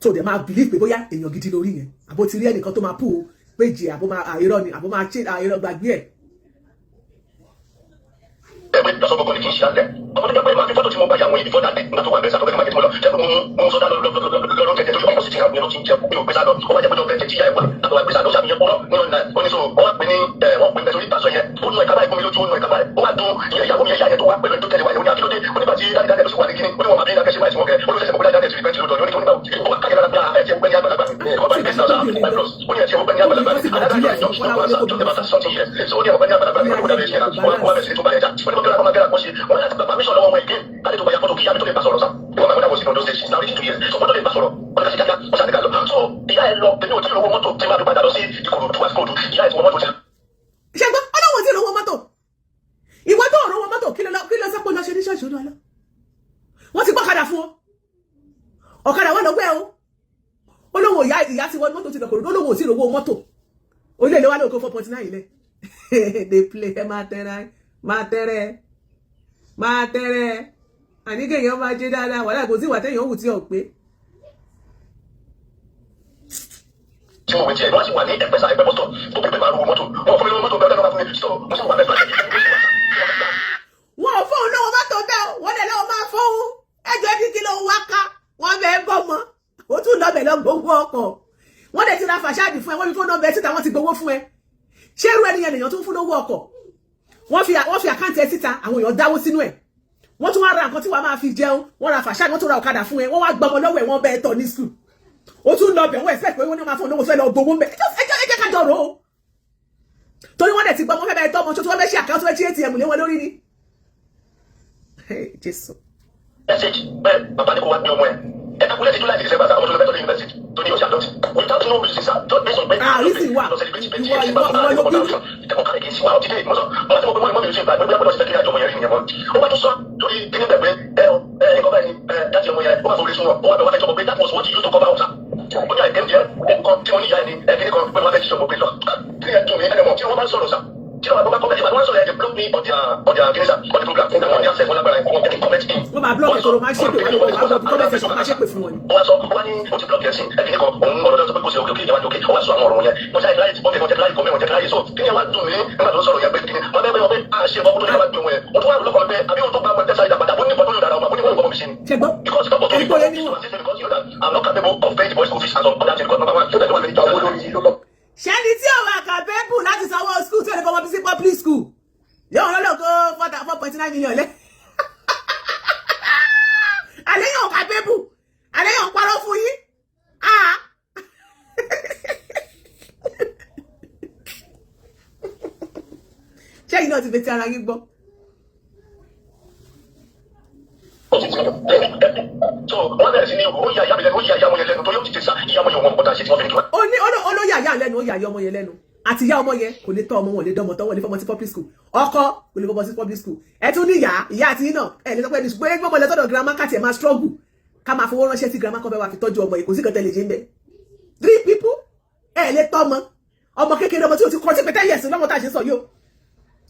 tó dẹ̀ máa believe pé bóyá èèyàn gidi lórí yẹn àbó ti rí ẹnìkan tó máa pù péjì àbó máa àìrọ́ ni àbó máa ṣe àìrọ́ gbàgbé ẹ̀ ẹgbẹ́ ìdásọ́gbọ̀n kan ní kí n ṣe àlẹ́ ọmọ tó jẹ́ pé màá fi fọ́tò tí mo bá yàwó yìí before that day nígbà tó wà bẹ́ẹ̀ sàtọ́gbẹ́ máa mo lọ jẹ́ pé mo sọ́dá lọ́rọ́ kẹ̀kẹ́ tó fi ọkọ̀ sí ti hàn nínú tí ń jẹ mi ò gbé sádọ̀ ó wá jẹ́ pé tó kẹ̀kẹ́ tíyà ẹ̀wà àtọ̀ wá gbé sádọ̀ sàmìyàn pọ́nrọ́ nínú ìlànà oníṣò wọ́n pè ní wọ́n pè nítorí pásọ yẹn ó nù ẹ̀ka báyìí gómi lójú ó nù ẹ̀ka báyìí ó wá dún ìyàwó mi ẹ̀yà yẹn tó wá pẹ̀lú ètò tẹ̀lé wa yẹn ó ní akílódé onígbà tí dáadáa ló sì wà ní kíní ó ní wọn máa bí dákẹ́ sí máa ìsìnkú kẹ́ ó ló ṣẹ̀ṣẹ̀ mọ̀ pé dáadáa ti rí bẹ́ẹ̀ tí ó dọ̀ ní onígbà ó wá káyọ̀ lára ẹ̀ tí ó gbẹ́ ní àgbàlagbà ó bá ní bẹ́ẹ̀ sọ̀rọ̀ five plus ó ní ẹ̀ tí ó gbẹ́ ní àgbàlagbà adájọ́ yẹn yọ̀ọ́ sọ̀rọ̀ wá tó about something years so ó ní ọ̀gbẹ́ ní àgbàlagbà ní onígbà bẹ́ẹ̀ sí ẹ̀ wọ́n bẹ̀ sí tó bá yẹn já ó ní bọ́kẹ́lá kọ́ máa gẹ́ra kọ́ sí wọ́n láti gbà permission lọ́wọ́ wọn again káde tó bá yà fọ́tò kí yàrá tó lè bá sọ̀rọ̀ sá wọ́n máa gbọ́dọ̀ wọ́n sí ọdún stage now it's 2 years so wọ́n tó lè bá sọ̀rọ̀ wọ́n lè kíákíá wọ́n sàdékà lọ so ìyá ẹ lọ pẹ̀lú òtí lówó mọ́tò tí máa fi padà lọ sí Ìkòròdú àsìkòdù ìyá ẹ ti wọ́n mọ́tò sí. ṣẹ́gbọ́n ọlọ́wọ́n tí lówó mọ́tò ìwọ tó rówó mọ́tò kí ló sẹ́pọ̀ lọ ṣe ní ṣọ́ọ̀ṣì ọdún ọlọ́ wọ́n ti gbọ́kadà fún ọ ọ̀kadà wọn lọ gbé o olówó ìyá ti wọ́n mọ́tò ti lọ Ìkòròdú olówó tí lówó mọ́tò orílẹ̀-èdè wa lóko 4.9 ilẹ̀ they play ẹ máa tẹ́rẹ́ àníkè èèyàn máa jẹ́ dáadáa wà láì kò sí ìwà téèyàn wù tí ò pé. tí mo wẹ̀ tiẹ̀ wọ́n sì wà ní ẹgbẹ́sà ẹgbẹ́ mọ́tò tó pépé máa rú mọ́tò wọ́n fún mi lówó mọ́tò bẹ́ẹ̀ lọ́wọ́ fún mi so mo sì wà mẹ́fà wọn ò fóun lówó mọ́tò bẹ́ẹ̀ wọ́n lè lọ́wọ́ máa fóun ẹjọ́ kíkí ló wá ká wọ́n bẹ́ẹ̀ bọ́ mọ́ ó tún lọ́bẹ̀ lọ gbowó ọkọ̀ wọ́n lè ti ra fàṣáàdì fún ẹ wọ́n fi fóun nọ́mbẹ̀ síta wọ́n ti gbowó fún ẹ ṣé irú ẹnìyẹn nìyàn tó ń fún lówó ọkọ̀ wọ́n fi àkáǹtì ẹ síta àwọn èèyàn dáwó sínú ẹ̀ wọ́n tún wá ra nǹkan tí wàá máa fi jẹun wọ́n ra fàṣáàdì wọ́n tún ra ọ̀kadà fún ẹ wọ́n wá gbọmọ lọ́wọ́ ẹ̀ wọ́n bẹ́ẹ̀ tọ̀ ní skul ó tún lọ bẹ̀ wọ́n expect pé wọ́n ní máa fún olówó fẹ́ lọ gbowó mbẹ́ ẹjẹ́ ká jọ̀rọ̀ o torí wọ́n dẹ̀ ti gbọ́ wọ́n fẹ́ bẹ́ẹ̀ tọ́ ọmọ tó wọ́n fẹ́ ṣe àkáǹtì wọ́n ṣe ATM lé wọn lórí ni. Jésù. message bẹ́ẹ̀ bàbá ní kò wá gbé ọmọ ẹ̀ ẹ kakúlẹ̀ ti July to December àwọn tó lọ bẹ́ẹ̀ tó lè university tó ní ọ̀sẹ̀ àdọ́tì without no reason sir just based on pé reason wà ìwọ kí sí wa ọtí dé ìmọ̀sán ọ̀la tí mo gbé mọ́ ìmọ̀ mi ṣe ìgbà gbé gbọ́dọ̀ sí kí àjọ ọmọ yẹn rí ìyẹn mọ́ ó wá tó sọ lórí kíní bẹ̀gbẹ́ ẹ̀kọ́ bẹ́ẹ̀ ni dájú ọmọ yẹn ó wà fọwọ́lé súnmọ́ ó wà bẹ̀ wá fẹ́ jọmọ pé that was what you used to cover ọ̀sà ó ní àìkẹ́ díẹ̀ ẹ̀kọ́ tí wọ́n ní ìyá ẹni kíní kan pé wọ́n fẹ́ jọmọ pé lọ kíní ẹ̀ dùn mí ẹ̀mọ̀ tí wọ́n bá ń sọ̀rọ̀ sà tí wọ́n bá kọ́mẹ́tì wọ́n sọ̀rọ̀ ẹ̀ block me on their kíní sà on the program fún àwọn access wọn lágbára ẹ̀kọ́ ẹ̀kí comment in. wọ́n máa block ẹ̀sọ̀rọ̀ máa ṣépè wọ́n máa ṣépè fún wọn. wọ́n ní o ti block ẹ̀sìn ẹ̀kí kan òun ọlọ́dọ̀ tó pé kò sí òkè ìjọba òkè ó wá sọ àwọn ọ̀rọ̀ yẹn wọ́n ṣáà láyé wọ́n tẹ̀ láyé kọ́mẹ́ wọ́n tẹ̀ láyé so kí ni wàá dùn mí nígbà tó sọ̀rọ̀ yẹn pé kí ni wọ́n bẹ́ẹ̀ wọ́n pé a ṣe ọmọ tó dára gbé wọn yẹn wọ́n tún wà lọ́kọ̀ pé àbí wọn tó bá wọn tẹ̀sán ìdàgbàdà ó ní pọ̀ tó yóò dára ọmọ ó ní wọ́n gbọ́ mi sí ni. because ìgbà tó yẹ kí I'm not capable of paying the boys school fees and other things because number one so that wọ́n lè jọ owó lórí yìí ló lọ. ṣẹ́ni tí òun àkàbẹ́bù láti sanwó school tí ó lè fọwọ́ bí sí public school yóò wọ́n lọ́dọ̀ kó 4.9 million lẹ́ àléyàn àkàbẹ́bù àléyàn parọ́ fún yín ṣẹ́yìn náà ti fi ti ara yín gbọ́. so wọ́n bẹ̀rẹ̀ sí ní ó yà ìyá mi lẹ́nu ó yà ìyá ọmọ yẹn lẹ́nu tó yóò ti tẹ̀ sá ìyá ọmọ yẹn wọn kọ́ta ṣe tí wọ́n fi ní kí wọ́n. olóyè àyà lẹ́nu ó yà ìyá ọmọ yẹn lẹ́nu àti ìyá ọmọ yẹn kò lè tọ́ ọmọ wọn lè dánmọ̀ tọ́ wọn lè fọmọ sí public school ọkọ kò lè fọmọ sí public school ẹ tún ní ìyá àti yín náà ẹ lè sọ pé ẹni ṣùgbọ́n ẹgbẹ́ ọmọ ilẹ̀ tọ́dọ̀ girama káàtì ẹ̀ máa struggle ká máa fowó ránṣẹ́ sí girama kan fẹ́ wá fi tọ́jú ọmọ yìí kò sí kan tẹ́lẹ̀ jẹ́ ń bẹ́ 3 people ẹ lè tọ́ ọmọ kékeré ọmọ tí o ti kọ́ sí pé 10 years lọ́mọ tá a ṣe sọ yìí o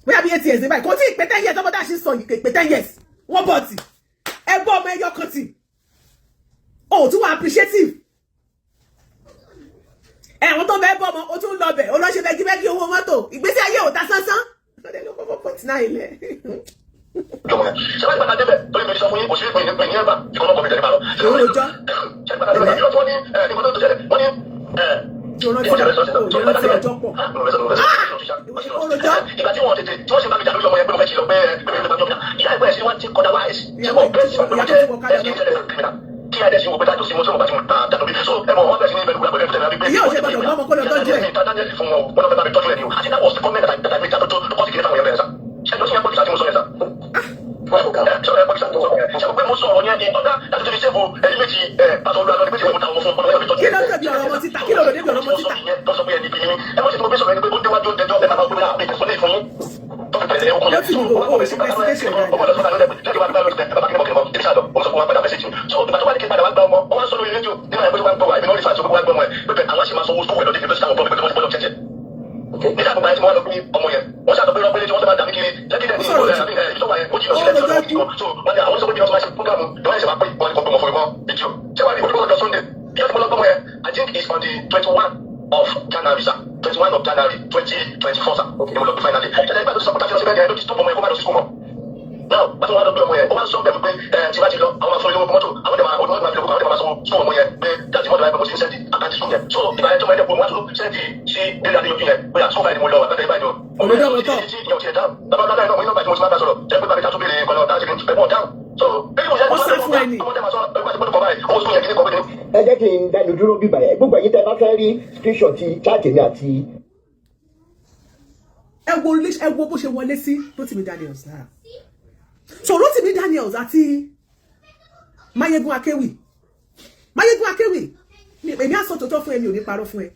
bóyá bí 8 years ní báyìí kò tí ì pé 10 years lọ́mọ tá a ṣe sọ yìí pé 10 years wọ́n bọ̀ tì ẹgbẹ́ ọmọ ẹyọ kan tì o tún wà appreciative ẹ̀wọ̀n tó bẹ́ẹ̀ bọ́ ọmọ o tún lọ bẹ̀ o lọ ṣe bẹ́gibẹ́gi owó mọ́tò ìgbésí ayé ò ta sánsán lọ́dẹ̀ ló kọ́kọ́ 49 ilẹ̀. ṣé wàá gbàgbà débẹ̀ torí mi sọ fún yín kò sí ìpín ní ẹ̀bà ìkọ́nà ọkọ̀ mi tẹ̀lé máa lọ. òòjọ́ ṣé gbàgbà débẹ̀ yóò tó ní ìkọ́nà tó tẹ̀lé wọ́n ní. ìgbà tí wọ́n tètè tí wọ́n sì bá mi jà lórí ọmọ yẹn pé mo fẹ́ ṣe lọ pé ìyá ẹgbẹ́ ẹ̀sìn wọn ti kọ́ dáwà ẹ̀sìn ṣé mo bẹ́ẹ̀ sí wọn pé mo jẹ́ ẹ̀sìn kí adé sí wo pé tájọ sí mo tí mo bá ti mú dànù bí so ẹ̀mọ̀ wọn bẹ̀rẹ̀ sí ní ìbẹ̀rù gbàgbé ẹ̀fẹ̀ tẹ̀lé ìyá òṣèlú gbọ́dọ̀ mọ́ ọmọ kó lọ tọ́jú ẹ̀. ìtajà fún wọn wọn fẹ́ bá mi tọ́jú ẹ̀ ní o àti that was the comment that I made that to kọ́ sí kiri fáwọn yẹn bẹ̀rẹ̀ sá ṣé ló sì yẹ pọ́lísà tí mo sọ yẹn sá. ṣé ọ̀rẹ́ pọ́lísà tí mo sọ yẹn ṣé pé mo sọ ọ̀rọ̀ yẹn ní ọ̀gá láti tó fi ṣẹ́fù ẹni méjì pàṣẹ olú alọ́ ní méjì mẹ́ta ọmọ fún ọmọ yẹn mi tọ́jú. kí ló ń tẹ̀bi ọ̀rọ̀ ọmọ títà kí ló lò débi ọ̀rọ̀ ọmọ títà. tó sọ pé ẹni bí mi ẹ mọ̀ sí tí mo gbé sọ̀rọ̀ ẹni pé ó déwájú ó dẹjọ́ ẹ máa gbé àpè ìfọ̀lẹ́ ìfún yín. I think it's on the 21 of January, sir. 21 of January 2024, sir. Okay, finally. ṣe dáhùn lọ́wọ́ lọ́wọ́ ìnáwó iná bàtí mo ti máa bá sọ̀rọ̀ jẹ́ pé bàbá ìjà tó béèrè nǹkan lọ dáhùn sí kí n ẹ̀gbọ́n dáhùn so bí mo yẹ kó sọ fún ẹni ọmọdé máa sọ ẹgbẹ́ tí mo kọ́ báyìí owó sún yẹ kí ní kọ́ bẹ́ẹ̀. ẹ jẹ́ kí n dẹnu dúró bíbá yẹn gbogbo ẹ̀yin tẹ́ bá fẹ́ rí screenshot chat mi àti. ẹ wo bó ṣe wọlé sí Rotimi Daniels lára so Rotimi Daniels àti Mayegun Akewi èmi á sọ tòótọ́ fún ẹ mi ò ní parọ́ fún ẹ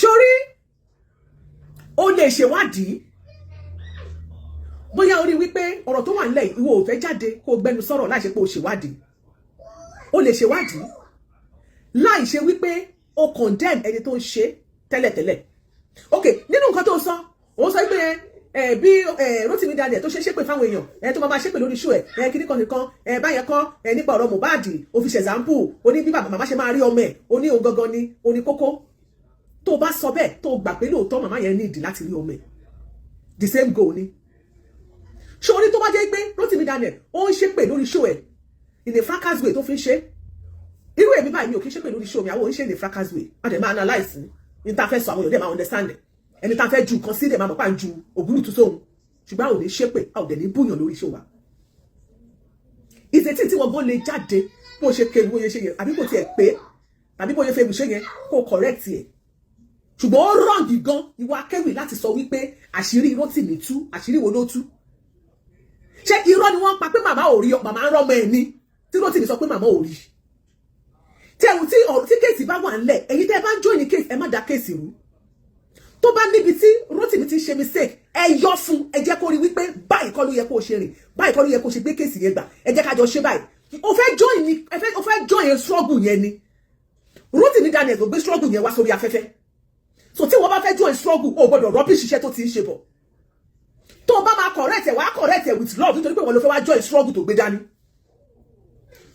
sórí o lè ṣèwádìí bóyá orí wípé ọ̀rọ̀ tó wà nílẹ̀ ìwọ ò fẹ́ jáde kó o gbẹnu sọ̀rọ̀ láì ṣe pé o ṣèwádìí o lè ṣèwádìí láì ṣe wípé o condemn ẹni tó ń ṣe tẹ́lẹ̀tẹ́lẹ̀ ok nínú nǹkan tó sọ òun sọ pé bí Rotimi Daniels tó ṣe ṣépè fáwọn èèyàn tó máa ṣépè lórí ṣó kíní kan nìkan báyẹn kọ́ nípa ọ̀rọ̀ Mohbad ó fi ṣe example ó ní bí màmá ṣe máa rí ọmọ ẹ̀ ó ní òun gangan ni ó ní kókó tó bá sọ bẹ́ẹ̀ tó gbà pé lóòótọ́ màmá yẹn ní ìdí láti rí ọmọ ẹ̀ the same goal ni ṣòrí tó bá jẹ́ pé Rotimi Daniels ó ń ṣépè lórí ṣó ẹ̀ in a fracas way tó fi ń ṣe irú èmi báyìí mi ò kí ń ṣépè lórí ṣó mi àwọn ò ń ṣe in a fracas way a dẹ̀ máa analyse ní ta fẹ́ sọ àwọn èèyàn dẹ̀ máa understand ẹ̀ ẹni tá fẹ́ ju nǹkan sí dẹ̀ máa mọ̀ pà ń ju ògúlùtù sóhun ṣùgbọ́n àwọn ò ní ṣépè a ò dẹ̀ ní búyàn lórí ṣó wa ìṣètì tí wọ́n gbọ́n lè jáde bó ṣe kéwì bó ṣe ṣe yẹn àbí kò tiẹ̀ pé tàbí bó ṣe fẹ́ ibùṣe yẹn kó correct ẹ̀ ṣùgbọ́n ó rọ̀ǹgì gan ìwà Akéwì láti sọ wípé àṣírí Rotimi tú àṣírí wo ló tú ṣé irọ́ ni wọ́n pa pé màmá ò rí màmá ń rọ́mọ ẹ̀ ní tí Rotimi sọ pé màmá ò rí tí kéèsì bá wà ńlẹ̀ ẹ̀yin tẹ́ bá ń join kéèsì ẹ má da kéèsì rú tó bá níbi tí Rotimi ti ṣe mistake ẹ yọ fún ẹ jẹ́ kó rí wípé báyìí kọ́ ló yẹ kó ṣe rìn báyìí kọ́ ló yẹ kó ṣe gbé kéèsì yẹn gbà ẹ jẹ́ ká jọ ṣe báyìí o fẹ́ join struggle yẹn ni Rotimi Daniels ò gbé struggle yẹn wá sórí afẹ́fẹ́ so tí wọ́n bá fẹ́ join struggle o gbọ́dọ̀ rubbish iṣẹ́ tó ti ń ṣe bọ̀ tó bá máa correct ẹ̀ wá correct ẹ̀ with love nítorí pé wọ́n ló fẹ́ wá join struggle tó gbé dání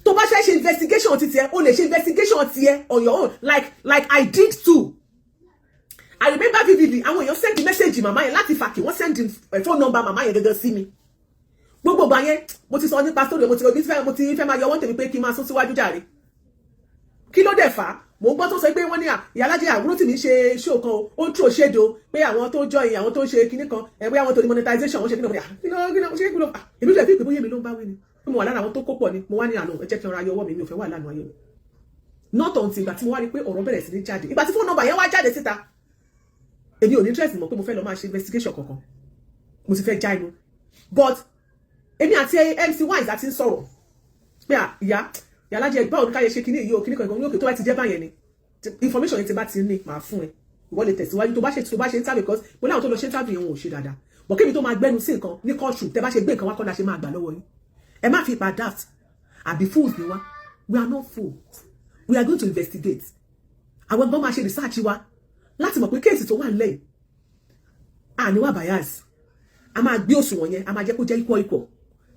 tó bá ṣe investigation ti tiẹ̀ o lè ṣe investigation tiẹ̀ on your own like I did too. I remember vividly àwọn èèyàn send message màmá yẹn láti fàkì wọ́n send phone number màmá yẹn gẹ́gẹ́ sí mi gbogbo ìgbà yẹn mo ti sọ nípa story mo ti fẹ́ máa yọ wọ́n tèmi pé kí n máa sún síwájú jàre kí ló dẹ̀ fà á mo gbọ́ tó sọ pé wọ́n ní Ìyálájé àbúrò tì mí ṣe show kan ó ń tró ṣèdò pé àwọn tó join àwọn tó ń ṣe kinní kan bóyá àwọn tó ní monetization wọ́n ṣe kinní kan èmi rẹ̀ fi ìpè bóyá mi ló ń bá wí ni mo wà lára àwọn tó kópọ̀ ni mo wá ní àná ẹ jẹ́ kí n ra yọwọ́ mi ò fẹ́ wà lánàá ayé mi not until ìgbà tí mo wá rí pé ọ̀rọ̀ bẹ̀rẹ̀ sí ní jáde ìgbà tí phone number yẹn wá jáde síta èmi ò ní interest mọ̀ pé mo fẹ́ lọ máa ṣe investigation kankan mo ti fẹ́ já inú but èmi àti MC Wise àti ń sọ̀rọ̀ pé Ìyálájé báwo ni ká yẹ ṣe kíní yìí o kíní kan ní òkè tó bá ti jẹ́ báyẹn ni information yẹn ti bá ti ní máa fún ẹ ìwọ lè tẹ̀síwájú tó bá ṣe ń tà because mo láwọn tó lọ ṣe ń tàbí yẹn wọn ò ṣe dáadáa but kémi tó máa gbẹ́nu sí nǹkan ní courtroom tẹ́ bá ṣe gbé nǹkan wá kọ́ la ṣe máa gbà lọ́wọ́ yín ẹ má fi ipa daft àbí fools ni wá we are not fools we are going to investigate àwọn ẹgbọ́n máa ṣe research wa láti mọ̀ pé kéèsì tó wà nílẹ̀ àníwá bias a máa gbé òṣùwọ̀n yẹn a máa jẹ́ kó jẹ́ ikọ̀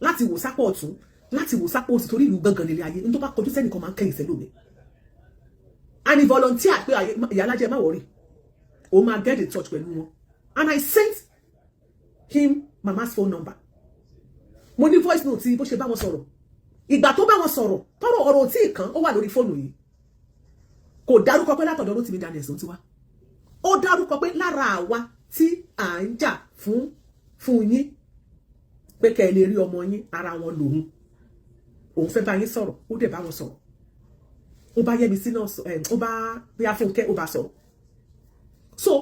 láti wò sápọ̀ ọ̀tún láti wò sápọ̀ òsì torí ìlú gangan nílé ayé ní tó bá kọjú sẹ́nìkan máa ń kẹ́yìn sẹ́lómi and he volunteer pé Ìyálájé má worry o máa get in touch pẹ̀lú wọn and I sent him mama's phone number mo ní voice note tí bó ṣe bá wọn sọ̀rọ̀ ìgbà tó bá wọn sọ̀rọ̀ tọrọ ọ̀rọ̀ tí kan ó wà lórí fóònù yìí kò dárúkọ pé látọ̀dọ̀ Rotimi Daniels ló ti wá ó dárúkọ pé lára àwa tí à ń jà fún yín pé kẹ́ ẹ lè rí ọmọ yín ara wọn lòun òun fẹ́ bá yín sọ̀rọ̀ ó dẹ̀ bá wọn sọ̀rọ̀ ó bá Yẹ́misí náà ó bá bí Afúnkẹ́ ó bá sọ̀rọ̀ so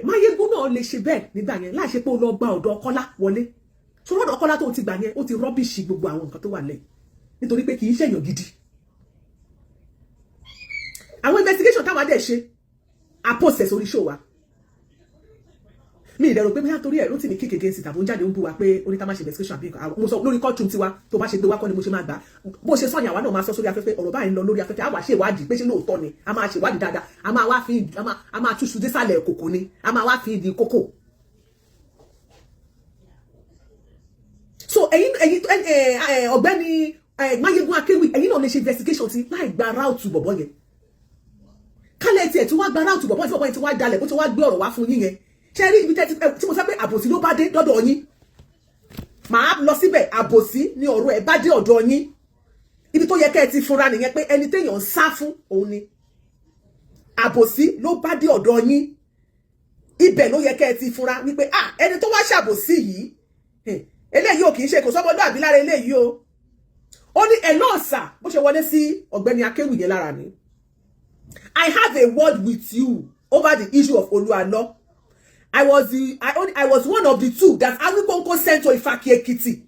Máyégún náà lè ṣe bẹ́ẹ̀ nígbà yẹn láì ṣe pé ó lọ gba ọ̀dọ̀ Kọ́lá wọlé tó lọ́dọ̀ Kọ́lá tó ti gbà yẹn ó ti rọ́bìṣì gbogbo àwọn nǹkan tó wà lẹ́yìn nítorí pé kì í ṣèyàn gidi àwọn investigation táwa dẹ̀ ṣe àpòsẹ̀ sórí show wa mi ìdẹ̀rù pé bóyá torí ẹ̀ ló ti ní kíkèké sí tàbí ó ń jáde ń bú wa pé oníta máa ṣe investigation àbí mo sọ lórí courtroom tiwa tó bá ṣe gbé wá kọ́ ni mo ṣe máa gbà bó ṣe sọ̀yìn àwa náà máa sọ sórí afẹ́fẹ́ ọ̀rọ̀ báyìí ń lọ lórí afẹ́fẹ́ àwa ṣe ìwádìí pé ṣé lóòótọ́ ni a máa ṣe ìwádìí dáadáa a máa wá fi a máa túṣu désàlẹ̀ kòkò ni a máa wá fi ìdí kókò. so ẹ̀yin ọ̀gbẹ́ni Máyégún Akéwì ẹ̀yin náà lè ṣe investigation ti láì gba ráùtù bọ̀bọ̀ yẹn kálẹ̀ tiẹ̀ tí wọ́n gba ráùtù bọ̀bọ̀ tí bọ̀bọ̀ yẹn ti wá dalẹ̀ bó ti wá gbé ọ̀rọ̀ wá fún yín yẹn ṣe rí ibi tí mo sọ pé àbòsí ló bá dé dọ́dọ̀ yín màá lọ síbẹ̀ àbòsí ni ọ̀rọ̀ ẹ̀ bá dé ọ̀dọ̀ yín ibi tó yẹ kẹ́ ẹ ti fura nìyẹn pé ẹni téèyàn ń sá fún òun ni àbòsí ló bá dé ọ̀dọ̀ yín ibẹ̀ ló yẹ kẹ́ ẹ ti fura wípé ẹni tó wá ṣàbòsí yìí eléyìí ò kì í ṣe kò sọ́mọlúàbí lára eléyìí o. Ó ní ẹ̀ náà sà bó ṣe wọlé sí ọ̀gbẹ́ni Akéwì yẹn lára ni. I have a word with you over the issue of Olualo. I was one of the two that Awikonko sent to Ifaki Ekiti.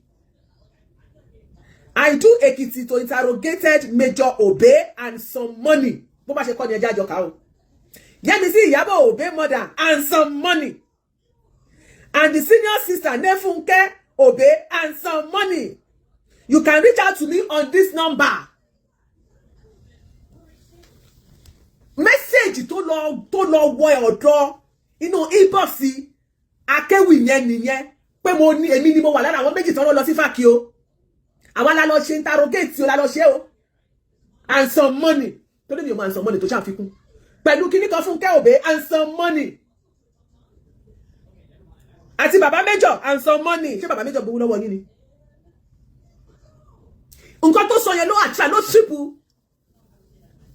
I do Ekiti to interrogated Major Obe and some money. Bó bá ṣe kọ́ ni ẹja àjọkà o. Yẹ́misí Ìyábọ̀ Obe mother and some money. And the senior sister Nefunke Obe and some money. You can reach out to me on this number. Message tó lọ wọ ọ̀dọ̀ inú inbox Akéwì yẹn nìyẹn pé mo ní èmi ni mo wà lára àwọn méjì tó lọ sí Fákì o. Àwa la lọ ṣe interrogate o la lọ ṣe o. And some money. Tó lè mi o máa some money tó ṣàfikún. Pẹ̀lú kíní kan fún Kẹ́òbé and some money. Àti bàbá Major and some money. Ṣé bàbá Major gbowó lọ́wọ́ yín ni? Nǹkan tó sọ yẹn ló àṣà ló ṣìpù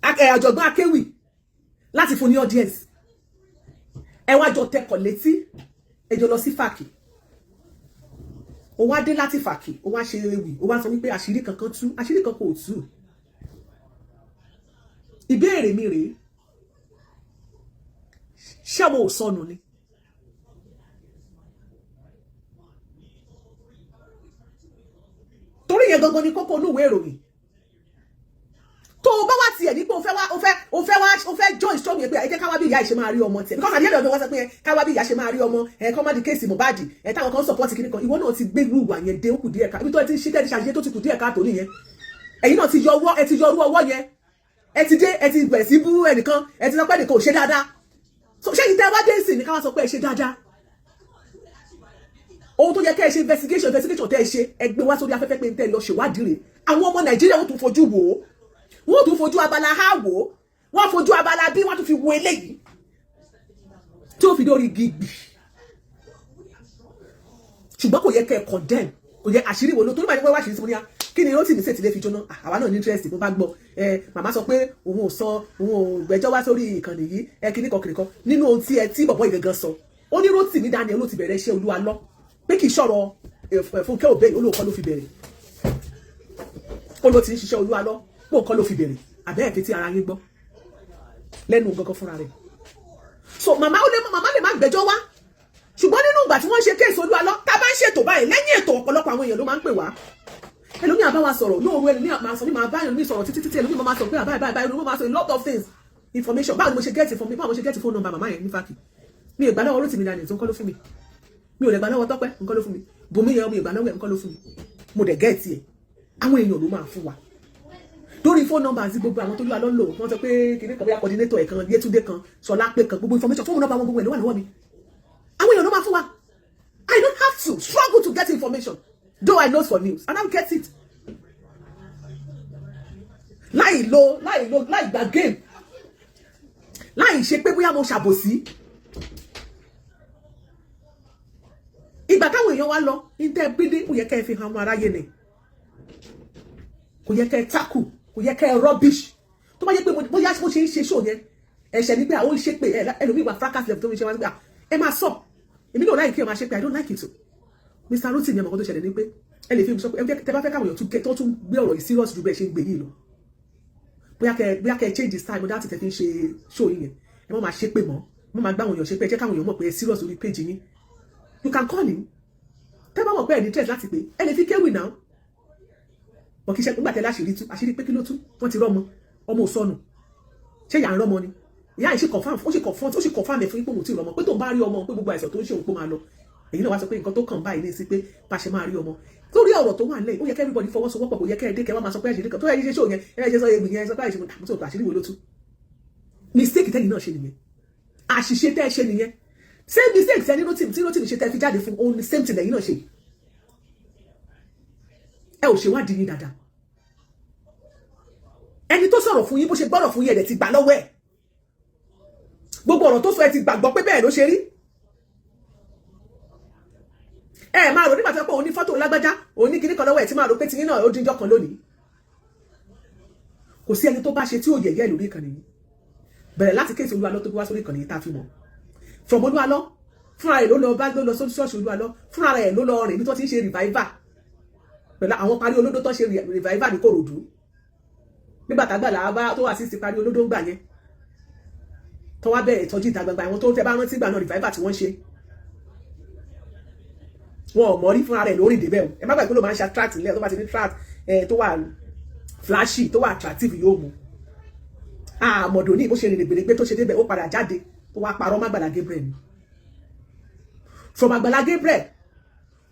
àjọ̀gbọ́n Akéwì láti fún ní audience. Ẹ wá jọ tẹkọ̀ létí ẹ jọ lọ sí Fákì. Ó wá dé láti Fákì, ó wá ṣe ewì, ó wá sọ wípé àṣírí kankan tú, àṣírí kankan ò tú. Ìbéèrè mi rèé. Ṣé àwọn ò sọnù ni? Torí yẹn gangan ni kókó inú ìwé ìròyìn. Tó o bá wá tiẹ̀ ní pé o fẹ́ join strong yẹn pé ẹ jẹ́ ká wá bí ìyá ìṣe máa rí ọmọ tiẹ̀. Because àdéhùn ọ̀dọ́ wá sọ pé ká wá bí ìyá ṣe máa rí ọmọ kọ́ má di kéèsì Mohbad táwọn kan support kìíní kan. Ìwọ náà ti gbé irú ìwà yẹn dé ó kù díẹ̀ ká. Ibi tó ti ṣe tẹ́lẹ̀ ṣàṣeyẹ tó ti kù díẹ̀ ká tó nìyẹn. Ẹ̀yin náà ti yọ orú ọwọ́ yẹn. Ẹ ti dé ẹ ti bẹ̀rẹ̀ sí bú ẹnìkan ẹ ti sọ pé ẹnìkan ò ṣe dáadáa. So ṣé ìtẹ́ wá dé ìsìn ní ká wá sọ pé ẹ ṣe dáadáa. Ohun tó yẹ kẹ́ ẹ ṣe investigation tẹ́ ẹ ṣe ẹ gbé wá sórí afẹ́fẹ́ pé ń tẹ́ lọ ṣèwádìí rẹ̀. Àwọn ọmọ Nàìjíríà wọ́n tún fojú wò ó. Wọ́n tún fojú abala ha wò ó. Wọ́n fojú abala bí wọ́n tún fi wo eléyìí. Tí ó fi dórí gbígbì. Ṣùgbọ́n kò yẹ kẹ́ ẹ condemn. Kò yẹ àṣírí wo ló tó nígbà tí wọ́n wá ṣe sí wọn kí ni ó sì ní sètì lè fi jóná. Àwa náà ní interest bó bá gbọ́. Màmá sọ pé òun ò gbẹ́jọ́ wá sórí ìkànnì yìí kíníkan kìnìkan nínú ohun tí bọ̀bọ̀ ìgangan sọ. Ó ní Rótìmí Daniel ló ti bẹ̀rẹ̀ iṣẹ́ Olúalọ́. Pé kì í ṣọ̀rọ̀ Fúnkẹ́ Òbé olóòkọ́ ló fi bẹ̀rẹ̀. Ó ló ti ń ṣiṣẹ́ Olúalọ́ pé òkọ́ ló fi bẹ̀rẹ̀. Àbẹ́ ẹ̀fẹ́ tí ara yín gbọ́. Lẹ́nu gangan fúnra rẹ̀. So màmá lè má gbẹ́jọ́ wá. Ṣùgbọ́n nínú ìgbà tí wọ́n ṣe kéèsì Olúalọ́ tá bá ń ṣètò báyìí lẹ́yìn ètò ọ̀pọ̀lọpọ̀ àwọn èèyàn ló máa ń pè wá. Ẹlòmíì àbá wa sọ̀rọ̀ lóòrú ẹlòmíì máa sọ ní máa bá ẹlòmíì sọ̀rọ̀ títí ẹlòmíì máa sọ pé àbáyé ẹlòmíì máa sọ a lot of things information. Báwo ni mo ṣe get phone number màmá yẹn ní Fákì. Mi ò gbà lọ́wọ́ Rótìmí Daniel tó ń kọ́ ló fún mi. Mi ò lè gbà lọ́wọ́ Tọ́pẹ́ nǹkan ló fún mi. Bùnmi yẹn mi ò gbà lọ́wọ́ ẹ̀ nǹkan ló fún mi. Mo dẹ̀ gẹ́ẹ̀tì ẹ̀. Àwọn èèyàn ló máa fún wa. Lórí phone numbers gbogbo àwọn tó lù alọ́ lò wọ́n sọ pé kìnìún kan bóyá coordinator ẹ̀ kan Yétúndé kan Ṣọlá pé kan gbogbo information phone number wọn gbogbo ẹ̀ ló wà lọ́wọ́ mi. Àwọn èèyàn ló máa fún wa. I don't have to struggle to get information though I know for news and I'll get it. Láì gba game. Láì ṣe pé bóyá mo ṣàbòsí. Ìgbà táwọn èèyàn wá lọ ní tẹ́ bídé kò yẹ kẹ́ ẹ fi hàn àwọn aráyé ni. Kò yẹ kẹ́ ẹ tákù, kò yẹ kẹ́ ẹ rubbish. Tó bá yẹ pé bóyá mo ṣe ń ṣe show yẹn, ẹ̀ṣẹ̀ ni pé àwọn ṣe pé ẹlòmíì wà fracas level tó ń ṣe wá sí pé ẹ máa sọ. Èmi náà láì kí ẹ máa ṣe pé I don't like it o. Mr. Rótìmí ẹ̀mọ̀kan tó ṣẹlẹ̀ ni pé ẹ lè fi sọ pé tẹ bá fẹ́ káwọn èèyàn tó tún gbé ọ̀rọ̀ yìí serious ju bẹ́ẹ̀ ṣe ń gbé yìí lọ. Bóyá kẹ́ change the style láti tẹ̀ fi ń ṣe show yìí yẹn. Ẹ má máa ṣe pé mọ́. Mo máa gbá àwọn èèyàn ṣe pé ẹ jẹ́ káwọn èèyàn mọ̀ pé ẹ serious lórí page yín. You can call him. Tẹ́ bá mọ̀ pé ẹ ní interest láti pé ẹ lè fi Kéwì náà. Bọ̀ kí iṣẹ́ nígbà tẹ́lẹ̀ àṣírí pé kí ló tú wọ́n ti rọ́mọ ọmọ òsọnù ṣé ìyá ń rọ́mọ ni ìyá yìí ṣe confam ẹ̀ fún ipò mò tí rọ́mọ pé tó ń bá rí ọmọ pé gbogbo àìsàn tó ń ṣe òun kó máa lọ èyí náà wá sọ pé nǹkan tó kàn báyìí ní sí pé bá ṣe máa rí ọmọ lórí ọ̀rọ̀ tó wà nílẹ̀ ó yẹ kí everybody fọwọ́sowọ́pọ̀ kò yẹ kẹ́ ẹ dé kẹ́ wá máa sọ pé àṣírí kan tó yẹ ṣe ṣó yẹn ẹ ṣe sọ egbò yẹn sọ pé àṣírí wo ló tú mistake tẹ́yìn náà ṣe nìyẹn àṣìṣe tẹ́ ẹ ṣe nìyẹn same mistake tẹ́ ní Rótìmí ṣe tẹ́ fi jáde fún òun same thing lẹ́yìn náà ṣe ẹ ò ṣèwádìí yín dáadáa ẹni tó sọ̀rọ̀ fún yín bó ṣe gbọ́rọ̀ fún yín ẹ̀dẹ̀ ti gbà lọ́wọ́ ẹ̀ gbogbo ọ̀rọ̀ tó sọ ẹ ti gbàgbọ́ pé bẹ́ẹ̀ ló ṣe rí ẹ máa rò nígbà tó pé òun ní fọ́tò lágbájá òun ní kíní kan lọ́wọ́ ẹ̀ tí máa rò pé tiyín náà ó díjọ́ kan lónìí kò sí ẹni tó bá ṣe tí ò yẹ̀yẹ́ lórí ìkànnì yìí bẹ̀rẹ̀ láti kéèsì Olúalọ́ tó bí wá sórí ìkànnì yìí tá a fi mọ̀ from Olúalọ́ fúnra rẹ̀ ló lọ sórí ṣọ́ọ̀ṣì Olúalọ́ fúnra rẹ̀ ló lọ rìn bí tó ti ń ṣe revival pẹ̀lú àwọn parí olódó tó ṣe revival ní Kòròdú nígbà tágbàlá bá tó wà sí parí olódó ń gbà yẹn tó wá bẹ̀rẹ̀ ìtọ́jú ìta gbangba àwọn tó tẹ bá rántí gbà náà revival tí wọ́n ṣe wọn ò mọ̀ rí fúnra rẹ̀ lórí ìdébẹ̀ ẹ má gbàgbé ló máa ń ṣe attract nílẹ̀ tó bá ti ní tract tó wà flashy tó wà attractive yóò mú àmọ̀dò ní bó ṣe rìn gbèrègbè tó ṣe débẹ̀ ó padà jáde tó wá parọ́ má Àgbàlá Gabriel ni from Àgbàlá Gabriel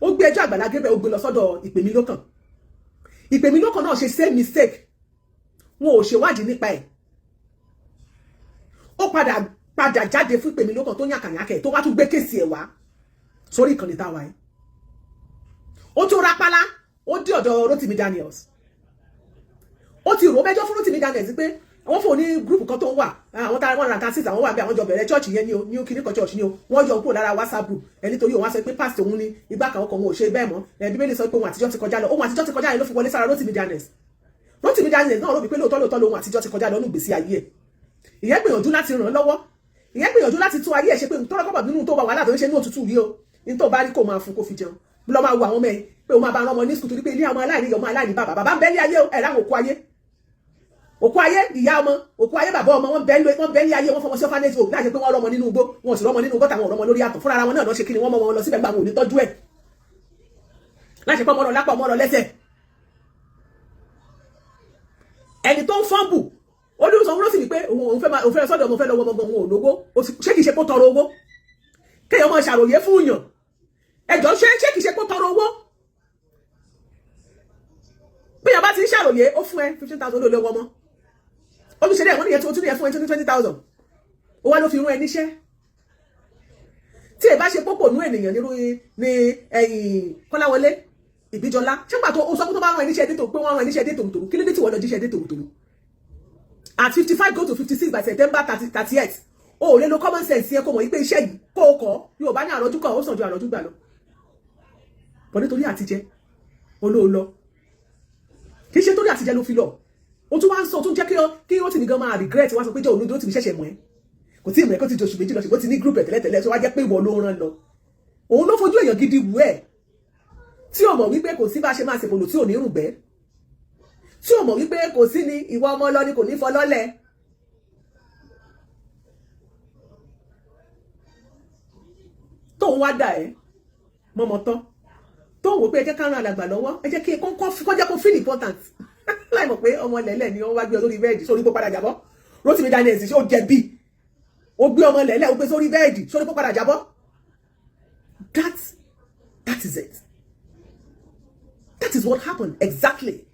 ó gbé ẹjọ́ Àgbàlá Gabriel ó gbé lọ sọ́dọ̀ Ìpèmílókàn Ìpèmílókàn náà ṣe same mistake wọn ò ṣèwádìí nípa ẹ̀ ó padà jáde fún Ìpèmílókàn tó yànkànyànkẹ̀ tó wá tún gbé kéèsì ẹ̀ wá sórí ìkànnì táwa ẹ̀ ó tún rápálá ó dé ọ̀dọ̀ Rotimi Daniels ó ti rò mẹ́jọ fún Rotimi Daniels pé àwọn fò ní gúrùpù kan tó ń wà àwọn tá wọn ràn sísà àwọn wà bí àwọn jọ bẹ̀rẹ̀ church yẹn ní kíníkan church ni o wọ́n yọ kúrò lára WhatsApp group ẹni torí òun wá sọ pé pásítọ̀ òun ní igbá kan ọkọ̀ òun ò ṣe bẹ́ẹ̀ mọ́ Bíbélì sọ pé òun àtijọ́ ti kọjá lọ òun àtijọ́ ti kọjá yẹn ló fi wọlé sára Rotimi Daniels náà ló bí pé lóòótọ́ lòun àtijọ́ ti kọjá lọ ní ìgbésí ayé ẹ̀ ìyẹn gbìyànjú láti ràn lọ́wọ́ ìyẹn gbìyànjú láti tún ayé ẹ̀ ṣe pé tọ́rọ kọ́bọ̀ nínú tó wà wàhálà tó ń ṣe ní òtútù rí o ní tó bá rí kó máa fún kó fi jẹun lọ́ máa wo àwọn ọmọ ẹ̀ pé o máa bá ọmọ ní skul torí pé ilé ọmọ aláìní bàbá ń bẹ́ ní ayé ẹ̀ láwọn òkú ayé ìyá ọmọ òkú ayé bàbá ọmọ wọn bẹ́ ní ayé wọn fọmọ sí ọfánẹ́jì òkú láti pé wọ́n rọmọ nínú igbó wọn sì rọmọ nínú igbó tàwọn rọmọ lórí àtọ̀ fúnra ara wọn náà lọ ṣe kí ni wọ́n mọ wọn lọ síbẹ̀ gbà wọn ò ní tọ́jú ẹ̀ láti pé ọmọ rọ lápá ọmọ rọ lẹ́sẹ̀ ẹni tó ń fọ́nbù ó ní sọ wúrọ́ sí ni pé òun fẹ́ sọ́dọ̀ ọmọ fẹ́ lọ́wọ́ ọmọ òun ò lówó ṣé kìí ṣe kó tọrọ owó kéèyàn máa ṣàròyé fún yàn ẹjọ́ ṣé kìí ṣe kó tọrọ owó bí yàn bá ti ń ṣàròyé ó fún ẹ 15,000 ló lọ́wọ́ mọ́ ó tún ṣe dẹ́ wọ́n ní yẹn tó tún ní ẹ fún ẹ 20,000 ó wá ló fi rún ẹ níṣẹ́ tí ẹ bá ṣe pópò nú ènìyàn nírú ní ẹ̀yìn Kọ́láwọlé Ìbíjọlá ṣégbà tó ó sọ pé tó bá rán ẹ níṣẹ́ dé tó pé wọ́n rán ẹ níṣẹ́ dé tòrútòrú kí ló dé tí wọ́n lọ jíṣẹ́ dé tòrútòrú at 55 go to 56 by September 30th o lè lo common sense yẹn kó mọ̀ wípé iṣẹ́ yìí kó o kọ́ yóò bá ní àrọ́jú kan ó sàn ju àrọ́jú gbà lọ bọ̀ nítorí àtijẹ́ olóòlọ́ kì í ṣe torí àtijẹ́ ló fi lọ o tún wá ń sọ tún jẹ́ kí ó ti ní gan máa regret wá sọ pé jẹ́ olódó ó ti fi ṣẹ̀ṣẹ̀ mọ́ ẹ́ kò tí ì mọ̀ ẹ́ kó ti di oṣù méjì lọ ṣùgbọ́n ti ní group ẹ̀ tẹ́lẹ̀tẹ́lẹ̀ tó wá jẹ́ pé ìwọ ló rán lọ òun ló fojú èèyàn gidi wù ẹ́ tí o mọ̀ wípé kò sí bá ṣe máa ṣèpolò tí ò ní rùgbẹ́ tí o mọ̀ wípé kò sí ni ìwọ ọmọ lọ ni kò ní fọ lọ́lẹ̀ tóun wá dà ẹ́ mọ́mọ́ tán tóun wò pé ẹ jẹ́ ká ràn alàgbà lọ́wọ́ ẹ jẹ́ kí kọjá kó feel important láì mọ̀ pé ọmọ lẹ́lẹ̀ ni wọ́n wá gbé ọ sórí bẹ́ẹ̀dì sórí pé padà jábọ́ Rotimi Daniels ṣé ó jẹ̀bi ó gbé ọmọ lẹ́lẹ̀ ó gbé sórí bẹ́ẹ̀dì sórí pé padà jábọ́ that is it. That is what happened exactly.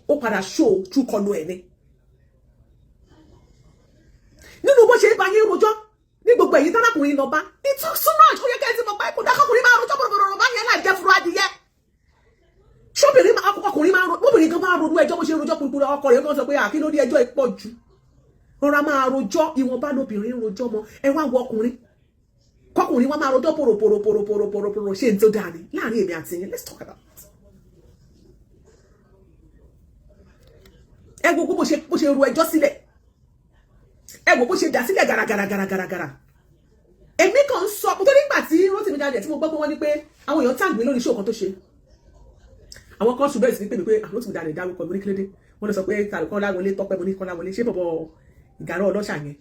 Ó padà show true kọlu ẹ̀ ni. Nínú bó ṣe bá yín rojọ́ ní gbogbo èyí tálákùnrin lọ bá. It took so much. Ó yẹ kẹ́ ẹ ti mọ̀ pé kò dákọ́kùnrin máa rojọ́ bọ̀rọ̀bọ̀rọ̀ bá yẹn láì jẹ́ fúru adìyẹ. Ṣọ́bìnrin ọkùnrin máa rojọ́ obìnrin kan máa ronú ẹjọ́ bó ṣe rojọ́ púpọ̀ ọkọ rẹ̀ kan sọ pé kí ló dé ẹjọ́ ìpọ̀ jù. Rọra máa rojọ́ ìwọ̀nba lóbìnrin rojọ́ mọ́ ẹ wá wo ọkùnrin. Kọkùnrin wa máa rojọ́ pòròpòrò ṣé n tó dáa ni láàrin èmi àti yín. Let's talk about it. Ẹ wo bó ṣe ru ẹjọ́ sílẹ̀ ẹ wo bó ṣe dà sílẹ̀ gàràgàrà èmi kàn ń sọ tó nígbà tí Rotimi Daniels tí mo gbọ́ pé wọ́n ní pé àwọn èèyàn tàgbé lórí iṣẹ́ òkan tó ṣe àwọn kan ṣùgbọ́n ìsìn pé mi pé Rotimi Daniels dárúkọ mi ní kílódé wọ́n lọ sọ pé Kọ́láwọlé Tọ́pẹ́ mo ní Kọ́láwọlé ṣé bọ̀bọ̀ ìgàrá ọlọ́ṣà yẹn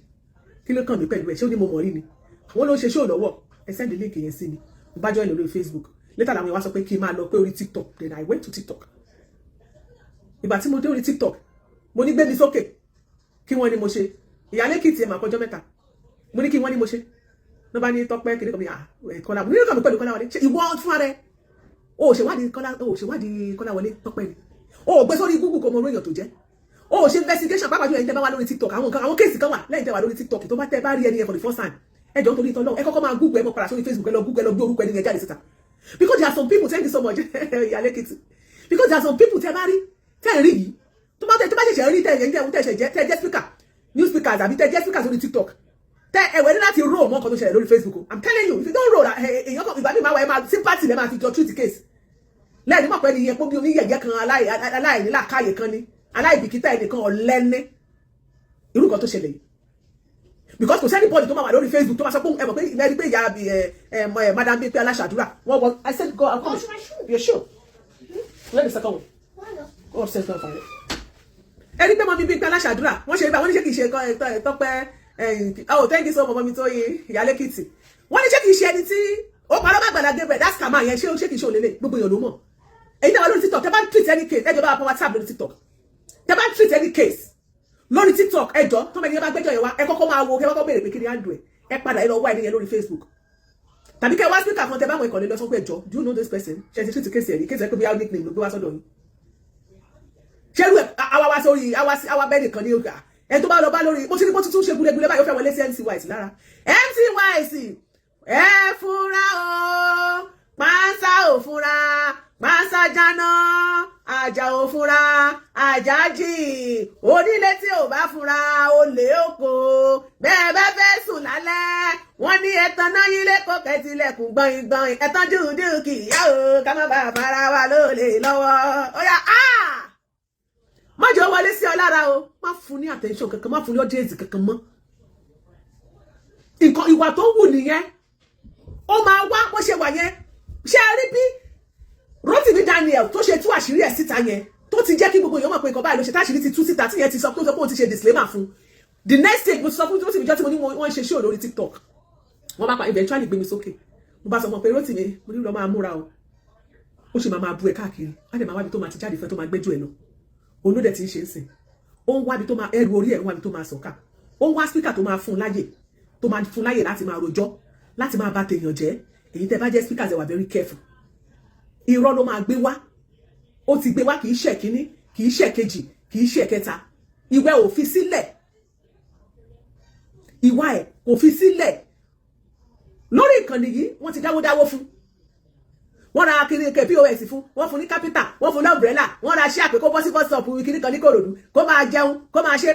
kí ló kàn mí pẹ̀lú ẹ̀ ṣé ó ní mo mọ̀ rí ni àwọn ló ń ṣe ṣóò lọ́wọ́ ẹ send the link yẹn sí mi mo bá join lórí Facebook later làwọn èèyàn wá sọ pé kí n máa lọ pé orí TikTok then I went to TikTok ìgbà tí mo dé orí TikTok mo ní gbé mi sókè kí wọ́n ní mo ṣe ìyálé kìtì ẹ̀ máa kọjọ́ mẹ́ta mo ní kí wọ́n ní mo ṣe ló bá ní Tọ́pẹ́ kiri kan mi Kọ́lá mo ní kàn mí pẹ̀lú Kọ́láwọlé ṣe ìwọ fún ara ẹ o ṣèwádìí Kọ́láwọlé Tọ́pẹ́ ni o gbé sórí Google kò mọ orí èèyàn tó jẹ́ o ṣe investigation pápá jù ẹ̀yin tẹ́ bá wà lórí TikTok àwọn kéèsì kan wà lẹ́yìn tẹ́ wà lórí TikTok tó bá tẹ́ bá rí ẹni yẹn for the first time ẹ jọ nítorí ìtọ́lọ́ ẹ kọ́kọ́ máa Google ẹ mọ̀ padà sórí Facebook ẹ lọ Google ẹ lọ gbé orúkọ ẹni yẹn jáde síta because there are some people thank you so much ìyálé kìtì because there are some people tẹ́ bá rí tẹ́ rí yìí tó bá ṣẹ̀ṣẹ̀ rí tẹ́ speaker new speakers àbí tẹ́ jẹ́ speakers lórí TikTok tẹ́ ẹ̀wẹ̀ ní láti roll mọ́ nǹkan tó ṣẹlẹ̀ lórí Facebook I'm telling you if you don't roll èèyàn kan ìgbà mi máa wà ẹ máa sympathy lẹ́ máa fi jọ treat case lẹ́yìn mọ̀ pé ní yẹn pómi oníyẹ̀yẹ́ kan aláìní làákàyè kan ní aláìbìkítà ẹnìkan ọ̀lẹ́ni irú nǹkan tó ṣẹlẹ̀ yìí because kò sẹ́ni bọ́ọ̀lì tó máa wà lórí Facebook tó máa sọ pé ẹ mọ̀ pé ìmẹ́rí pé ìyá madam bíi pé aláṣàdúrà wọ́n wọ I said go I'm coming you're sure let me second one go upstairs now fine ẹ rí pé mọ́ mi bíi pé aláṣàdúrà wọ́n ṣe ibà wọ́n ní ṣé kìí ṣe tọ́pẹ́ oh thank you so much mọ́mi tó yin ìyálẹ́kìtì wọ́n ní ṣé kìí ṣe ẹni tí ó parọ́ bá gbàdá Gabriel that's kàmá yẹn ṣé kìí ṣe òlélẹ̀ gbogbo èèyàn ló mọ̀ èyí náà wà lórí TikTok tẹ́ bá treat any case ẹjọ́ bá wà WhatsApp lórí TikTok tẹ́ bá treat any case lórí TikTok ẹjọ́ tó mẹ́ni bá gbẹ́jọ́ yẹn wá ẹ kọ́kọ́ máa wo kẹ́ kọ́kọ́ béèrè pé kí ni handle ẹ padà ẹ lọ wá ẹni yẹn lórí Facebook tàbí kẹ́ wá speaker kan tẹ́ bá wọn ìkànnì lọ sọ pé ẹjọ́ do you know this person ṣe ti treat case ẹ̀rí case ẹ pé bí how nickname ló gbé wá sọ́dọ̀ yín ṣerú ẹ àwa wá sórí àwa bẹ́ẹ̀ nìkan ní ọgbà ẹ tó bá lọ bá lórí mo ti ní bó tuntun ṣe gúlégúlé báyìí ó fẹ́ wọlé sí MC Wise lára MC Wise ẹ fúnra o pàṣà ò fúnra pàṣà jáná àjà ò fúnra àjà jì onílé tí ò bá fúnra olè oko bẹ́ẹ̀ bá fẹ́ sùn lálẹ́ wọ́n ní ẹ̀tàn náà yín lẹ́kọ̀ọ́ kẹtìlẹ̀kùn gbọ̀ngbọ̀n ẹ̀tàn dúdú kìyà o ká má bàa fara wa lólè lọ́wọ́ ó yá má jẹ́ wọlé sí ọ lára o má fún ní attention kankan má fún ní audience kankan mọ́ nǹkan ìwà tó wù nìyẹn ó máa wá bó ṣe wà yẹn ṣé ẹ rí bí Rotimi Daniel tó ṣe tú àṣírí ẹ̀ síta yẹn tó ti jẹ́ kí gbogbo èèyàn mọ̀ pé nǹkan báyìí ló ṣe táṣírí ti tú síta tí yẹn ti sọ pé ó ti ṣe disclaimer fún the next stage mo ti sọ fún Rotimi jọ́ tí mo ní wọ́n ṣe show lórí TikTok wọ́n bá pa eventually gbé mi sókè mo bá sọ mọ́ pé Rotimi mo ní lọ máa múra o ó ṣe máa bú ẹ káàkiri á dẹ̀ máa wábi tó máa ti jáde fẹ́ tó máa gbẹ́jọ́ ẹ lọ olódẹ tí ń ṣe ń sìn ó ń wábi tó máa ẹrù orí ẹ̀ ń wábi tó máa sọ̀ka ó ń wá speaker tó máa fún láyè láti máa rojọ́ láti máa bà tèèyàn jẹ́ èyí tẹ́ bá jẹ́ speakers ẹ wà very careful irọ́ ló máa gbé wá ó ti gbé wá kì í ṣe kíní kì í ṣe kejì kì í ṣe kẹta ìwẹ́ ò fi sílẹ̀ ìwà ẹ̀ kò fi sílẹ̀ lórí ìkànnì yìí wọ́n ti dáwó fún wọ́n ra kiri ke POS fún wọ́n fún ní capital wọ́n fún ní umbrella wọ́n ra ṣe àpè kó bọ́ sí bus stop kiri kan ní Kòròdú kó máa jẹun kó máa ṣe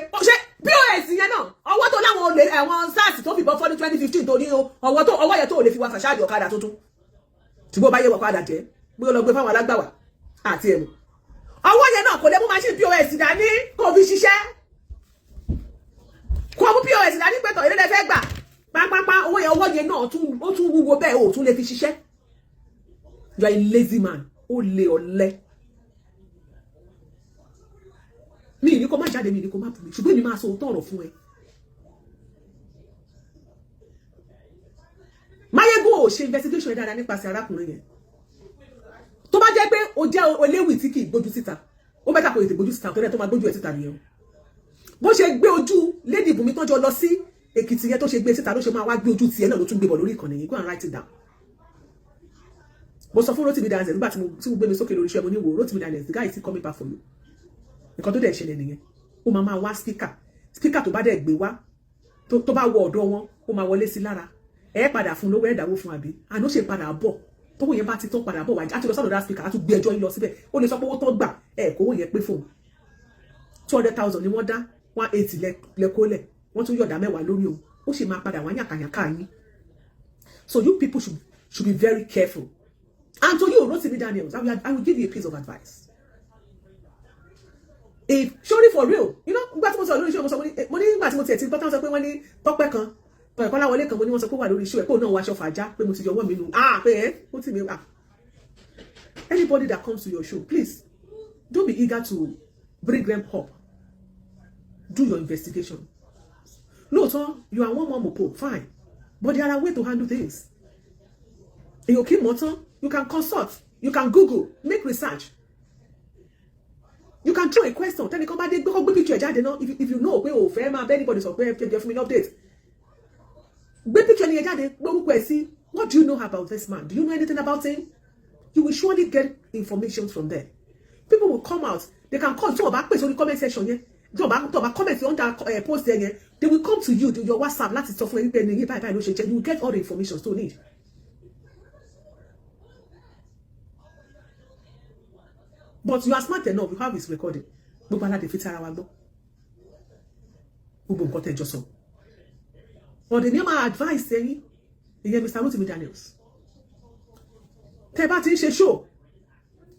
POS yẹn náà ọwọ́ tó láwọn olè àwọn SARS tó fìbọn fọ́ ní 2015 tó ní ọwọ́ yẹn tó lè fi wá fàṣáàdì ọ̀kadà tuntun tí bó bá yẹ wọ̀ padà jẹ́ bí ó lọ gbé fáwọn alágbàwà àti ẹ̀mù ọwọ́ yẹn náà kò lè mú machine POS dání kó fi ṣiṣẹ́ kó mú POS dání pẹ̀tọ̀ ilé lẹ́fẹ́ gbà pápápá ọwọ́ yẹn náà ó tún wúwo bẹ́ẹ̀ ó tún lè fi ṣiṣẹ́. You are a lazy man. Olè ọ̀lẹ. Mi ní kó má jáde mi ní kó má bù mí. Ṣùgbọ́n èmi máa sọ òótọ́ ọ̀rọ̀ fún ẹ. Máyégún ò ṣe investigation dáadáa nípasẹ̀ arákùnrin yẹn. Tó bá jẹ́ pé o jẹ́ oléwì tí kì í gbójú síta. Ó bẹ́ẹ̀ ká kò lè gbójú síta tó máa gbójú ẹ̀ síta nìyẹn. Bó ṣe gbé ojú Lady Bùnmi tọ́jọ́ lọ sí Èkìtì yẹn tó ṣe gbé síta ló ṣe máa wá gbé ojú tiẹ̀ náà ló tún gbé bọ̀ lórí ìkànnì yìí. Go and write it down. Mo sọ fún Rotimi Daniel nígbà tí mo gbé mi sókè lórí iṣẹ́ mo ní wo Rotimi Daniel the guy is coming back for you nǹkan tó dẹ̀ ṣẹlẹ̀ nìyẹn ó máa wá speaker tó bá dẹ̀ gbé wá tó bá wọ ọ̀dọ̀ wọn ó máa wọlé sí lára ẹ padà fún lówó ẹ̀dáwó fún àbí àná ṣe padà bọ̀ tówó yẹn bá ti tán padà bọ̀ wájú àti lọ sọ́dọ̀ dá speaker á tún gbé ẹjọ́ yín lọ síbẹ̀ ó lè sọ pé owó tó gbà kówó yẹn pé fóun 200,000 ni wọ́n dá 180 lẹ́kọ́lẹ̀ wọ́n tún yọ̀dá 10 lórí o ó sì máa padà wá yàkàyàkà yín so you people should be very careful. And to you, Rotimi Daniels, I will give you a piece of advice. If surely for real, you know, nígbà tí mo sọ lórí show mo sọ mo ní nígbà tí mo tiẹ̀ ti gbọ́ tán sọ pé wọ́n ní Tọ́pẹ́ kan Kọ́lá Wọlé kan mo ní wọ́n sọ pé wà lórí show ẹ̀ pé òun náà wọ aṣọ fàájá pé mo ti yọwọ́ mi nù pé Rotimi anybody that comes to your show, please don't be eager to bring them up. Do your investigation. Lóòótọ́, you are one more mopo, fine, but there are ways to handle things. Èyàn kì í mọ̀ tán. You can consult, you can Google, make research. You can throw a question. Tell me, come back, go gbé picture jáde náà. If you know pé o fẹ́ máa bẹ anybody sọ pé ẹ fún mi update. Gbé picture ni jáde, gbórúkọ ẹ̀ sí. What do you know about this man? Do you know anything about him? You will surely get information from there. People will come out. They can come. Tí wọ́n bá pè sórí comment section yẹn. Tí wọ́n bá comment under post yẹn. They will come to you, to your WhatsApp láti sọ fún ẹni pé ẹni báyìí ló ṣe jẹ́. You will get all the information you need. But you are smart enough, you have his recording. Gbogbo aládé fi tara wa gbọ́. Gbogbo nǹkan tẹ́ jọ sọ. But the name I advise saying, ìyẹn Mr. Rotimi Daniels. Tẹ́ bá ti ń ṣe show.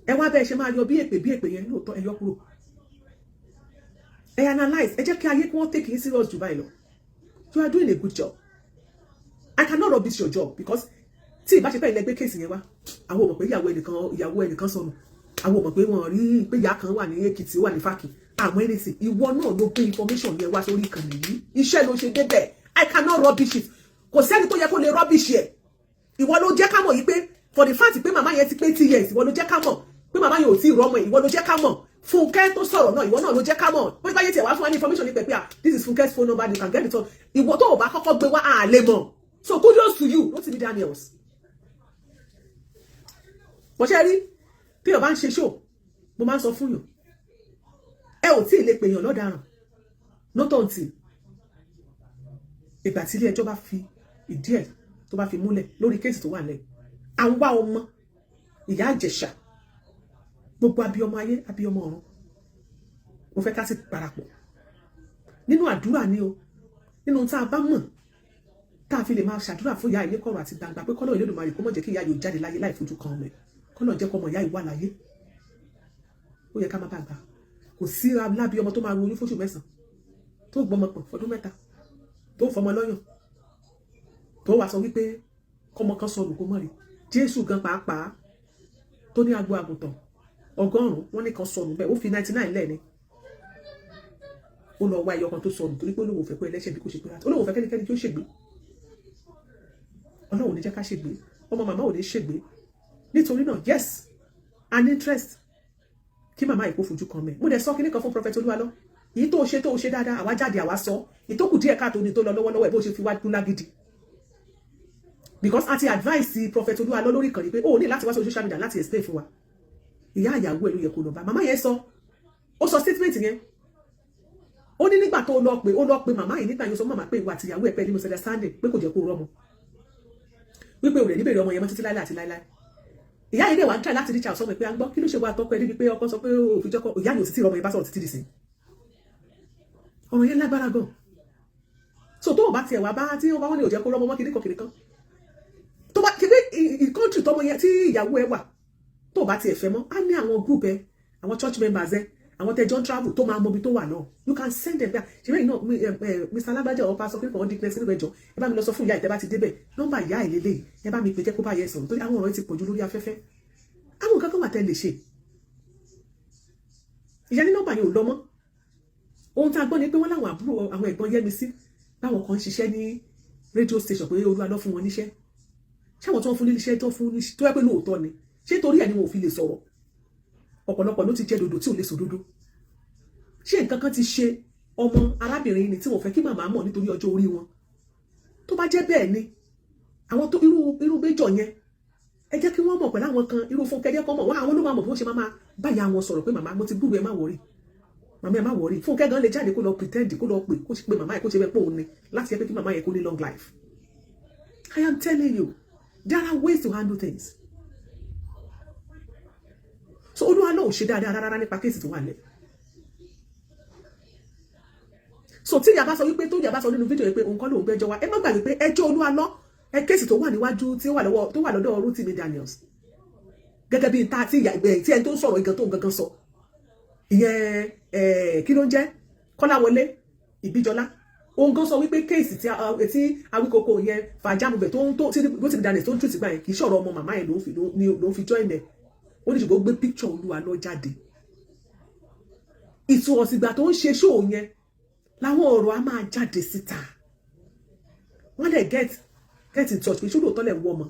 Ẹ wá bẹ́ẹ̀ ṣe máa yọ bí èpè yẹn lóòótọ́ ẹ yọ kúrò. Ẹ analyze, ẹ jẹ́ kí ayé kí wọ́n take it serious jù báyìí lọ. you are doing a good job. I cannot rubbish your job because tí ìbá ṣe pé ilẹ̀ gbé kéèsì yẹn wá àwọn ò mọ̀ pé ìyàwó ẹnìkan sọnù àwọn ò mọ̀ pé wọ́n rí pé ìyá kan wà ní Èkìtì wà ní Fákì àmọ́ anything ìwọ náà ló gbé information yẹn wá sórí ìkànnì yìí iṣẹ́ ló ṣe débẹ̀ I cannot rubbish it kò sẹ́ni tó yẹ kó lè rubbish ẹ̀ ìwọ ló jẹ́ ká mọ̀ yìí pé for the fact pé màmá yẹn ti pé 2 years ìwọ ló jẹ́ ká mọ̀ pé màmá yẹn ò tí ì rọ́mọ ìwọ ló jẹ́ ká mọ̀ Fúnkẹ́ tó sọ̀rọ̀ náà ìwọ náà ló jẹ́ ká mọ̀ bó bá yẹ tiẹ̀ wá fún wa ní information ní pẹ̀pẹ́ this is Funke's phone number you can get it on ìwọ tó o bá kọ́kọ́ gbé wá àlè mọ̀ so kudos to you Rotimi Daniels. mo ṣe rí tí o bá ń ṣe show mo máa ń sọ fún yàn ẹ ò tí ì lè pèèyàn lọ́daràn nọ́tọ̀ ntì ìgbà tí ilé ẹjọ́ bá fi ìdí ẹ̀ tó bá fi múlẹ̀ lórí kéèsì tó wà lẹ̀ à ń wá ọmọ ìyá Ìjẹ̀ṣà gbogbo abiyọmọ ayé abiyọmọ ọ̀run mo fẹ́ ká sì parapọ̀ nínú àdúrà ni o nínú tá a bá mọ̀ tá a fi lè máa ṣàdúrà fún ìyá ilé kọ̀rọ̀ àti gbangba pé kọ́lọ̀ Olódùmarè kó mọ̀ jẹ́ kí ìyá yóò jáde láyé láì fojú kan ọmọ ẹ̀ kọ́lọ̀ jẹ́ kọ́mọ ìyá ìwà láyé ó yẹ ká má bàa gbà kò sí lábí ọmọ tó máa ronú fóṣù 9 tó gbọmọ pọ̀ fọdún 3 tó fọmọ lọ́yàn tó wá sọ wípé kọ́mọ kan sọnù kó mọ̀ rí Jésù gan pàápàá tó ní agbo àgùntàn 100 wọ́n ní kan sọnù bẹ́ẹ̀ ó fi 99 lẹ́ẹ̀ni ó lọ wá ẹyọ kan tó sọnù torí pé olówó fẹ́ pé ẹlẹ́ṣẹ̀ bí kò ṣe pé láti olówó fẹ́ kẹ́nikẹ́ni kí ó ṣègbé Ọlọ́run ò ní jẹ́ ká ṣègbé ọmọ màmá ò ní ṣègbé nítorí náà yes an interest kí màmá ìkó fojú kan mẹ́ mo dẹ̀ sọ kíní kan fún Prophet Olúwalọ èyí tó ṣe dáadáa àwa jáde àwa sọ ìtókù díẹ̀ káàtó ni tó lọ lọ́wọ́lọ́wọ́ ẹ̀ bó ṣe fi wá dún lágídí because a ti advice Prophet Olúwalọ lórí ìkànnì pé ó ní láti wá sórí social media láti explain fún wa ìyá ìyàwó ẹ̀ ló yẹ kó lọ bá màmá yẹn sọ ó sọ statement yẹn ó ní nígbà tó lọ pé màmá yìí nígbà yẹn sọ màmá pé ìwà àti ìyàwó ẹ̀ pẹ́ ní misunderstanding pé kò jẹ́ kó rọ́mọ wípé òrè níbèrè ọmọ yẹn mọ́ títí láíláí àti láíláí ìyá yìí dẹ̀ wá ń try láti reach out sọmọ pé à ń gbọ́ kí ló ṣe wá tọ́pẹ́ níbi pé ọkọ sọ pé òfin jọ́kọ ìyá yìí ò sì tí ọmọ yẹn bá sọ̀rọ̀ títí dì sí ọmọ yẹn lágbára gan so tó o bá tiẹ̀ wá bá tí wọ́n bá wọ́n ní òjẹ́ kó rọ́mọ mọ́ kìnnìkan tó bá kébé country tọmọ yẹn tí ìyàwó ẹ wà tó o bá tiẹ̀ fẹ́ mọ́ á ní àwọn group ẹ àwọn church members ẹ àwọn tẹjọ ń travel tó máa mọ ibi tó wà náà you can send them back ṣe bẹ́ẹ̀ náà Mr. Alágbájá ọ̀pá sọ pé kàn án declare sínú ẹjọ́ ẹ bá mi lọ sọ fún ìyá ìtẹ́ bá ti débẹ̀ nọ́mbà ìyá ìlélẹ̀ ẹ bá mi pè jẹ́ kó bá yẹ sọ̀rọ̀ torí àwọn ọ̀rọ̀ ti pọ̀jù lórí afẹ́fẹ́ àwọn nǹkan kan wà tẹ́ lè ṣe ìyá ní nọ́mbà yẹn ò lọ mọ́ ohun tá a gbọ́ ni pé wọ́n láwọn àbúrò àwọn ẹ̀gbọ́n Yẹ́misí báwọn kan ṣiṣẹ́ ní radio station pé Olúwalọ fún wọn níṣẹ́ ṣé àwọn tó ń fún níṣẹ́ tó yẹ pé lóòótọ́ ni ṣé torí ẹ̀ ni wọn ò fi lè sọ̀rọ̀ ọ̀pọ̀lọpọ̀ ló ti jẹ́ dodo tí ò lè sọ dodo ṣé nǹkan kan ti ṣe ọmọ arábìnrin ni tí wọ́n fẹ́ kí màmá mọ̀ nítorí ọjọ́ orí wọn tó bá jẹ́ bẹ́ẹ̀ ni àwọn tó irú méjọ yẹn ẹ jẹ́ kí wọ́n mọ̀ pẹ̀lú àwọn kan irú Fúnkẹ́ jẹ́ kọ́ mọ̀ wọ́n àwọn ló máa mọ̀ bí wọ́n ṣe máa báyà wọn sọ̀rọ̀ pé màmá mo ti gbúrú ẹ má wọrí màmá ẹ má wọrí Fúnkẹ́ gan lè jáde kó lọ pretend kó lọ pè kó ṣe pé màmá ẹ kó ṣe bẹ́ẹ̀ pé òun ni láti yẹ pé kí màmá yẹ kó ní long life I am telling you there are ways to handle things so Olúwalọ ò ṣe dáadáa rárá nípa kéèsì tó wà lẹ̀ so tí ìyá bá sọ wípé tó ìyá bá sọ nínú fídíò yìí pé òun kọ́ lòun gbẹ́jọ́ wa ẹ má gbàgbé pé ẹjọ́ Olúwalọ ẹ kéèsì tó wà níwájú tí ó wà lọ́dọ̀ Rotimi Daniels gẹ́gẹ́ bí ta tí ìyá ìgbẹ́ tí ẹni tó ń sọ̀rọ̀ ìgan tó ń gangan sọ ìyẹn kí ló ń jẹ́ Kọ́láwọlé Ìbíjọlá òun gan sọ wípé kéèsì tí Awíkókó yẹn fàjámùbẹ̀ tí Rotimi Daniels tó ń tùtì gbà yẹn kì í ṣọ̀rọ̀ ọmọ màmá yẹn ló ń fi join ẹ̀ ó ní ṣùgbọ́n gbé picture Olúwalọ jáde ìtúwọ̀sìgbà tó ń ṣe show yẹn láwọn ọ̀rọ̀ á máa jáde síta wọ́n lè get in touch pé ṣó lóòótọ́ lẹ̀ wọ́ ọmọ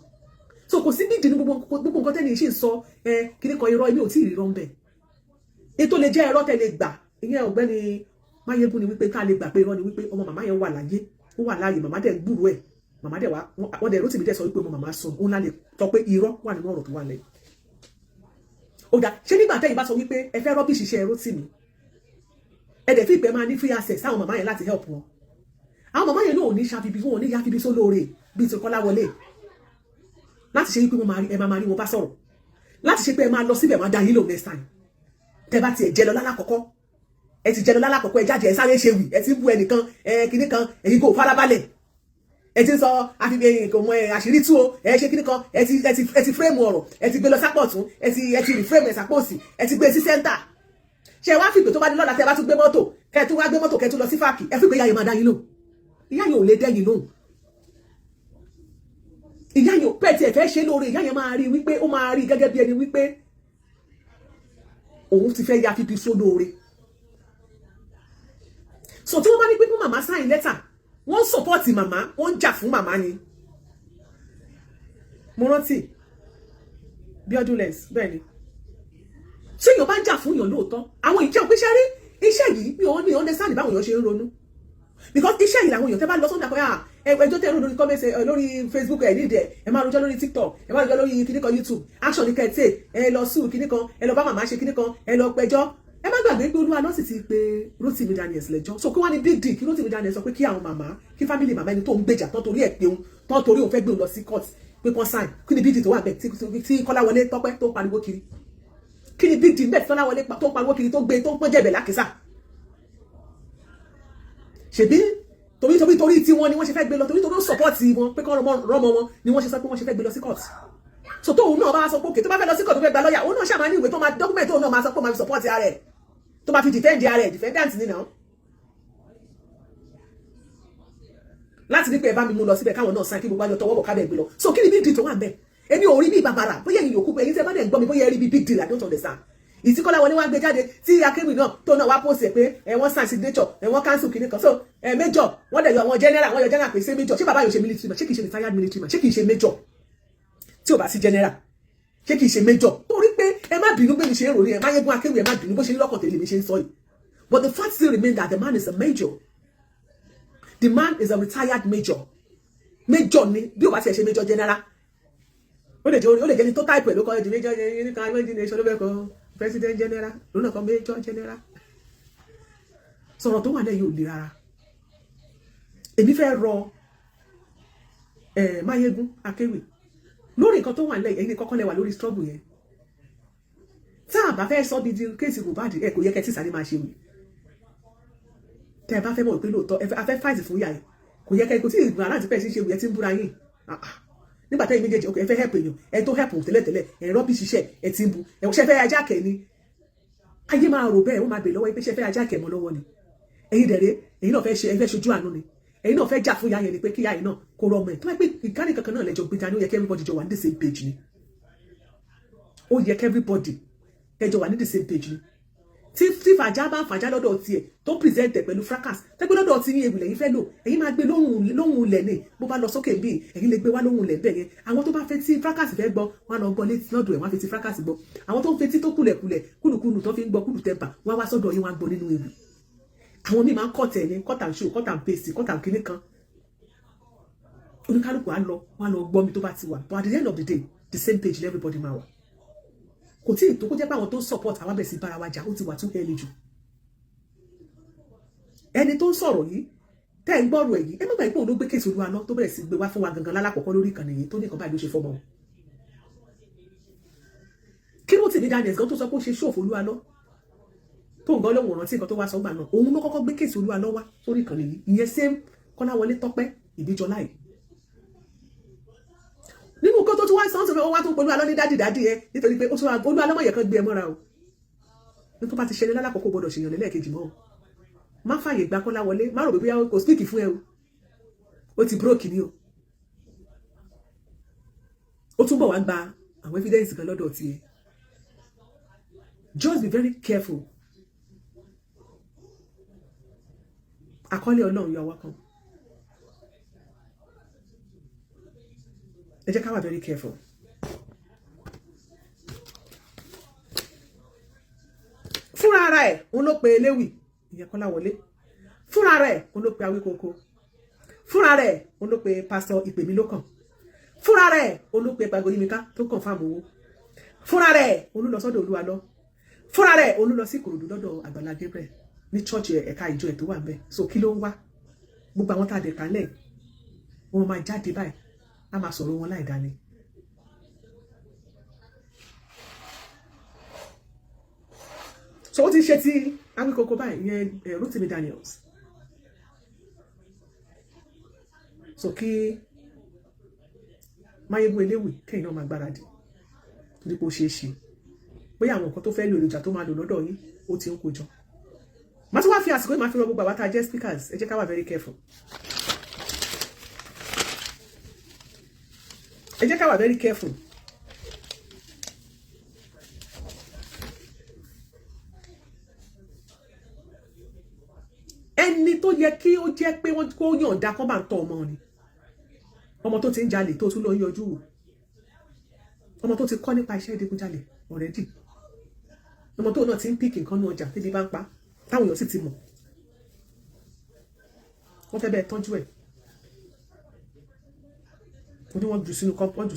so kò sí nídìí ní gbogbo nǹkan tẹ́ni ṣì ń sọ kíní kan irọ́ ilé ò tí ì rí rọ́ńbẹ̀ ètò lè jẹ́ ẹ̀rọ tẹ́lẹ̀ gbà ìyẹn ọ̀gbẹ́ni Máyégún ni wípé ká lè gbà pé irọ́ ni wípé ọmọ màmá yẹn wà láyé ó wà láàyè màmá dẹ̀ ń gbúrò ẹ̀ màmá dẹ̀ wọ́n dẹ̀ Rotimi dẹ̀ sọ wípé ọmọ màmá sọ òun lálẹ́ sọ pé irọ́ wà nínú ọ̀rọ̀ tó wà lẹ́yìn ó dá ṣé nígbà tẹ́yìn bá sọ wípé ẹ fẹ́ rọ́bìṣì iṣẹ́ Rotimi ẹ dẹ̀ fi ìpẹ́ máa ní free access sáwọn màmá yẹn láti help wọn àwọn màmá yẹn náà ò ní ṣàfihàn wọn ò ní yáfibi sólóore bíi ti Kọ́láwọlé láti ṣe wípé ẹ máa rí wọn bá sọ̀rọ̀ láti ṣe pé ẹ máa lọ síbẹ̀ máa dá yín lò next time tẹ bá tiẹ̀ jẹ lọ lálàkọ́kọ́ ẹ ti jẹ lọ lálàkọ́kọ́ ẹ jáde ẹ sáré ṣe wì ẹ ti bú ẹnìkan kinní kan èyí kò farabalẹ̀ ẹ ti sọ àfihàn kò mọ àṣírí tú o ẹ ṣe kinní kan ẹ ti frame ọ̀rọ̀ ẹ ti gbé lọ sápọ̀ tún ẹ ti reframe ẹ sápọ̀ sí ẹ ti gbé sí center ṣe wá fìgbè tó bá ní lọ́la tẹ bá tún gbé mọ́tò kẹ tún wá gbé mọ́tò kẹ tún lọ sí fáàkì ẹ fìgbè yáyé máa dá yín lò ìyá yẹn ò lè dẹ́yìn lóhùn. Ìyá yẹn pẹ́ẹ́tì ẹ̀fẹ́ ṣe lóore, ìyá yẹn máa rí wípé ó máa rí gẹ́gẹ́ bí ẹni wípé òun ti fẹ́ ya fífi sólóore. So tí wọ́n bá ní pé fún màmá sign letter, wọ́n support màmá, wọ́n jà fún màmá ni. Mo rántí Bíọ́dún lens bẹ́ẹ̀ ni. Ṣé èèyàn bá ń jà fún èèyàn lóòótọ́? Àwọn ìjẹun pé ṣe rí iṣẹ́ yìí mi ò ní understand báwọn èèyàn ṣe ń ronú. Because iṣẹ́ yìí làwọn èèyàn tẹ́ bá lọ sọ́dọ̀ pé ẹjọ́ tẹ́ lórí comments lórí Facebook ẹ̀ nídìí ẹ máa rojọ́ lórí TikTok, ẹ máa rojọ́ lórí kíní kan YouTube, action ní kẹ́tẹ́ ẹ lọ sùn kíní kan, ẹ lọ bá màmá ṣe kíní kan, ẹ lọ pẹjọ́. Ẹ má gbàgbé pé Olúwa náà sì ti pé Rotimi Daniels lẹ́jọ́. So kí wọ́n ní big deal kí Rotimi Daniels sọ pé kí àwọn màmá kí family màmá ẹni tó ń gbèjà tán torí ẹ̀ pé òun tán torí òun fẹ́ gbé òun lọ sí court pé kán sign. Kí ni big deal tó wà bẹ́ẹ̀ tí Kọ́láwọlé Tọ́pẹ́ tó pariwo kiri? Kí ni big deal bẹ́ẹ̀ tí Kọ́láwọlé tó pariwo kiri tó gbé tó ń pọ́n jẹ̀bẹ̀ lákìsà? Ṣèbí torí tí wọ́n ni wọ́n ṣe fẹ́ gbé lọ torí ó support wọn pé kán rọ́mọ wọn ni wọ́n ṣe sọ pé wọ́n ṣe fẹ́ gbé lọ sí court. So tóun náà bá sọ pé òkè tó bá fẹ́ lọ sí court tó fẹ́ gba lọ́ọ̀yà òun náà ṣàmà ní ìwé tó máa document tóun náà máa sọ pé ó máa fi support ara ẹ̀ tó máa fi defend ara ẹ̀ defendant ni náà. Láti ní pé ẹ bá mi mú lọ síbẹ̀ káwọn náà sign kí gbogbo àjọ tọwọ́ bọ̀ kábẹ̀ gbé lọ. So kí ni big deal tó wà ń bẹ̀? Èmi ò rí bí bàbàrà bóyá ẹ̀yin yòókù ẹ̀yin tẹ́ bá dẹ̀ ń gbọ́ mi bóyá ẹ rí bí big deal I don't understand. Ìtí Kọ́láwọlé wá gbé jáde tí Akéwì náà tó náà wá post ẹ̀ pé wọ́n sign signature wọ́n cancel kìíní kan. So major wọ́n dẹ̀ yọ àwọn general wọ́n yọ general pé ṣé major ṣé bàbá yóò ṣe military man ṣé kìí ṣe retired military man ṣé kìí ṣe major tí ò bá sí general ṣé kìí ṣe major. Torí pé ẹ má bínú pé mi ṣe ń ròrí ẹ Máyégún Akéwì ẹ má bínú bó ṣe ń lọ́kàn tèmi mi ṣe ń sọ yìí. But the fact still remains that the man is a major. The man is a retired major. Major ni bí o bá tiẹ̀ ṣe major general. Ó lè jẹ́ ní tó type ẹ̀ ló kọ́ ẹ̀ di major ní kan méjì ní ìṣòro bẹ́ẹ̀ kan president general lónà kan major general. Sọ̀rọ̀ tó wà lẹ́yìn ò le rárá. Èmi fẹ́ rọ Máyégún Akéwì lórí nǹkan tó wà lẹ́yìn ẹ̀yin kọ́kọ́ lẹ́wà lórí struggle yẹn. Tá a bá fẹ́ sọ bí di kéèsì Mohbad kò yẹ kẹ́ tí sáré máa ṣe wì. Tẹ́ ẹ bá fẹ́ mọ̀ pé lóòótọ́ a fẹ́ fight fún ìyá ẹ̀ kò yẹ kẹ́ kò tí ì gbà láti pẹ́ sí ṣe wì ẹ ti ń búra yín. Nígbà tẹ́yìn méjèèjì ẹ fẹ́ help èèyàn ẹ tó help tẹ́lẹ̀tẹ́lẹ̀ ẹ rọ́bì ṣiṣẹ́ ẹ ti ń bu ẹ ṣe fẹ́ ajá kẹ́ ni ayé máa rò bẹ́ẹ̀ wọ́n máa bèèrè lọ́wọ́ yín pé ṣe fẹ́ ajá kẹ́ mọ́ lọ́wọ́ ni ẹ̀yin dẹ̀rẹ́ ẹ̀yin náà fẹ́ ṣe ẹ fẹ́ ṣojú àánú ni ẹ̀yin náà fẹ́ jà fún ìyá yẹn ni pé kí ìyá yẹn náà kó rọ ọmọ ẹ̀ tó bá pé ìkànnì kankan náà lẹ́jọ́ gbé dání ó yẹ kí everybody jọ wà ní the same page ni ó yẹ kí everybody ẹjọ́ wà ní the same page ni tí fàjà bá fàjà lọ́dọ̀ tiẹ̀ tó present ẹ̀ pẹ̀lú fracas tẹ́gbẹ́ lọ́dọ̀ tí yín ewìlẹ̀ yín fẹ́ lò ẹ̀yin máa gbé lóhùn lẹ̀ ní bó bá lọ sókè bíi ẹ̀yin lè gbé wá lóhùn lẹ̀ bẹ́ẹ̀ yẹn àwọn tó bá fẹ́ tí fracas fẹ́ gbọ́ wọn lọ gbọ́ létí lọ́dọ̀ ẹ̀ wọ́n á fi ti fracas gbọ́ àwọn tó ń fetí tó kúlùkùlù tó fi ń gbọ́ kúlù tẹ́pà wọ́n wá sọ́dọ̀ yín wọ́n á gbọ́ nínú ewu àwọn míì máa ń cut ẹ̀ ní cut and show cut and paste cut and kinní kan oníkálùkù á lọ wọ́n á lọ gbọ́ mi tó bá ti wà but at the end of the day the same page everybody máa wà kò tí ì tó kó jẹ́ pé àwọn tó ń support àwọn abẹ́sí bára wa jà ó ti wà tún early jù ẹni tó ń sọ̀rọ̀ yìí tẹ́ ń gbọ́rọ̀ èyí ẹ má gbà pé òun ló gbé kéèsì Olúwa náà tó bẹ̀rẹ̀ sí gbé wá fún wa gangan lálákọ̀ọ́kọ́ lórí ìkànnì yìí tó ní nǹkan báyìí ló ṣe fọ́mọ kí ló Rotimi Daniels gan tó sọ pé ó ṣe ṣòfò Olúwa náà tó ń gbọ́ lóhùn rántí nǹkan tó wá sọ́gbà náà òun ló kọ́kọ́ gbé kéèsì Olúwa náà wá sórí ìkànnì yìí ìyẹn same Kọ́láwọlé Tọ́pẹ́ Ìbíjọlá yìí nínú kó tó tún wá sọ́n sọ́n wá tó polú alọ́ ní dádì ẹ nítorí pé ó tún olú alọ́mọ̀yẹ̀ kan gbé ẹ mọ́ra o ní tó bá ti ṣẹlẹ̀ lálákòókò gbọdọ̀ ṣèyàn lẹ́lẹ́kejì mọ́ má fàyè gba Kọ́láwọlé má rò pé bóyá kò speak fún ẹ o ó ti broke ni o ó túnbọ̀ wá gba àwọn evidence kan lọ́dọ̀ tiẹ̀ just be very careful àkọlé Ọlọ́run yọ wá kan ẹ jẹ́ ká wà very careful. Fúnra ara ẹ̀ òun ló pe Eléwì ìyẹn Kọ́láwọlé fúnra ara ẹ̀ òun ló pe Awíkókó fúnra ara ẹ̀ òun ló pe pásítọ̀ Ìpèmílókàn fúnra ara ẹ̀ òun ló pe Gbagoyimika tó kàn fáàmù owó fúnra ara ẹ̀ òun ló lọ sọ́dọ̀ Olúwa lọ fúnra ara ẹ̀ òun ló lọ sí Ìkòròdú lọ́dọ̀ Àgbàlá Gabriel ní chọ́ọ̀chì ẹ̀ka ìjọ ẹ̀ tó wà ńbẹ̀ so kí ló ń wá gbogbo àwọn tá a dẹ̀ kálẹ̀ wọn máa jáde báyìí a máa sọ̀rọ̀ wọn láì dání. So ó ti ṣe tí Awíkókó báyìí ìyẹn Rotimi Daniels. So kí Máyégún Eléwì kẹ́yìn náà máa gbáradì nípò ṣeé ṣe bóyá àwọn nǹkan tó fẹ́ lo èròjà tó máa lò lọ́dọ̀ yín ó ti ń kó jọ. Má tún wá fi àsìkò yìí máa fi rọ gbogbo àwọn tá a jẹ́ speakers ẹ jẹ́ ká wà very careful. ẹ jẹ́ ká wà very careful. ẹni tó yẹ kí ó jẹ́ pé wọ́n kó yọ̀ǹda kán bá ń tọ́ ọmọ ni ọmọ tó ti ń jalè tó tún lọ yọjú wò ọmọ tó ti kọ́ nípa iṣẹ́ ìdigunjalè already ọmọ tó náà ti ń píkì nǹkan ní ọjà tẹ́bí bá ń pa táwọn èèyàn sì ti mọ̀ wọ́n fẹ́ bẹ́ẹ̀ tọ́jú ẹ̀ wọ́n ní wọ́n jù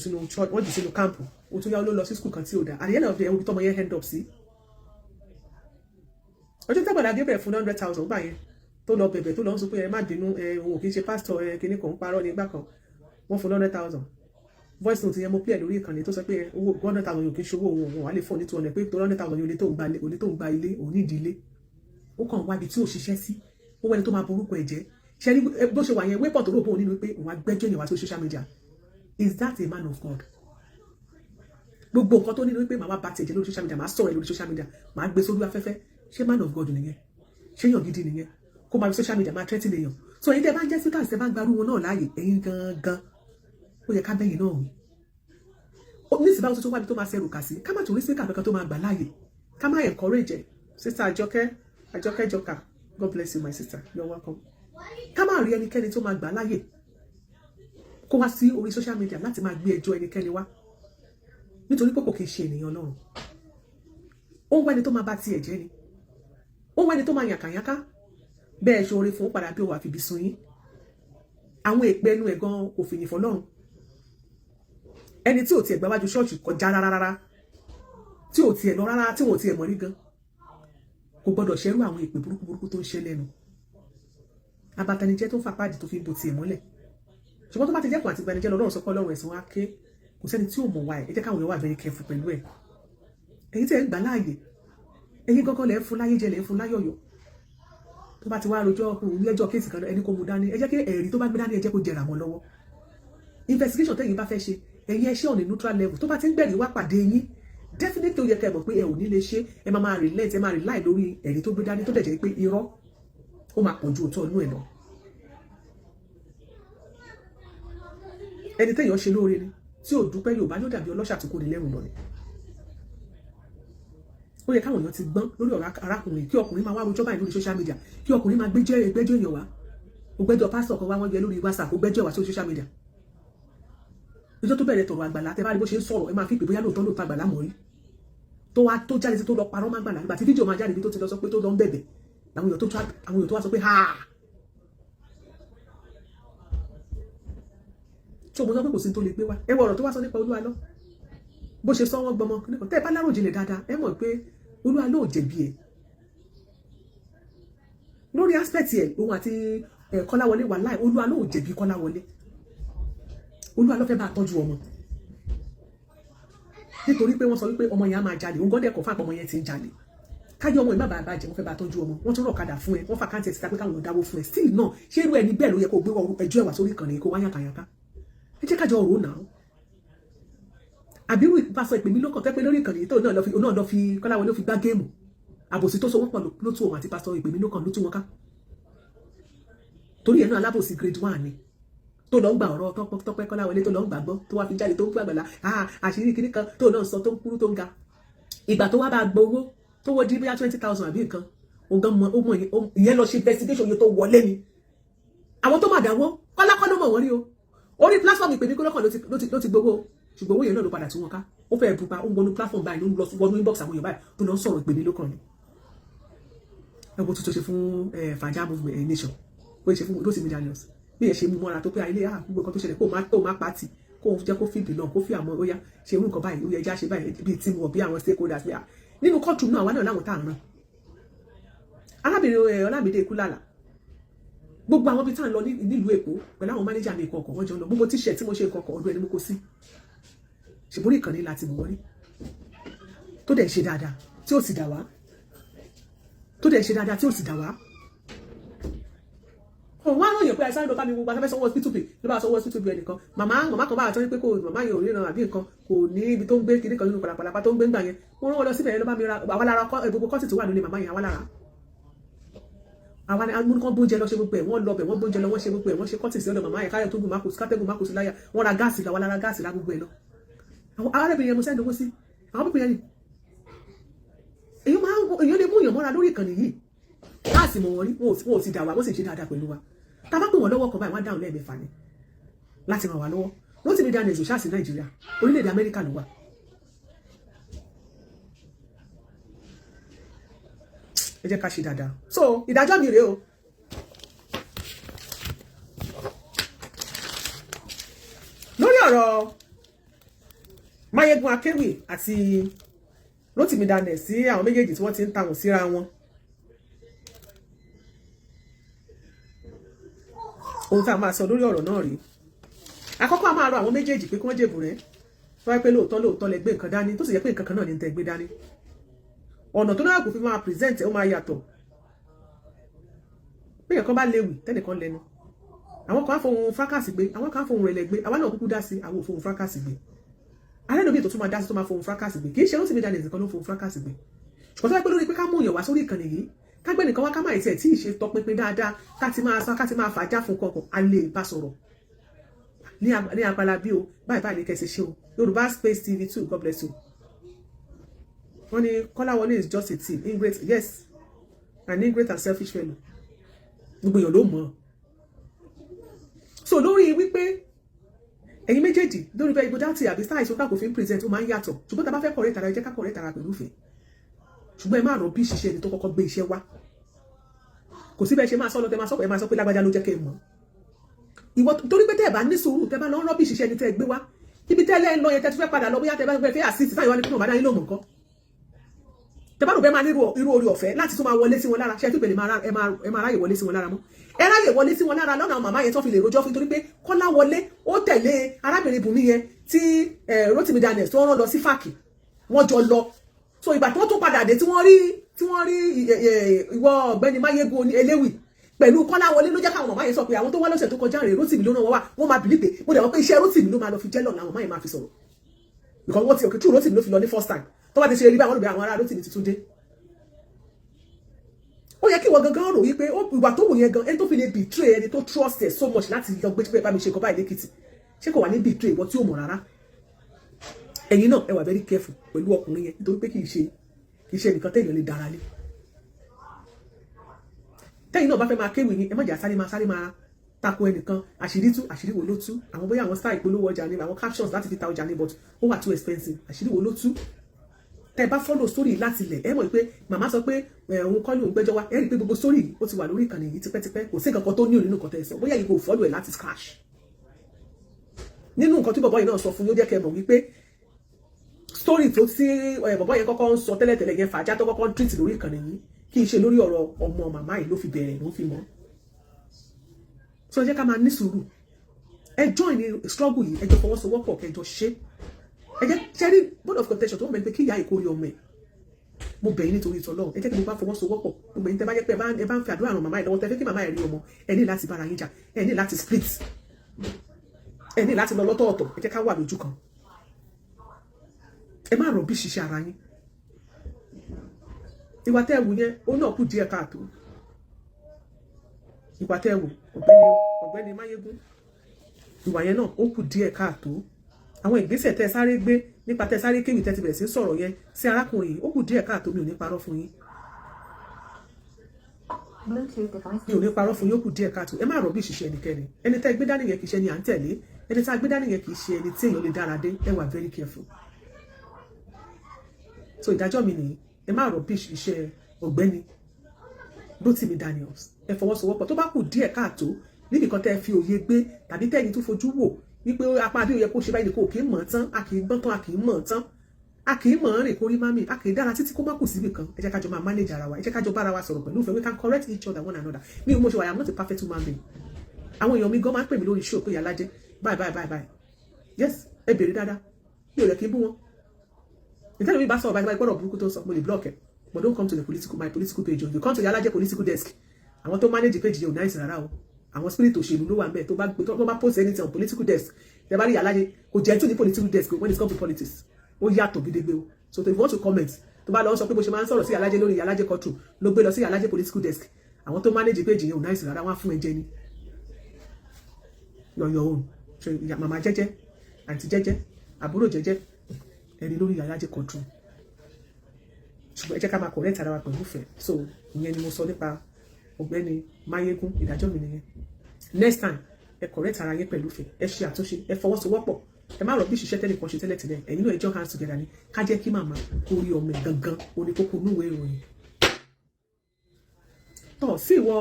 sínú church wọ́n jù sínú kámpù ó tún yá ló lọ sí skul kan tí ò dá at the end of the day orí tọmọ yẹn end up sí ọjọ́ tábàdà Gabriel fún 100,000 gbà yẹn tó lọ bẹ̀bẹ̀ tó lọ ń sọ pé ẹ má bínú òun kì í ṣe pásítọ̀ kìíní kan ń parọ́ ní ìgbà kan wọ́n fún 100,000 voice note yẹn mo play lórí ìkànnì tó sọ pé owó 100,000 yóò kì í ṣòwò òun wà lè fún ní 200 pé tó 100,000 yóò lè tó ń gba ilé òun nídìí ilé ó kàn wá ibi tí ò ṣiṣẹ́ sí ó wẹ́ni tó máa borúkọ ẹ̀jẹ̀ ṣe ní bó ṣe wà yẹn wépọ̀ tó rògbò nínú pé òun agbẹ́jọ́ yẹn wá sí social media is that a man of God gbogbo nǹkan tó nínú pé màá bá tiẹ̀ jẹ́ lórí social media màá sọ̀rọ̀ lórí social media màá gbé sórí afẹ́fẹ́ ṣé man of God nìyẹn ṣé yàn gidi nìyẹn kó máa fi social media máa threaten èèyàn so èyí tẹ́ bá ń jẹ́ speakers tẹ́ bá ń gbarú wọn náà láàyè ẹ̀yin gangan ó yẹ ká bẹ́yìn náà wí nísìnyí báwo tó wábi tó máa ṣẹrù kà sí ká má tún rí speaker kankan tó máa gbà láàyè ká má encourage sister Àjọkẹ́ Jọkà God bless you my sister you're welcome ká má rí ẹnikẹ́ni tó máa gbà láàyè kó wá sí orí social media láti máa gbé ẹjọ́ ẹnikẹ́ni wá nítorí pé kò kì í ṣe ènìyàn Ọlọ́run ó ń wá ẹni tó máa bá tiẹ̀ jẹ́ ni ó ń wá ẹni tó máa yànkàyànká bẹ́ẹ̀ ṣe oore fún padà bí ó wà fìbí sun yín àwọn èpè ẹnu ẹ̀ gan kò fìyìn fọlọ́run ẹni tí ò tiẹ̀ gbáwájú ṣọ́ọ̀ṣì kọjá rárá tí ò tiẹ̀ lọ rárá tí wọn ò tiẹ̀ mọ̀ rí gan kò gbọdọ̀ ṣerú àwọn èpè burúkú tó ń ṣe lẹ́nu abatanijẹ́ tó ń fapáàdì tó fi ń bo tiẹ̀ mọ́lẹ̀ ṣùgbọ́n tó bá ti jẹ́kùn àti gbanijẹ́ lọ́rùn sọ pé Ọlọ́run ẹ̀sìn wa ké kò sẹ́ni tí ò mọ̀ wá ẹ̀ ẹ jẹ́ káwọn èèyàn wà very careful pẹ̀lú ẹ̀ èyí tẹ̀ ń gbà láàyè ẹ̀yin gángan lẹ́ ń fún láyé jẹ lẹ́ ń fún láyọ̀yọ̀ tó bá ti wá rojọ́ lẹ́jọ́ kéèsì kan ẹni kò mú dání ẹ jẹ́ kí ẹ̀rí tó bá gbé dání ẹ jẹ́ kó jẹrà wọn lọ́wọ́ investigation tẹ́yin bá fẹ́ ṣe ẹ̀yin ẹ ṣe on a neutral level tó bá ti ń gbẹ̀rí wá pàdé yín definitely ó yẹ kẹ́ mọ̀ pé ẹ ò ní lè ṣe ẹ máa relent ẹ máa rely lórí ẹ̀rí tó gbé dání tó dẹ̀ jẹ́ pé irọ́ ó máa pọ̀ ju òótọ́ inú ẹ̀ lọ ẹni tẹ́yàn ṣe lóore ni tí ò dúpẹ́ Yorùbá yóò dàbí ọlọ́ṣà tó kó ní lẹ́rù lọ ni ó yẹ káwọn èèyàn ti gbọ́n lórí ọ̀rọ̀ arákùnrin kí ọkùnrin máa wá rojọ́ báyìí lórí social media kí ọkùnrin máa gbẹ́jọ́ èèyàn wá ó gbẹ́jọ́ pásítọ̀ kan wá wọ́n jẹ lórí WhatsApp ó gbẹ́jọ́ wá sórí social media ìjọ tó bẹ̀rẹ̀ tọ̀rọ̀ àgbàlá tẹ́ bá rí bó ṣe ń sọ̀rọ̀ ẹ máa fi pè bóyá lóòótọ́ àgbàlá mọ̀ rí tó jáde sí tó lọ parọ́ má gbàlá nígbà tí fídíò máa jáde bí tó ti lọ sọ pé tó lọ ń bẹ̀bẹ̀ àwọn èèyàn tó wá sọ pé ha tí o mọ̀ sọ pé kò sí tó lè gbé wá ẹ wọ ọ̀rọ̀ tó wá sọ nípa Olúwa lọ bó ṣe sọ wọ́n gbọmọ nípa tẹ́ ẹ bá láròjinlẹ̀ dáadáa ẹ mọ̀ pé Olúwa ló jẹ̀bi ẹ̀ lórí aspect ẹ̀ òun àti Kọ́láwọlé wà láì Olúwa ló jẹ̀bi Kọ́láwọlé Olúwa ló fẹ́ bá tọ́jú ọmọ nítorí pé wọ́n sọ wípé ọmọ yẹn á máa jalè òun gọ́dẹ̀ kọ̀ fún àpọ̀ ọmọ yẹn ti ń jalè káyọ̀ ọmọ ìmọ̀ bàbá jẹ́ wọ́n fẹ́ bá tọ́jú ọmọ wọ́n tún rọ̀ kadà fún ẹ wọ́n fà káńtì ẹ̀ síta pé káwọn dáwó fún ẹ still náà ṣé irú ẹni bẹ́ẹ̀ ló yẹ kó gbé ẹjọ́ ẹ̀wà sórí ìkànnì kó wáyà kàyàká ẹ jẹ́ kájọ ọ̀rọ̀ náà àbírú ìpàsọ ìpè mí lọ́kàn tẹ́ pé lórí ìkànnì tó náà lọ fi Kọ́láwọlé ló fi gbá géèmù àbòsí tó so wọ́n pọ̀ ló tú òun àti pásítọ̀ ìpè mí lọ́kàn ló tú wọn ká torí ẹ̀ náà alábòsí grade 1 ni tó lọ ń gba ọ̀rọ̀ Tọ́pẹ́ Kọ́láwọlé tó lọ ń gbàgbọ́ tó wá fi jáde tó ń gbàgbàlá àṣírí kìíní kan tó náà sọ tó ń kúrú tó ń ga ìgbà tó wá bá gbowó tó wó di bóyá 20,000 àbí nǹkan ọmọ ìyẹn lọ ṣe investigation yẹn tó wọlé ni àwọn tó mà dáwọ́ kọ́lákọ́ ló mọ̀ wọ́n rí o orí platform ìpè mí lọ́kàn ló ti gbowó ṣùgbọ́n owó yẹn náà ló padà tí wọn ká ó fẹ́ bupa ó ń wọnú platform báyìí ló ń lọ wọnú inbox àwọn èèyàn báyìí tó lọ ń sọ̀rọ̀ ìpè mí lọ́kàn ni ẹgbẹ́ tuntun ṣe fún Fàjà movement nation ó ṣe fún Rotimi Daniels bí ẹ ṣe mú mọ́ra tó pé ilé gbogbo nǹkan tó ṣẹlẹ̀ kó má pàtì kó jẹ́ kó fìbì náà kó fi àmọ́ ó yá ṣe irú nǹkan báyìí ó yẹ ẹja ṣe báyìí bíi team work bí àwọn stakeholders bí i nínú courtroom náà àwa náà láwọn tá à ń rán arábìnrin Ọlámídé Kúlàlà gbogbo àwọn bíi tá à ń lọ nílùú Èkó pẹ̀lú àwọn mánéjà mi ìkọ̀ọ̀kọ̀ wọ́n jọ lọ gbogbo tíṣẹ̀ tí mo ṣe ìkọ̀ọ̀kọ̀ ọdún ẹni mo kó sí ṣùgbọ́n ìkànnì láti mọ̀ wọlé tó dẹ̀ ṣe dáadáa tí ó sì dà wá wọ́n á ròyìn pé àìsàn ló bá mi gbogbo afẹ́fẹ́ sanwó hospital bill ló bá sanwó hospital bill ẹnìkan màmá kan bá àtọ́ pé kò màmá yẹn ò ríran àbí nǹkan kò ní ibi tó ń gbé kinní kan nínú pàlàpàlà tó ń gbé ńgbà yẹn wọ́n rán wọn lọ síbẹ̀ yẹn ló bá mi ra àwa lára gbogbo kọ́ọ̀tì tó wà nílé màmá yẹn àwa lára àwọn amúnikọ́ gbóúnjẹ lọ ṣe gbogbo ẹ̀ wọ́n lọ bẹ̀ wọ́n gbóúnjẹ lọ wọ́n ṣe gbogbo ẹ̀ wọ́n ṣe kọ́tì sí ọ̀dọ̀ màmá yẹn káyọ̀ tó gùn mákòsí kátẹ́gùn mákòsí láyà wọ́n ra gáàsì làwọn lára gáàsì lá gbogbo ẹ̀ lọ. àwọn arábìnrin yẹn mo sẹ́ni owó sí àwọn pípẹ́ yẹn ni èyí lè mú èèyàn mọ́ra lórí ìkànnì yìí gáàsì mọ̀ wọ́n rí wọn ò ti dà wá wọ́n sì ṣe dáadáa pẹ̀lú wa tá a bá pè wọ́n lọ́wọ́ kan báyìí wọ́n dáhùn lẹ́ẹ̀mẹ́fà ni láti ràn wá lọ́wọ́ Rotimi Daniels ò ṣáàsì Nàìjíríà orílẹ̀-èdè Amẹ́ríkà ló wà. ẹ jẹ́ ká ṣe dáadáa so ìdájọ́ mi rèé o lórí ọ̀rọ̀ Mayegun Akewi àti Rotimi Daniels sí àwọn méjèèjì tí wọ́n ti ń tàwọn síra wọn ohun tá a máa sọ lórí ọ̀rọ̀ náà rèé àkọ́kọ́ a máa rọ àwọn méjèèjì pé kí wọ́n jèbù rẹ̀ tó wáyé pé lóòótọ́ lẹ gbé nǹkan dání tó sì yẹ pé nǹkan kan náà ní tẹ́ gbé dání ọ̀nà tó náà kò fi máa present ó máa yàtọ̀ bí nǹkan bá léwu tẹ́nìkan lẹ́nu àwọn kan á fohùn fracas gbé àwọn kan á fohùn rẹ̀lẹ̀ gbé àwa náà kúkú dá sí àwọn òfohùn fracas gbé alẹ́ lóbi ètò tó máa dá sí tó máa fohùn fracas gbé kì í ṣe Rotimi Daniels nìkan ló fohùn fracas gbé ṣùgbọ́n tó wáyé pé lórí pé ká mú èèyàn wá sórí ìkànnì yìí ká gbé nìkan wá ká máa ìtẹ̀ tí ì ṣe tọpinpin dáadáa ká ti máa fàájà fún kọkàn a lè bá sọ̀rọ̀ ní apala bí o báyìí ní kẹsì ṣe o Yorùbá Space TV 2 God bless you. wọ́n ní Kọ́láwọlé is just a team ingrate yes an ingrate and selfish fellow gbogbo èèyàn ló mọ̀ ọ́ so lórí wípé ẹ̀yin méjèèjì lórí bẹ́ẹ̀ ibo dáàtì àbí sáà ìṣókà kò fi ń present ó máa ń yàtọ̀ ṣùgbọ́n tá a bá fẹ́ correct ara ẹ jẹ́ ká correct ara pẹ̀lú ìfẹ́ ṣùgbọ́n ẹ má rọ bí ṣiṣẹ́ ẹni tó kọ́kọ́ gbé iṣẹ́ wá kò sí bẹ́ẹ̀ ṣe máa sọ lọ tẹ máa sọ pé lágbájá ló jẹ́ kẹ́ ẹ mọ̀ ìwọ torí pé tẹ́ ẹ bá ní sùúrù tẹ́ bá lọ rọ́bì ṣiṣẹ́ ẹni tẹ́ ẹ gbé wá ibi tẹ́lẹ̀ ń lọ yẹn tẹ́ ti fẹ́ padà lọ bóyá tẹ́ bá fẹ́ assist sáyẹn wá ní kúrò bá dá yín lóhùn nǹkan tẹ́ bá rò bẹ́ẹ̀ máa ní irú orí ọ̀fẹ́ láti tún máa wọlé sí wọn lára ṣe é pípẹ́ ẹ máa ráyè wọlé sí wọn lára mọ́ ẹ ráyè wọlé sí wọn lára lọ́nà àwọn màmá yẹn tó fi lè rojọ́ fún torí pé Kọ́láwọlé ó tẹ̀lé arábìnrin Bùnmi yẹn tí Rotimi Daniels tó rán lọ sí fàkì wọ́n jọ lọ so ìgbà tó tún padà dé tí wọ́n rí ìwọ ọ̀gbẹ́ni Mayegun Eléwì pẹ̀lú Kọ́láwọlé ló jẹ́ káwọn màmá yẹn sọ pé àwọn tó wá lọ́sẹ̀ tó kọjá rèé Rotimi ló rán wọn wá wọ́n máa bìlí pé mo dẹ̀ wọ́n pé iṣẹ́ Rotimi ló máa lọ fi jẹ́ lọ́nà àwọn màmá yẹn máa fi sọ̀rọ̀ because wọ́n ti òkè tí Rotimi ló fi lọ ní first time tó bá ti ṣe rí bá àwọn olùgbé àwọn ará Rotimi ti tún dé ó yẹ kí wọ́n gangan rò wípé ìwà tó wù yẹn gan ẹni tó fi lè betray ẹni tó trust ẹ̀ so much láti lọ gbé pé bá mi ṣe nǹkan báyìí lẹ́kìtì ṣé kò wà ní betray ìwọ tí ò mọ̀ rárá ẹ̀yin náà ẹ wà very careful pẹ̀lú ọkùnrin yẹn nítorí pé kì í ṣe nǹkan téèyàn lè dára lé tẹ́yìn náà bá fẹ́ máa kéwì ní ẹ má jà sáré máa tako ẹnìkan àṣírí tú àṣírí wo ló tú àwọn bóyá àwọn style ìpolówó ọjà ni àwọn captions láti fi ta ọjà ni but ó wà too expensive àṣírí wo ló tú tẹ́ bá follow story láti ilẹ̀ ẹ mọ̀ pé màmá sọ pé òun kọ́ ní òun gbẹ́jọ́ wá ẹ rí i pé gbogbo story ó ti wà lórí ìkànnì yìí tipẹ́tipẹ́ kò sí nǹkan kan tó ní nínú nǹkan tẹ́ ẹ sọ bóyá yìí kò follow ẹ̀ láti scratch nínú nǹkan tí bọ̀bọ̀ yìí náà sọ fún yóò jẹ́ kẹ́ mọ̀ wípé story tó tí bọ̀bọ̀ yẹn kọ́kọ́ ń sọ tẹ́lẹ̀tẹ́lẹ̀ yẹn fàájá tó kọ́kọ́ ń treat lórí ìkànnì yìí kì í ṣe lórí ọ̀rọ̀ ọmọ màmá yìí ló fi bẹ̀rẹ̀ ló fi mọ́ so ẹ jẹ́ ká máa ní sùúrù ẹ join ní struggle yìí ẹ jọ fọwọ́sowọ́pọ̀ kẹjọ ṣe ẹ jẹ́ ṣẹ́rí board of contention tó wọ́n mẹ́rin pé kí ìyá ìkórè ọmọ ẹ̀ mo bẹ̀ yín nítorí ìtọ́lọ́ ẹ jẹ́ kí mo bá fọwọ́sowọ́pọ̀ gbogbo yín tẹ́ bá jẹ́ pé ẹ bá ń fi àdúrà ràn màmá ẹ̀ lọ́wọ́ tẹ́ fẹ́ kí màmá ẹ̀ rí ọmọ ẹ ní láti bára yín jà ẹ ní láti split ẹ ní láti lọ lọ́tọ̀ọ̀tọ̀ ẹ jẹ́ ká wà lójú kan ẹ má rọ̀ bí ṣiṣẹ́ ara yín ìwà tẹ́ wù yẹn ó náà kù díẹ̀ káàtó ìwà tẹ́ wù ọ̀gbẹ́ni Mayegun ìwà yẹn náà ó kù díẹ̀ káàtó àwọn ìgbésẹ̀ tẹ́ sáré gbé nípa tẹ́ sáré kéwì tẹ́ ti bẹ̀rẹ̀ sí sọ̀rọ̀ yẹn sí arákùnrin yìí ó kù díẹ̀ káàtó mi ò ní parọ́ fún yín mi ò ní parọ́ fún yín ó kù díẹ̀ káàtó ẹ má rọ̀ bí ìṣiṣẹ́ ẹnikẹ́ni ẹni tẹ́ gbé dání yẹn kì í ṣe ẹni à ń tẹ̀lé ẹni tá gbé dání yẹn kì í ṣe ẹni tí èèyàn lè dára dé ẹ wà very careful so ìdájọ́ mi nìyí ẹ má rubbish iṣẹ́ ọ̀gbẹ́ni Rotimi Daniels ẹ fọwọ́sowọ́pọ̀ tó bá kù díẹ̀ káàtó níbi kan tẹ́ ẹ fi òye gbé tàbí tẹ́yìn tó fojú wò wípé apá bí ó yẹ kó ṣe báyìí kò kì í mọ̀ tán a kì í gbọ́n tán a kì í mọ̀ tán a kì í mọ̀ rìn kórí mami a kì í dára títí kó má kù síbì kan ẹ jẹ́ ká jọ máa manage ara wa ẹ jẹ́ ká jọ bára wa sọ̀rọ̀ pẹ̀lú ìfẹ́ we can correct each other one another mi ò mọ̀ ṣe wà I'm not a perfect human being àwọn èèyàn mi gan máa ń pè mí lórí show pé Yàlájẹ́ bye yes ẹ bèrè dáadáa mi ò rẹ̀ kí n bú wọn ìtẹ́lẹ̀ mi bá sọ̀rọ̀ báyìí gbọ́dọ̀ burúkú tó sọ mo lè block ẹ̀ but don't come to my political page you come to Yàlájẹ́ political desk àwọn tó manage page yẹn ò nice rárá o àwọn spirit òṣèlú ló wà ńbẹ̀ tó bá post anything on political desk tẹ́ bá rí Yàlájẹ́ kò jẹ́ tún ní political desk when it comes to politics ó yàtọ̀ gidigbe o so if you want to comment tó bá lọ sọ pé bó ṣe máa ń sọ̀rọ̀ sí Yàlájẹ́ lórí Yàlájẹ́ courtroom ló gbé lọ sí Yàlájẹ́ political desk àwọn tó manage page yẹn ò náìsì rárá, wọ́n á fún ẹ jẹ ni. Your own. So màmá jẹ́jẹ́, àǹtí jẹ́jẹ́, àbúrò jẹ́jẹ́, ẹni lórí Yàyà jẹ́ control. Ṣùgbọ́n ẹ jẹ́ ká máa correct ara wa pẹ̀lú ìfẹ́. So ìyẹn ni mo sọ nípa ọ̀gbẹ́ni Máyégún, ìdájọ́ mi nìyẹn. Next time ẹ correct ara yín pẹ̀lú ìfẹ́, ẹ ṣe àtúnṣe, ẹ fọwọ́sowọ́pọ̀, ẹ má rọ bí ṣiṣẹ́ tẹ́lẹ̀ kan ṣe tẹ́lẹ̀ ẹ̀yin náà ẹ join hands together ni ká jẹ́ kí màmá orí ọmọ ẹ̀ gangan oníkókó núwèé ìròyìn. Tọ́ sí ìwọ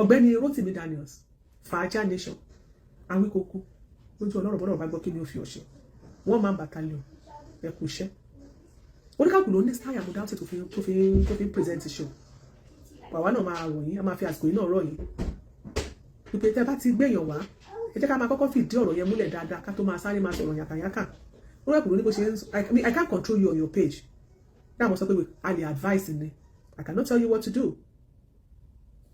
ọ̀gbẹ́ni Rotimi Daniels, Fàájà Nation, Awíkókó, lójú ọlọ́rọ̀ bọ́lọ́rọ̀ bá gbọ́ kí ni ó fi ọ̀ṣẹ́, wọ́n máa ń battalion ẹ kú iṣẹ́. Oníkàkùn ló ní style àmúdá tó fi present show. Bàbá náà máa wọ̀ yín, a máa fi àsìkò yìí náà rọ̀ yín. Ìpè tẹ́ bá ti gbẹ̀yàn wá, ẹ jẹ́ ká máa kọ́kọ́ fìdí ọ̀rọ̀ yẹn múlẹ̀ dáadáa ká tó máa sáré máa sọ̀rọ̀ yàkàyàkà. Oníkàkùn ló ní bó ṣe I can't control you on your page. Dáàmú sọ pé a lè advice ni. I cannot tell you what to do,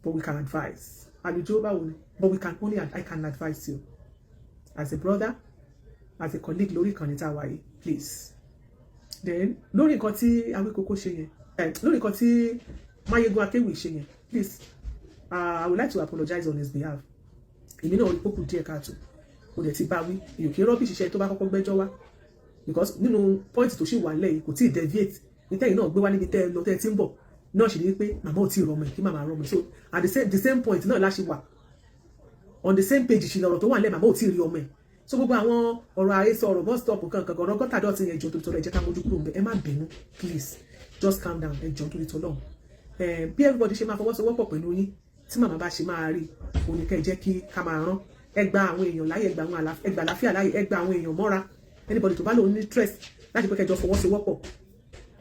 but we can advise. Àlùjọ báwo ni? But I can advise you. As a brother, as a colleague lórí ìkànnì tá a wà yìí, please. Then lórí nǹkan tí Awíkókó ṣe yẹn, lórí nǹkan tí Máyégún Akéwì ṣe yẹn, please, I would like to apologize on his behalf. Èmi náà ó kù díẹ̀ káàtó, mo dẹ̀ ti bá wí, èyí kì í rọ́bì ṣiṣẹ́ tó bá kọ́kọ́ gbẹ́jọ́ wá, because nínú point tó ṣì wà lẹ́yìn kò tí ì deviate, ní tẹ́yìn náà gbé wá níbi tẹ́ ẹ lọ tẹ́ ẹ ti ń bọ̀, náà ṣì ní pé màmá ò tí ì rọmọ ẹ̀ kí màmá rọmọ ẹ̀, so at the same point náà láṣì wà, on the same page ìṣìlẹ̀ ọ̀rọ̀ tó wà lẹ́ màmá ò tí ì rí ọmọ ẹ̀. So gbogbo àwọn ọ̀rọ̀ àhesọ ọ̀rọ̀ bus stop kankan ọ̀rọ̀ gọ́tà dọ̀tí ẹjọ́ tó tọrọ ẹ jẹ́ ká mójú kúrò ẹ má bínú, please just calm down ẹjọ́ tó tọrọ. Bí everybody ṣe máa fọwọ́sowọ́pọ̀ pẹ̀lú yín tí màmá bá ṣe máa rí òní kẹ́ jẹ́ kí ká máa rán, ẹ gba àwọn èèyàn láyè, ẹ gba àlàáfíà láyè, ẹ gba àwọn èèyàn mọ́ra, anybody tó bá lòun ní interest láti pé kẹjọ fọwọ́sowọ́pọ̀.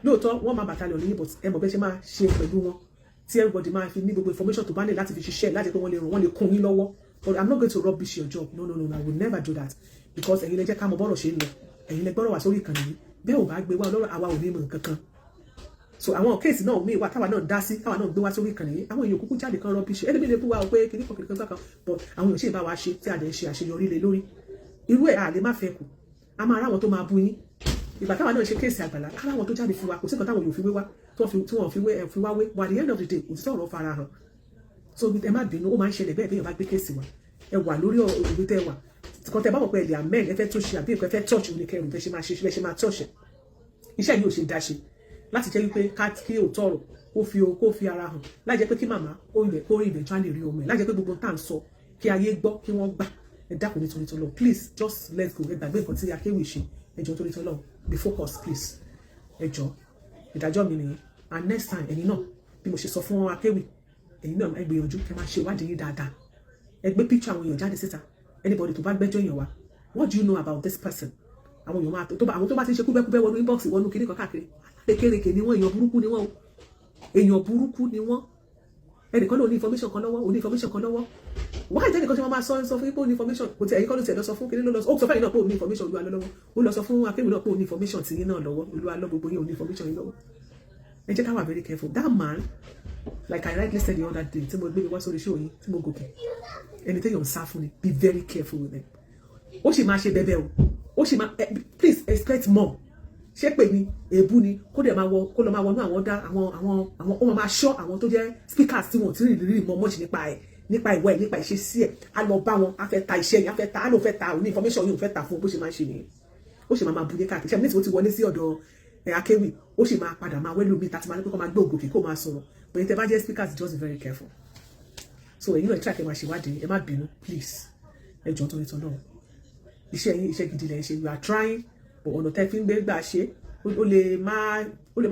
Lóòótọ́ wọ́n máa battalion ní but ẹ mọ̀ bẹ́ẹ̀ ṣe máa ṣe pẹ̀lú wọn tí everybody máa fi ní gbogbo information tó bá ní láti fi ṣiṣẹ́ láti pé wọ́n lè kún yín lọ́wọ́. But I'm not going to rubbish your job. No, I will never do that. Because ẹ̀yin lẹ jẹ́ ká mọ̀ bọ́rọ̀ ṣe ń lọ. Ẹ̀yin lẹ gbọ́rọ̀ wá sórí ìkànnì yìí. Bẹ́ẹ̀ ò bá gbé wá ọlọ́rọ̀ àwa ò ní mọ̀ nǹkan kan. So àwọn kéèsì náà míì wà táwa náà dá sí, táwa náà gbé wá sórí ìkànnì yìí. Àwọn èèyàn kúkú jáde kan rubbish. Ẹni mi lè bú wa pé kìnnì kan. But àwọn èèyàn ṣì bá wa ṣe tí a dẹ̀ ṣe àṣeyọrí lé lórí. Irú ẹ̀ a lè má fẹ́ kù. A máa ráwọn tó máa bú yín. Ìgbà táwa náà ṣe kéèsì Àgbàlá, káwọn tó jáde fún wa, kò sí nǹkan táwọn èèyàn fi wé wá, tí wọ́n fi wá wé. But at the end of the day, kò sí ọ̀rọ̀ fara hàn. So ẹ má bínú, ó máa ń ṣẹlẹ̀ bẹ́ẹ̀ bí èèyàn bá gbé kéèsì wa. Ẹ wà lórí òbí tẹ́ wà kọ́ tẹ́ bá mọ̀ pé ẹ̀lẹ́ amen ẹ fẹ́ tó ṣe àbí ẹ fẹ́ touch oníkẹrù bẹ́ẹ̀ ṣe máa ṣe bẹ́ẹ̀ ṣe máa touch ẹ̀. Iṣẹ́ yìí ò ṣe dá ṣe láti jẹ́ wípé kí òótọ́ ọ̀rọ̀ kó fi ara hàn láì jẹ́ pé kí màmá kó rí eventually rí ọmọ ẹ̀ láì jẹ́ pé gbogbo tá à ń sọ kí ayé gbọ́ kí wọ́n gbà ẹ dákun nítorí tọ́lọ́ please just let's go ẹ gbàgbé nǹkan tí Akéwì ṣe ẹ jọ̀ọ́ nítorí tọ́lọ́ be focused please ẹ jọ̀ọ́ ìdájọ́ mi nìyẹn and next time ẹ̀yin náà bí mo ṣe sọ fún Akéwì ẹ̀yin náà ẹ gbìyànjú kẹ́ máa ṣe ìwádìí yín dáadáa ẹ gbé picture àwọn èèyàn jáde síta anybody tó bá gbẹ́jọ́ èèyàn wá what do you know about this person àwọn èèyàn máa àwọn tó bá ti ṣe kúbẹ́kúbẹ́ wọnú inbox wọnú kiri kan káàkiri kékeré ni wọ́n èèyàn burúkú ni wọ́n èèyàn burúkú ni wọ́n ẹnìkan ló ní information kan lọ́wọ́ òní information kan lọ́wọ́ wáyé jẹ́ nìkan tí wọ́n máa sọ fún pé ó ní information kò tí ẹ̀yìn kọ́ ló tiẹ̀ lọ sọ fún kiri ló lọ ó sọ fún ẹ̀yìn náà pé ó ní information olúwa lọ́wọ́ ó lọ sọ fún Akéwì náà pé ó ní information tí yín náà lọ́wọ́ olúwa lọ́ gbogbo yín ò ní information yín lọ́wọ́ ẹ jẹ́ ká wà very careful that man like I rightly said the other day tí mo gbé mi wá sórí show yín tí mo gòkè ẹni tẹ́yọ̀ ń sá fún ni be very careful with them ó sì máa ṣe bẹ́bẹ́ o ó sì máa please expect more ṣé pé ni èébú ni kó lọ máa wọnú àwọn dá àwọn ó máa ṣọ́ àwọn tó jẹ́ speakers tí wọ́n ti rí mọ́ mọ́ṣì nípa ìwà ẹ̀ nípa ìṣesí ẹ̀ á lọ bá wọn á fẹ́ ta iṣẹ́ yẹn á lọ fẹ́ ta òní information yìí ò fẹ́ ta fún bó ṣe máa ń ṣe nìyẹn ó sì máa bu ní káàkiri ṣe àmì nítorí ó ti wọlé sí ọ̀dọ̀ Akéwì ó sì máa padà máa wẹ́lú mi tàbí máa ní pé kó máa gbé ògòkè kó máa sọ̀rọ̀ pé tẹ bá jẹ́ speakers just be very careful so èyí náà try kẹ́ máa ṣèwádìí ẹ má bínú please ẹ jọ̀ọ́ torí tọ́ náà iṣẹ́ yín iṣẹ́ gidi lẹ̀ ṣe you are trying but ọ̀nà tẹ́ fi ń gbé gbà ṣe ó lè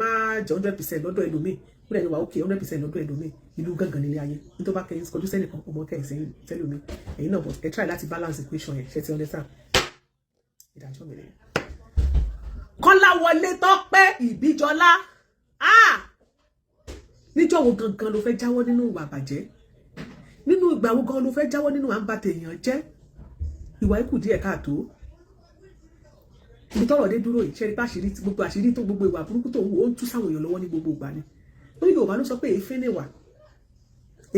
má jẹ́ 100% lọ́dọ̀ ẹlòmíì ó lè wà ok 100% lọ́dọ̀ ẹlòmíì ìlú gangan nílé ayé nítorí bá kẹ́yìn kọjú sẹ́nìkan ọmọ kẹ́yìn sẹ́yìn tẹ́lòmíì ẹ̀yin náà but ẹ try láti balance equation yẹn ṣe ti understand ìdájọ́ mi lẹ́yìn. Kọ́láwọlé Tọ́pẹ́ Ìbíjọlá níjọ́ wo gangan ló fẹ́ jáwọ́ nínú ìwà àbàjẹ́ nínú ìgbà wo gan ló fẹ́ jáwọ́ nínú à ń bà tèèyàn jẹ́ ìwà ikú díẹ̀ káàtó ibi tọ́rọ̀ dé dúró yìí ṣẹ́rí bá àṣírí tó gbogbo ìwà burúkú tó ń wò ó ń tú sáwọn èèyàn lọ́wọ́ ní gbogbo ìgbà ni lórí Yorùbá ló sọ pé èéfín ni wà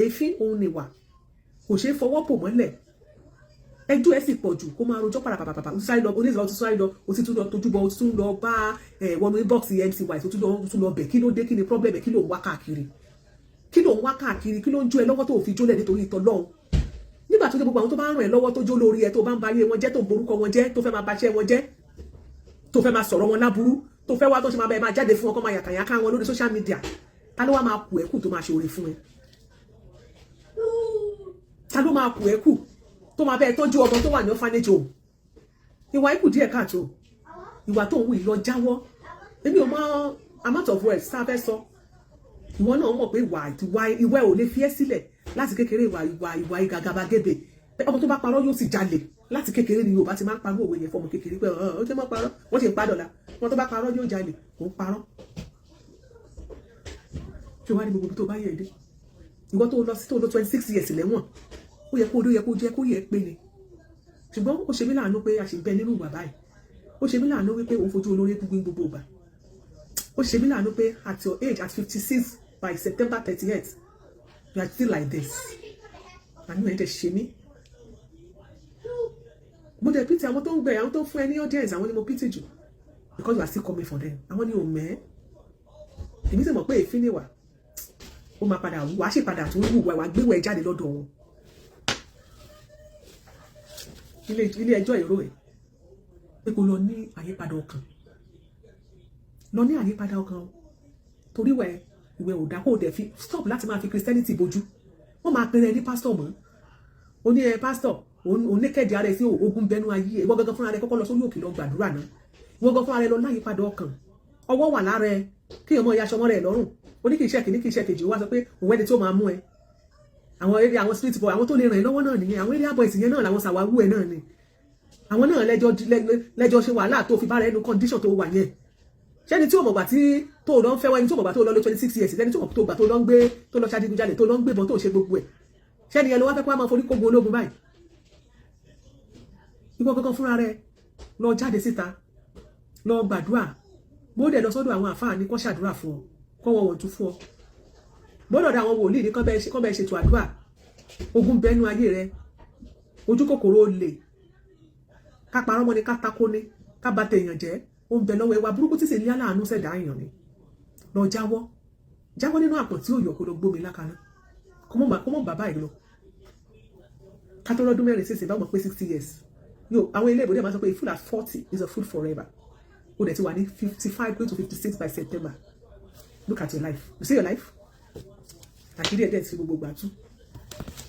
èéfín òun ni wà kò ṣeé fọwọ́ pò mọ́lẹ̀ ẹjọ́ ẹ sì pọ̀ jù kó máa rojọ́ parapapapa ó ti sáré lọ oníṣẹ́ ti sáré lọ ó ti tún lọ tójúbọ ó ti tún lọ bá wọnú inbox MCY tó tún lọ bẹ̀ kí ló dé kí ni problem kí ló ń wá káàkiri kí ló ń wá káàkiri, kí ló ń jó ẹ lọ́wọ́ tó fi jólẹ̀ nítorí ìtọ́lọ́hun nígbà tó dé gbogbo àwọn tó bá ń ràn ẹ́ lọ́wọ́ tó jó lórí ẹ tó bá ń ba ayé wọn jẹ́ tó ń borúkọ wọn jẹ́ tó fẹ́ máa baṣẹ́ wọn jẹ́ tó fẹ́ máa sọ̀rọ̀ wọn láburú tó fẹ́ wá tó ṣe máa bẹ máa jáde fún wọn kó máa yàkàyàká wọn lórí social media ta ló wá máa kù ẹ́ kù tó máa ṣe oore fún ẹ ta ló máa kù ẹ́ kù tó máa bẹ tọ́jú ọmọ tó wà ní orphanage home ìwà ikú díẹ̀ káàtó ìwà tó ń wù lọ jáwọ́ èmi ò mọ amount of words tá a fẹ́ sọ ìwọ náà mọ̀ pé ìwà ò lè fi ẹ́ sílẹ̀ láti kékeré ìwà ìgàgàbàgebè ọmọ tó bá parọ́ yóò sì jalè láti kékeré ni Yorùbá ti máa ń parọ́ òwe yẹn fọmọ kékeré pé ó ti máa parọ́ wọ́n ti ń padọ̀la wọn tó bá parọ́ yóò jalè kò ń parọ́ tí o wá ní gbogbo tó bá yẹ dé ìwọ tó lọ sí tó lọ 26 years lẹ́wọ̀n ó yẹ kó yẹ pé ni ṣùgbọ́n ó ṣe mí láàánú pé a ṣe bẹ nínú ìwà báyìí ó ṣe mí láàánú wípé òun fojú olórí gbogbo ìgbà ó ṣe mí láàánú pé at your age at 56 by September 30th you are still like this àánú ẹ̀ dẹ̀ ṣe mí mo dẹ̀ pity àwọn tó ń gbẹ àwọn tó ń fún ẹ ní audience àwọn ni mo pity jù because you are still coming for them àwọn ni ò mẹ́ èmi sì mọ̀ pé èéfín níwà ó máa padà wá ṣèpadà tó ń wù wá gbéwò ẹ jáde lọ́dọ̀ wọn ilé ẹjọ́ èrò ẹ̀ pé kó lọ ní àyípadà ọkàn o torí ìwẹ̀ ò dá kó o dẹ̀ fi stop láti máa fi Christianity bojú wọ́n máa pèrè ní pásítọ̀ mọ́ ó ní pásítọ̀ òun nékèdè ara ẹ̀ sí ogun bẹnu ayé ẹ̀ ìwọ gangan fúnra rẹ̀ kọ́kọ́ lọ sórí òkè lọ gbàdúrà náà ìwọ gangan fúnra rẹ̀ lọ láyípadà ọkàn ọwọ́ wà lára ẹ kí ọmọ ìyá aṣọmọ rẹ̀ lọ́rùn ó ní kì í ṣe kìíní kì í ṣe kejì ó wá sọ pé òun ẹni tó máa mú ẹ àwọn street boy àwọn tó lè ràn ẹ́ lọ́wọ́ náà nìyẹn àwọn area boys yẹn náà làwọn sàwáwú ẹ̀ náà ni àwọn náà lẹ́jọ́ ṣe wàhálà tó fi bára ẹnu condition tó wà yẹn ṣẹ́ni tí ò mọ̀gbà tí tó lọ ń fẹ́ wẹ́ni tí ò mọ̀gbà tó lọ lé 26 years ṣẹ́ni tí ò mọ̀gbà tó gbà tó lọ ń gbé tó lọ ṣadigunjalè tó lọ ń gbébọn tó ṣe gbogbo ẹ̀ ṣẹ́ni ẹ ló wá fẹ́ kó wá máa forí kógun ológun báyìí ìwọ kankan fúnra rẹ lọ jáde síta lọ gbàdúrà bó dẹ̀ lọ sọ́dọ̀ àwọn àfáà ní kó ṣàdúrà fún ọ kó wọn wọ̀n tún fún ọ gbọ́dọ̀ dá àwọn wòlíì ní kán bẹ́ẹ̀ ṣètò àdúrà ogun bẹ́nu ayé rẹ ojú kòkòrò olè ká parọ́ mọ́ ni ká takó ni ká bà tèèyàn jẹ́ ó ń bẹ lọ́wọ́ ẹwà burúkú tí sì ní aláàánú ṣẹ̀dá èèyàn ni lọ jáwọ́ nínú àpò tí òyò kò lọ gbómi lákaná kó mọ̀ bàbá ìlọ ká tó lọ́dún mẹ́rin sísè bá mọ̀ pé 60 years yóò àwọn ilé ìbòdè máa sọ pé a food at 40 is a food forever ó dẹ̀ ti wà ní 55 going to 56 by September look at your life you see your life àkírí ẹ̀dẹ̀ ti gbogbo gbàtú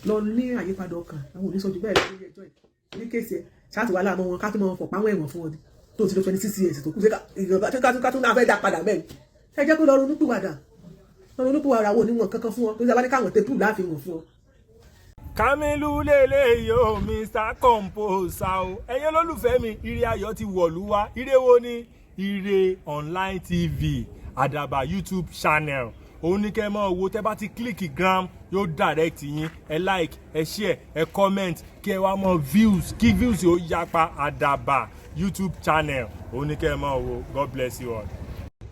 lọ ní àyípadà ọkàn àwọn oníṣọ́jú bẹ́ẹ̀ lórí ẹjọ́ ẹ̀ ní kéèsì ẹ̀ ṣáàtì wà láàmú wọn ká tó mọ fọ̀pá wọn ẹ̀wọ̀n fún wọn ni tó ti lọ 26 years tó kú sí ká tó náà fẹ́ dá padà bẹ́ẹ̀ ẹ jẹ́ kó lọ ronúpìwàdà wo níwọ̀n kankan fún wọn tó sábà ní káwọn tẹ́pù láàfin wọn fún wọn. Kamilu lélẹ̀ yo Mr. Composer o ẹ̀yin olólùfẹ́ mi ire ayọ̀ ti wọ̀lú wá ire wo ni ire online TV Àdàbà YouTube channel òun ní kẹ́ ẹ máa wo tẹ́ bá ti kílíkì gram yóò direct yín ẹ like ẹ share ẹ comment kí ẹ wá mọ views kí views yóò yapa Àdàbà YouTube channel òun ní kẹ́ ẹ máa wo God bless you all.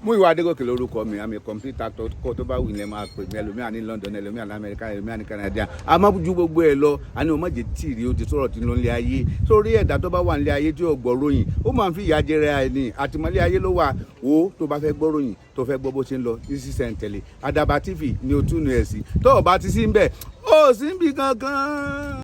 Múyìwá Adégòkè lórúkọ mi àmì kọ̀mpútà tó bá wù ní ẹ máa pè mí ẹlòmíà ní London ẹlòmíà ní Amẹ́ríkà ẹlòmíà ní Canada àmọ́ ju gbogbo ẹ lọ àní o má jẹ́ tìrì o ti sọ̀rọ̀ tí ló ń lé ayé sórí ẹ̀dá tó bá wà nílé ayé tí ò gbọ́ ròyìn ó máa ń fi ìyà jẹrẹ ẹni àtìmọ́lé ayé ló wà wo tó bá fẹ́ gbọ́ ròyìn tó fẹ́ gbọ́ bó ṣe ń lọ ní sísẹ̀ntẹ̀lé Àdàbà TV ni o tún nu ẹ̀ sí tó o bá ti sí ń bẹ̀ ó sì ń bì kankan.